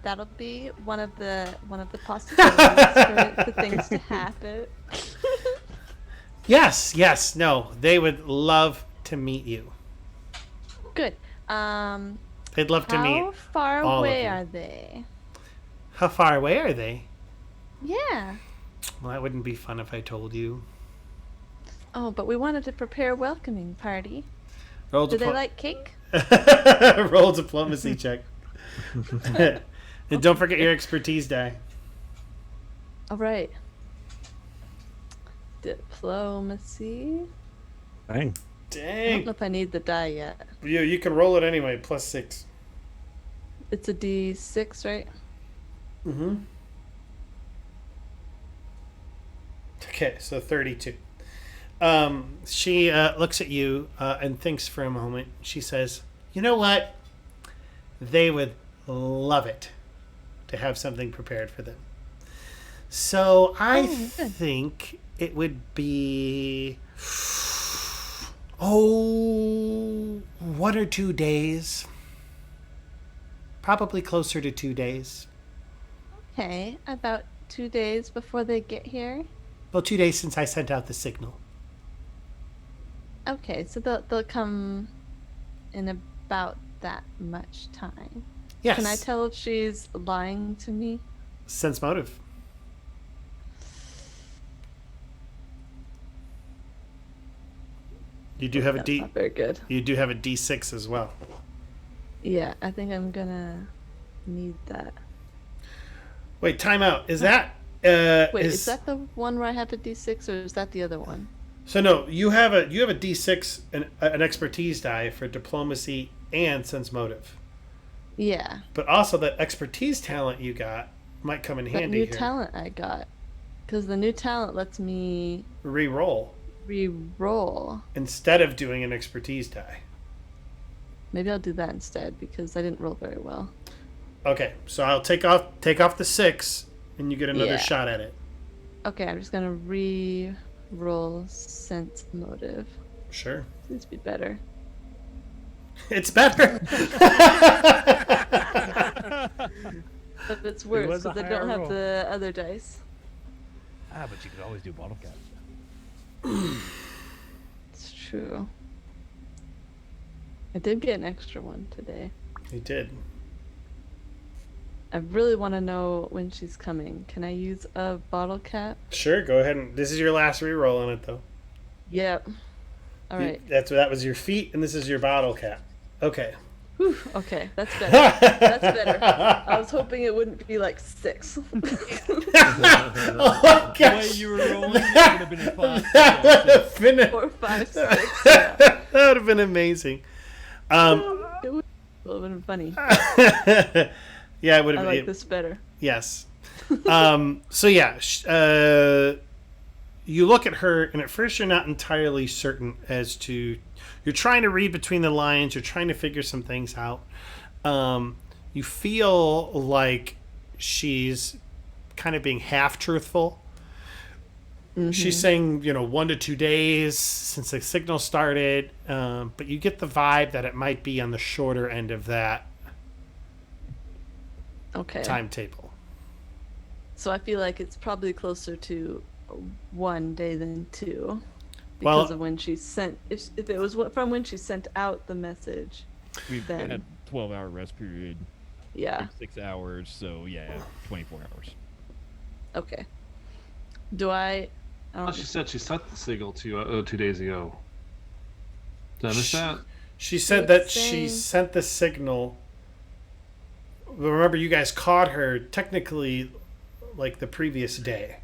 That'll be one of the possibilities for things to happen. Yes, no, they would love to meet you. Good. They'd love to meet. How far all of away you. are they? How far away are they? Yeah. Well, that wouldn't be fun if I told you. Oh, but we wanted to prepare a welcoming party. Roll Do they like cake? Roll a diplomacy check. And don't forget your expertise die. All right. Diplomacy. Dang. I don't Dang. know if I need the die yet. You can roll it anyway, +6. It's a D6, right? Mm-hmm. Okay, so 32. She looks at you and thinks for a moment. She says, "You know what? They would love it to have something prepared for them. So I good. think it would be 1 or 2 days. Probably closer to 2 days. Okay, about 2 days before they get here. Well, 2 days since I sent out the signal. Okay, so they'll come in about that much time. Yes. Can I tell if she's lying to me? Sense motive. You do have a That's D. not very good. You do have a D6 as well. Yeah, I think I'm gonna need that. Wait, time out. Is that Wait, is that the one where I have the D6, or is that the other one? So no, you have a D6 an expertise die for diplomacy and sense motive. Yeah, But also that expertise talent you got might come in that handy new here. talent I got, because the new talent lets me Re-roll re-roll. instead of doing an expertise die. Maybe I'll do that instead because I didn't roll very well. Okay, so I'll take off the 6 and you get another Yeah. shot at it. Okay, I'm just gonna re-roll sense motive. Sure. Seems to be better. It's better. But it's worse was a because I higher don't have roll. the other dice. Ah, but you could always do bottle cap. It's true. I did get an extra one today. You did. I really want to know when she's coming. Can I use a bottle cap? Sure, go ahead and this is your last re-roll on it though. Yep. All right. That was your feet and this is your bottle cap. Okay. Whew, okay, that's better. That's better. I was hoping it wouldn't be like 6. Oh The way gosh. you were rolling, it would have been a 5. That would have been 4, 5, 6. Yeah. that would have been amazing. It would have been funny. Yeah, it would I have. like this better. Yes. So yeah, you look at her, and at first you're not entirely certain as to. You're trying to read between the lines. You're trying to figure some things out. You feel like she's kind of being half truthful. She's saying, 1 to 2 days since the signal started, but you get the vibe that it might be on the shorter end of that Okay. timetable. So I feel like it's probably closer to 1 day than 2. Well- Because of when she sent, if it was from when she sent out the message, We've Then- had 12-hour rest period, yeah, like 6 hours, so yeah, 24 hours. okay. Do I? Oh, she said she sent the signal to 2 days ago. Did I miss that? She said was that saying- she sent the signal. Remember, you guys caught her technically like the previous day.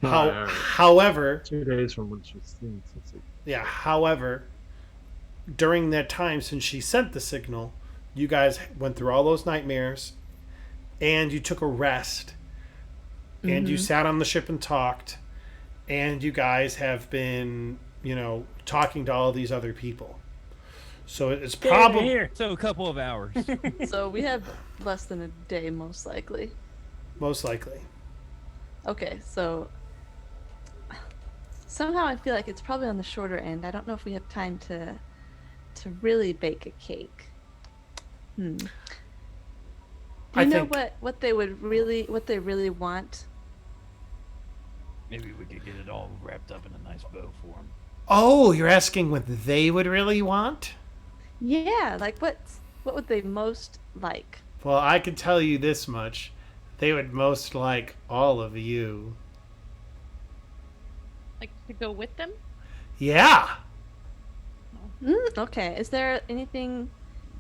Right. However, 2 days from when she sent the signal. yeah. However, during that time since she sent the signal, you guys went through all those nightmares, and you took a rest, and you sat on the ship and talked, and you guys have been, talking to all these other people. So it's probably here. So a couple of hours. So we have less than a day, most likely. most likely. Okay, so somehow I feel like it's probably on the shorter end. I don't know if we have time to really bake a cake. Do I you know think- what they really want? Maybe we could get it all wrapped up in a nice bow for him. Oh, you're asking what they would really want? Yeah, like what would they most like? Well, I can tell you this much. They would most like all of you. Like to go with them? Yeah. Okay, is there anything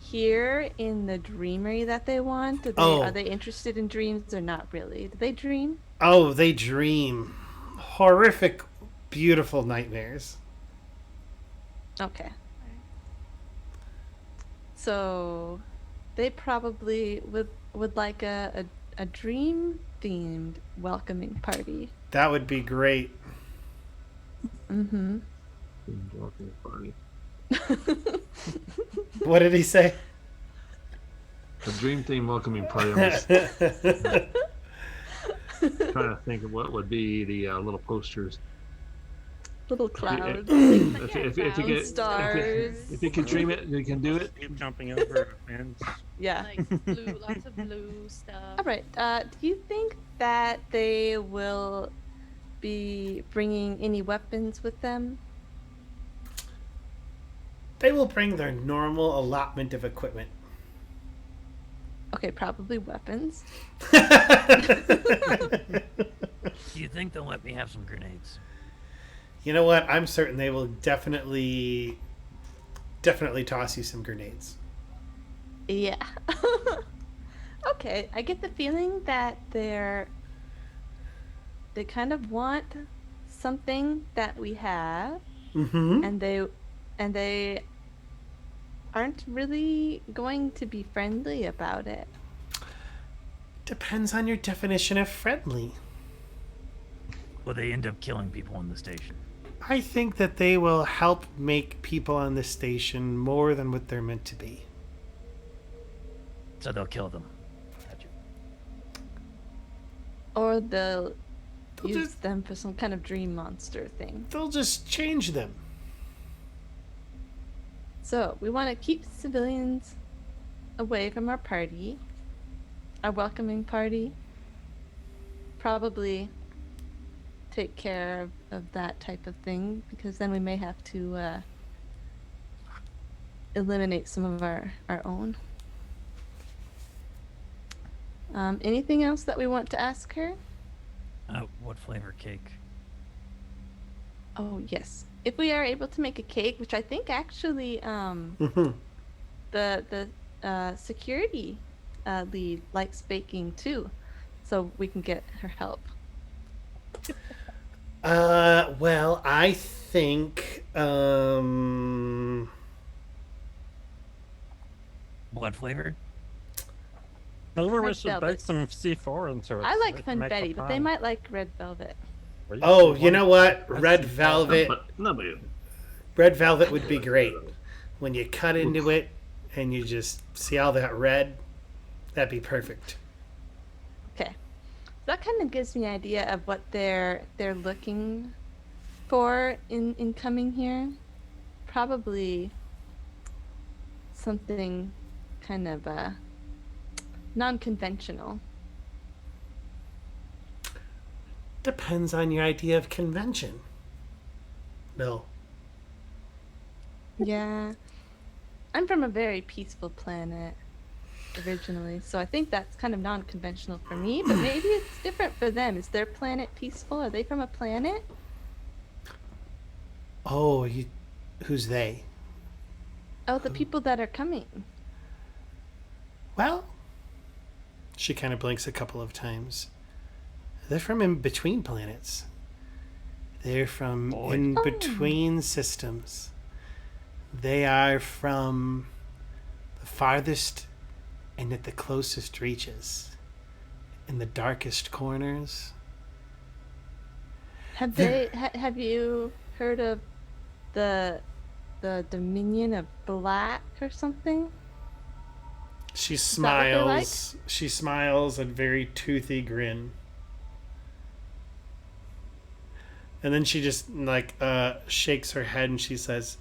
here in the dreamery that they want? Oh. Are they interested in dreams or not really? Do they dream? Oh, they dream horrific, beautiful nightmares. Okay. So they probably would like a dream themed welcoming party. That would be great. Mm-hmm. Welcome party. What did he say? The dream theme welcoming party. I'm just trying to think of what would be the little posters. Little clouds. Stars. If you can dream it, you can do it. Keep jumping over a fence. Yeah. Like blue, lots of blue stuff. All right. Do you think that they will be bringing any weapons with them? They will bring their normal allotment of equipment. Okay, probably weapons. Do you think they'll let me have some grenades? You know what? I'm certain they will definitely toss you some grenades. Yeah. Okay, I get the feeling that they kind of want something that we have, Mm-hmm. and they aren't really going to be friendly about it. Depends on your definition of friendly. Will they end up killing people on the station? I think that they will help make people on the station more than what they're meant to be. So they'll kill them. Gotcha. Or they'll They'll use just- them for some kind of dream monster thing. They'll just change them. So, we want to keep civilians away from our party, our welcoming party. Probably take care of that type of thing, because then we may have to eliminate some of our own. Anything else that we want to ask her? What flavor cake? Oh, yes. If we are able to make a cake, which I think actually Mm-hmm. the security lead likes baking too, so we can get her help. Well, I think, What flavor? Maybe we Red should bake velvet. some C4 into it. I so like we can make a Funfetti, but they pie. might like red velvet. Or you Oh, could do you know one- what? That's Red C4. velvet. Nobody. Red velvet would be great. When you cut into it and you just see all that red, that'd be perfect. Okay. That kind of gives me an idea of what they're looking for in coming here. Probably something kind of non-conventional. Depends on your idea of convention. No. Yeah. I'm from a very peaceful planet originally, so I think that's kind of non-conventional for me, but maybe it's different for them. Is their planet peaceful? Are they from a planet? Oh, who's they? Oh, the people that are coming. Well, she kind of blinks a couple of times. They're from in between planets. They're from in between systems. They are from the farthest and at the closest reaches, in the darkest corners. Have they have you heard of the Dominion of Black or something? She that what they're like? smiles. She smiles a very toothy grin. And then she just shakes her head and she says,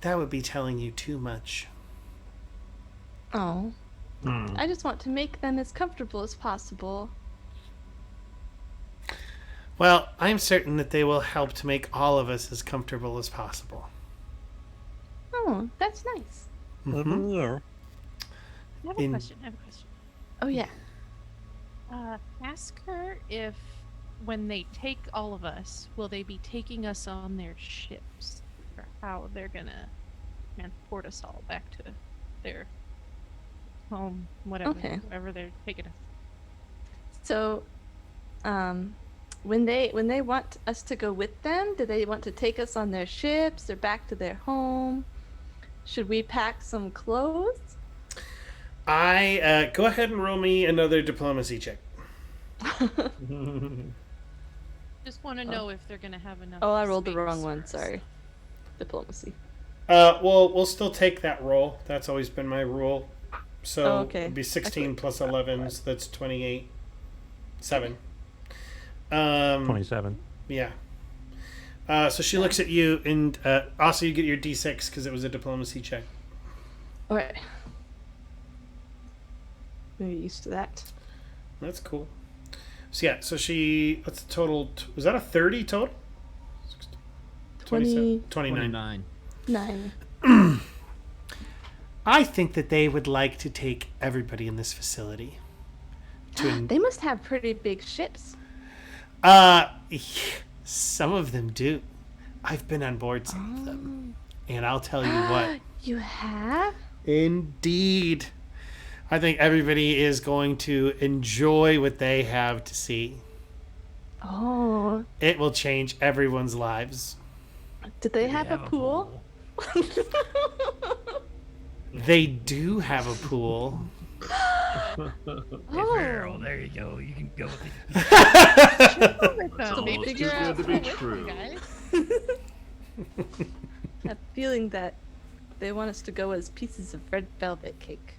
"That would be telling you too much." Oh. I just want to make them as comfortable as possible. Well, I'm certain that they will help to make all of us as comfortable as possible. Oh, that's nice. Mhm. Yeah. I have a In- question. Oh yeah. Ask her if, when they take all of us, will they be taking us on their ships, or how they're gonna transport us all back to their home, whatever, Okay. wherever they're taking us. So, when they want us to go with them, do they want to take us on their ships or back to their home? Should we pack some clothes? I go ahead and roll me another diplomacy check. Just want to know if they're gonna have enough. Oh, I rolled the space wrong for one. us. Sorry. Diplomacy. Well, we'll still take that roll. That's always been my rule. So Oh, okay. it'd be 16 Actually, plus 11, so that's 28. 7. 27. Yeah. So she looks at you, and also you get your D6 because it was a diplomacy check. All right. Maybe used to that. That's cool. So yeah, so she, what's the total? Was that a 30 total? 20. 29. 9. I think that they would like to take everybody in this facility. They must have pretty big ships. Some of them do. I've been on board some of them. And I'll tell you what. You have? Indeed. I think everybody is going to enjoy what they have to see. Oh. It will change everyone's lives. Did they have a pool? They do have a pool. Oh. Girl, there you go. You can go with it. It's almost too figure out good to be With you true. guys. I have a feeling that they want us to go as pieces of red velvet cake.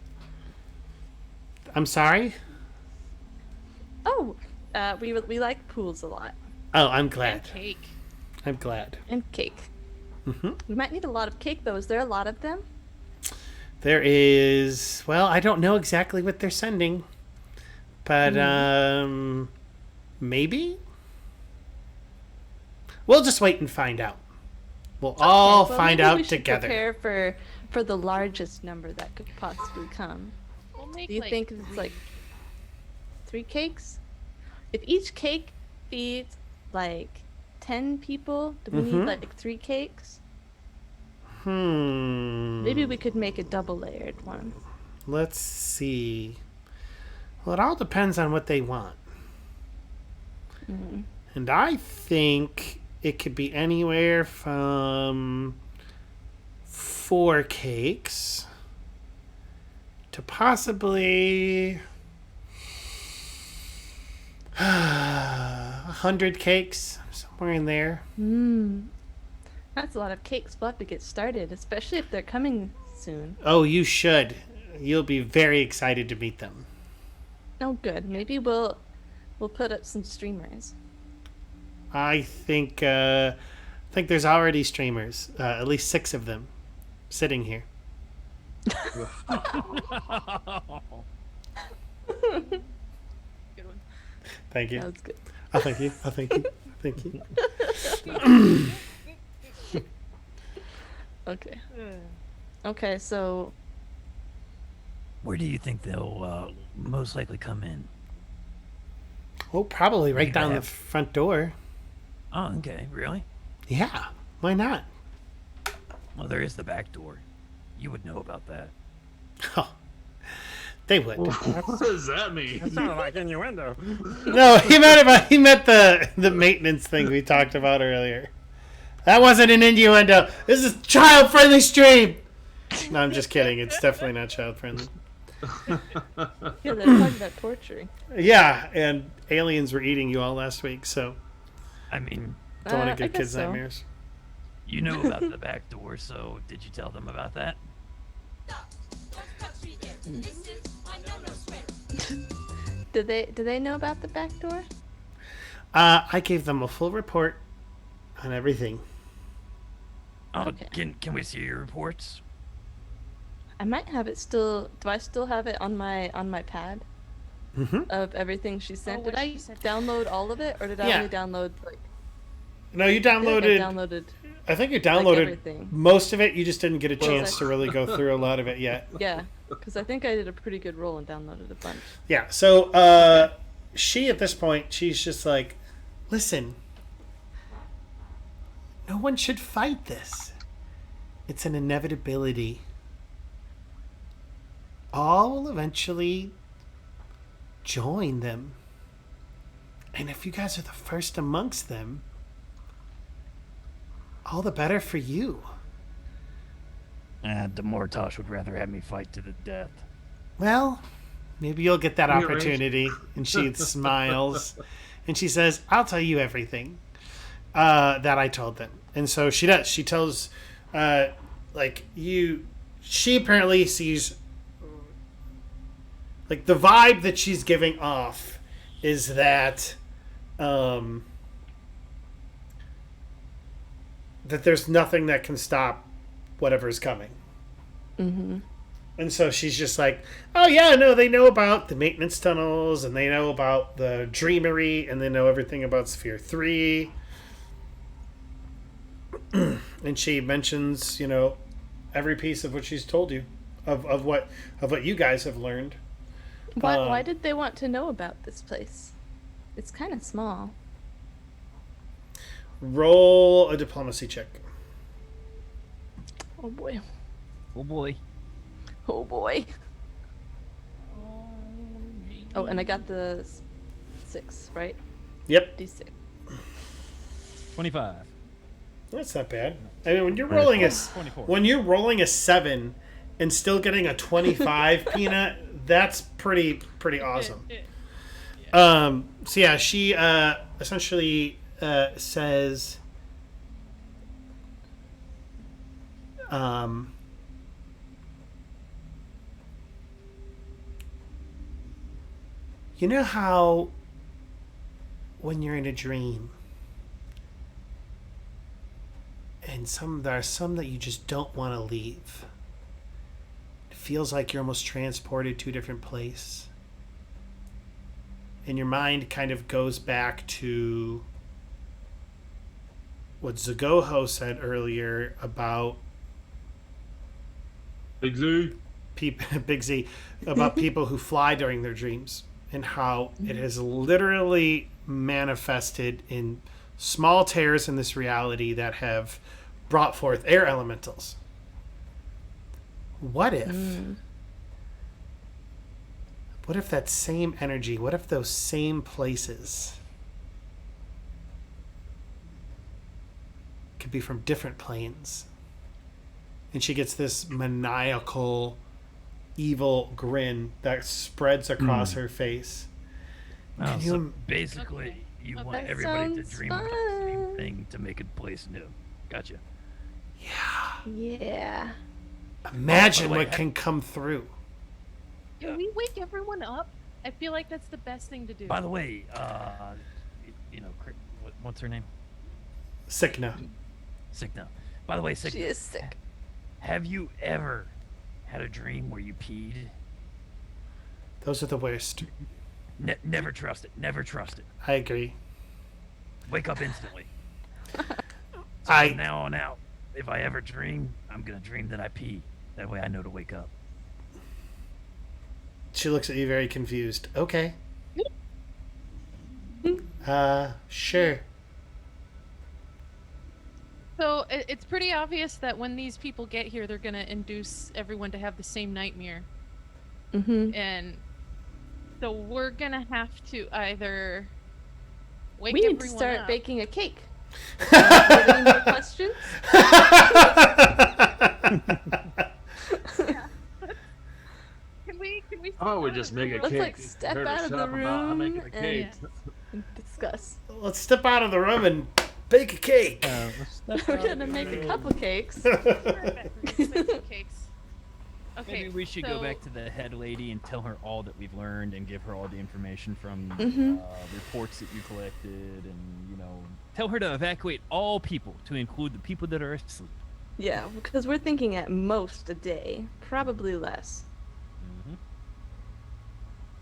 I'm sorry? Oh, we like pools a lot. Oh, I'm And glad. cake. I'm glad. And cake. Hmm. We might need a lot of cake though. Is there a lot of them? There is, well, I don't know exactly what they're sending. But, maybe? We'll just wait and find out. We'll all Okay, well, find maybe out we should together. Prepare for the largest number that could possibly come. We'll make Do you think it's like 3 cakes? If each cake feeds like 10 people, do we need like 3 cakes? Maybe we could make a double layered one. Let's see. Well, it all depends on what they want. And I think it could be anywhere from 4 cakes to possibly 100 cakes, somewhere in there. That's a lot of cakes. We'll have to get started, especially if they're coming soon. Oh, you should. You'll be very excited to meet them. Oh, good. Maybe we'll put up some streamers. I think there's already streamers, at least 6 of them, sitting here. Good one. Thank you. That was good. Oh, thank you. Oh, thank you. Thank you. Okay. Okay, so Where do you think they'll most likely come in? Oh, probably right Maybe down I the have- front door. Oh, okay. Really? Yeah. Why not? Well, there is the back door. You would know about that. Oh, they would. What does that mean? That sounded like innuendo. No, he meant the maintenance thing we talked about earlier. That wasn't an innuendo. This is child-friendly stream. No, I'm just kidding. It's definitely not child-friendly. yeah, they're talking about torturing. Yeah, and aliens were eating you all last week, so I mean, don't want I to give guess kids so. nightmares. you know about the back door, so did you tell them about that? Do they know about the back door? I gave them a full report on everything. Oh, Okay. can we see your reports? I might have it still. Do I still have it on my pad Mm-hmm. of everything she sent? what Did I she sent. download all of it, or did I Yeah. only download like? No, you I feel like I downloaded. downloaded. I think you downloaded everything. most of it. You just didn't get a Well, chance to really go through a lot of it yet. Yeah, because I think I did a pretty good roll and downloaded a bunch. Yeah. So she at this point, she's just like, listen, no one should fight this. It's an inevitability. All will eventually join them. And if you guys are the first amongst them, all the better for you. Demortosh would rather have me fight to the death. Well, maybe you'll get that Rearrange. opportunity. And she smiles. And she says, I'll tell you everything that I told them. And so she does. She tells, she apparently sees, like, the vibe that she's giving off is that, that there's nothing that can stop whatever's coming. Mm-hmm. And so she's just like, oh yeah, no, they know about the maintenance tunnels, and they know about the Dreamery, and they know everything about Sphere 3. And she mentions, every piece of what she's told you, of what you guys have learned. Why did they want to know about this place? It's kind of small. Roll a diplomacy check. Oh boy. Oh boy. Oh boy. Oh, and I got the 6, right? Yep, D6. 25. that's not bad. I mean, when you're rolling 24. a 7 and still getting a 25, Peanut, that's pretty awesome. So yeah, she essentially says, you know how when you're in a dream and there are some that you just don't want to leave. It feels like you're almost transported to a different place. And your mind kind of goes back to what Zagoho said earlier about Big Z. Big Z, about people who fly during their dreams, and how it has literally manifested in small tears in this reality that have brought forth air elementals. What if? What if that same energy, what if those same places could be from different planes? And she gets this maniacal, evil grin that spreads across her face. Oh, Can so you- basically, You Oh, want that everybody to sounds dream about the same fun. thing to make a place new. Gotcha. Yeah. Imagine By the way, what can come through. Can we wake everyone up? I feel like that's the best thing to do. By the way, what's her name? Sickna. Signa. By the way, She Signa, is sick. have you ever had a dream where you peed? Those are the worst. Never trust it. Never trust it. I agree. Wake up instantly. So I- from now on out, if I ever dream, I'm gonna dream that I pee. That way I know to wake up. She looks at you very confused. Okay. Sure. So it's pretty obvious that when these people get here, they're gonna induce everyone to have the same nightmare, Mm-hmm. and so we're gonna have to either wake We need to everyone start up. baking a cake. Any more questions? Can we? Oh, we start just a make a real- Let's cake. like step Heard her out of shut the up about room making a cake. and discuss. Let's step out of the room and bake a cake. We're gonna make a couple cakes. Perfect. Let's make some cakes. Okay. Maybe we should go so- back to the head lady and tell her all that we've learned and give her all the information from Mhm. reports that you collected, and tell her to evacuate all people, to include the people that are asleep. Yeah, because we're thinking at most a day, probably less. Mm-hmm.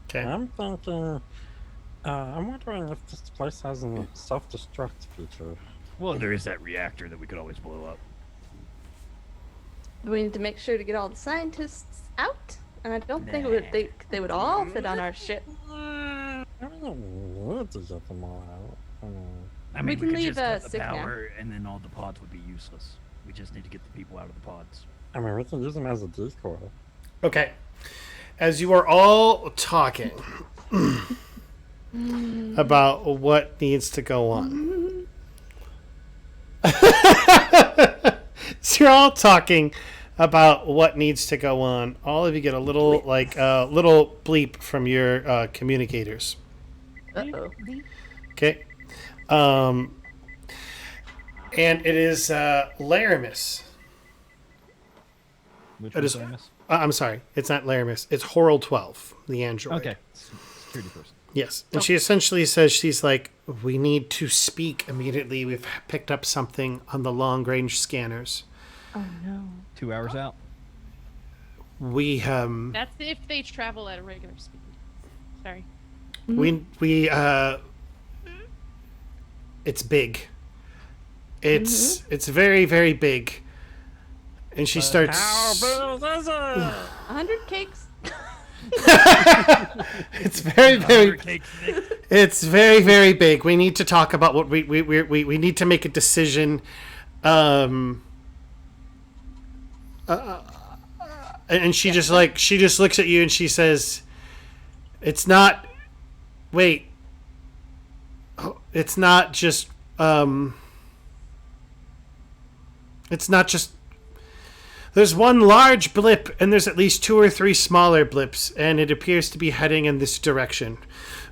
Okay. I'm thinking. I'm wondering if this place has a self-destruct feature. Well, there is that reactor that we could always blow up. We need to make sure to get all the scientists out, and I don't think they would all fit on our ship. I don't need to get them all out. I mean, can could leave, just cut the Sick now. power, and then all the pods would be useless. We just need to get the people out of the pods. I mean, we can use them as a decoy. Okay. As you are all talking about what needs to go on. So you're all talking about what needs to go on. All of you get a little little bleep from your communicators. Uh-oh. Okay. And it is Laramis. Which It is- I'm sorry, it's not Laramis. It's Horal 12, the android. Okay. Security person. Yes. And she essentially says, she's like, we need to speak immediately. We've picked up something on the long range scanners. Oh no. 2 hours out. We That's if they travel at a regular speed. Sorry. we it's big. It's very, very big. And she starts 100 cakes. it's very, very Cakes, Nick. it's very, very big. We need to talk about what we need to make a decision. And she just looks at you and she says, "It's not. Wait. It's not just. It's not just. There's one large blip, and there's at least 2 or 3 smaller blips, and it appears to be heading in this direction.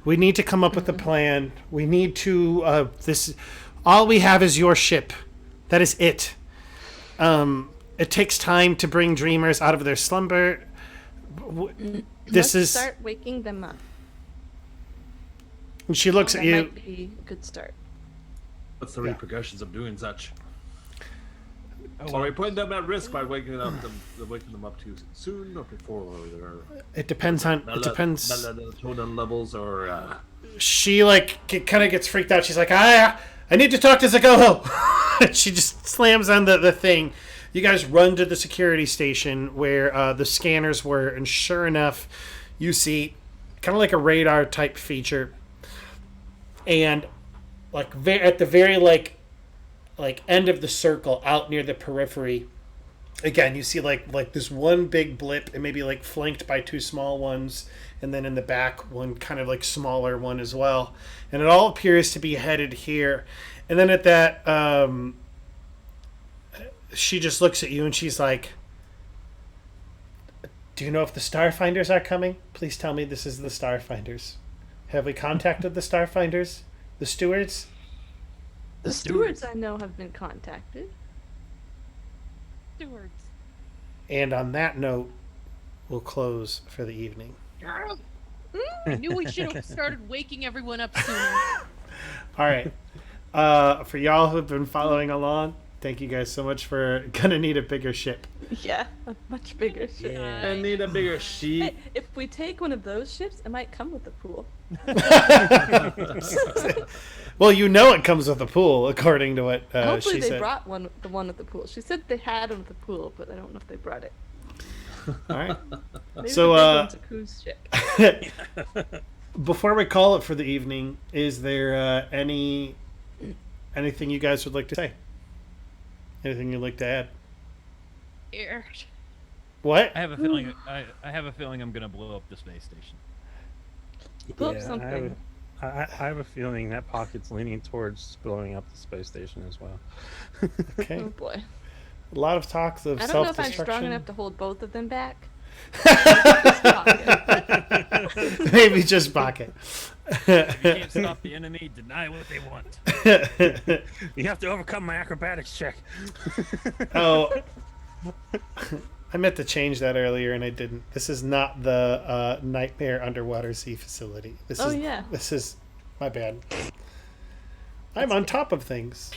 We need to come up with a plan. We need to. All we have is your ship. That is it. It takes time to bring dreamers out of their slumber. Let's start waking them up. And she looks at That you. might be a good start. What's the repercussions of doing such? Oh, Are we putting them at risk by waking them up too soon or before their It depends on. It depends. melatonin levels or? She kind of gets freaked out. She's like, I need to talk to Zagoho. She just slams on the thing. You guys run to the security station where the scanners were, and sure enough, you see kind of like a radar type feature, and at the very end of the circle, out near the periphery. Again, you see like this one big blip, and maybe flanked by 2 small ones, and then in the back one kind of smaller one as well, and it all appears to be headed here. And then at that, she just looks at you and she's like, "Do you know if the Starfinders are coming? Please tell me this is the Starfinders. Have we contacted the Starfinders? The The stewards? The stewards I know have been contacted. Stewards. And on that note, we'll close for the evening. I knew we should have started waking everyone up sooner. All right. For y'all who've been following along, thank you guys so much for gonna need a bigger ship. Yeah, a much bigger ship. I need a bigger sheet. Hey, if we take one of those ships, it might come with a pool. Well, you know it comes with a pool, according to what Hopefully she they said. brought the one with the pool. She said they had one with the pool, but I don't know if they brought it. All right. Maybe So, the big one's a cruise ship. Before we call it for the evening, is there anything you guys would like to say? Anything you'd like to add? Scared. What? I have a feeling. I have a feeling I'm gonna blow up the space station. Blow up Yeah, something. I have a feeling that pocket's leaning towards blowing up the space station as well. Okay. Oh boy. A lot of talks of I don't know if self-destruction. I'm strong enough to hold both of them back. Maybe just pocket. If you can't stop the enemy, deny what they want. You have to overcome my acrobatics check. Oh, I meant to change that earlier and I didn't. This is not the Nightmare Underwater Sea Facility. This Oh, is, yeah. This is my bad. I'm on top of things.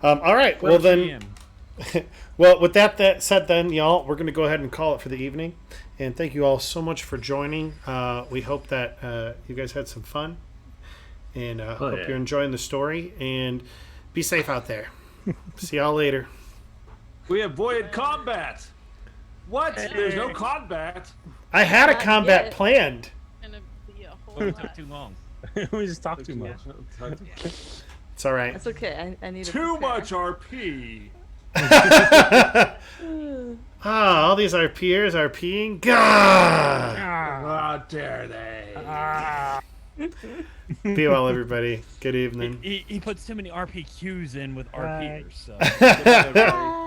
All right. Well then. Well, with that said, then y'all, we're going to go ahead and call it for the evening. And thank you all so much for joining. We hope that you guys had some fun, and hope yeah. you're enjoying the story. And be safe out there. See y'all later. We avoided combat. What? There's no combat. I had a Not combat yet. planned. Gonna be a whole It lot. took too long. We just talk too much. It's all right. That's okay. I need to Too prepare. much RP. Ah, all these RPers are peeing. God. How dare they? Be well, everybody. Good evening. He puts too many RPQs in with RPers. So. Goodbye, everybody.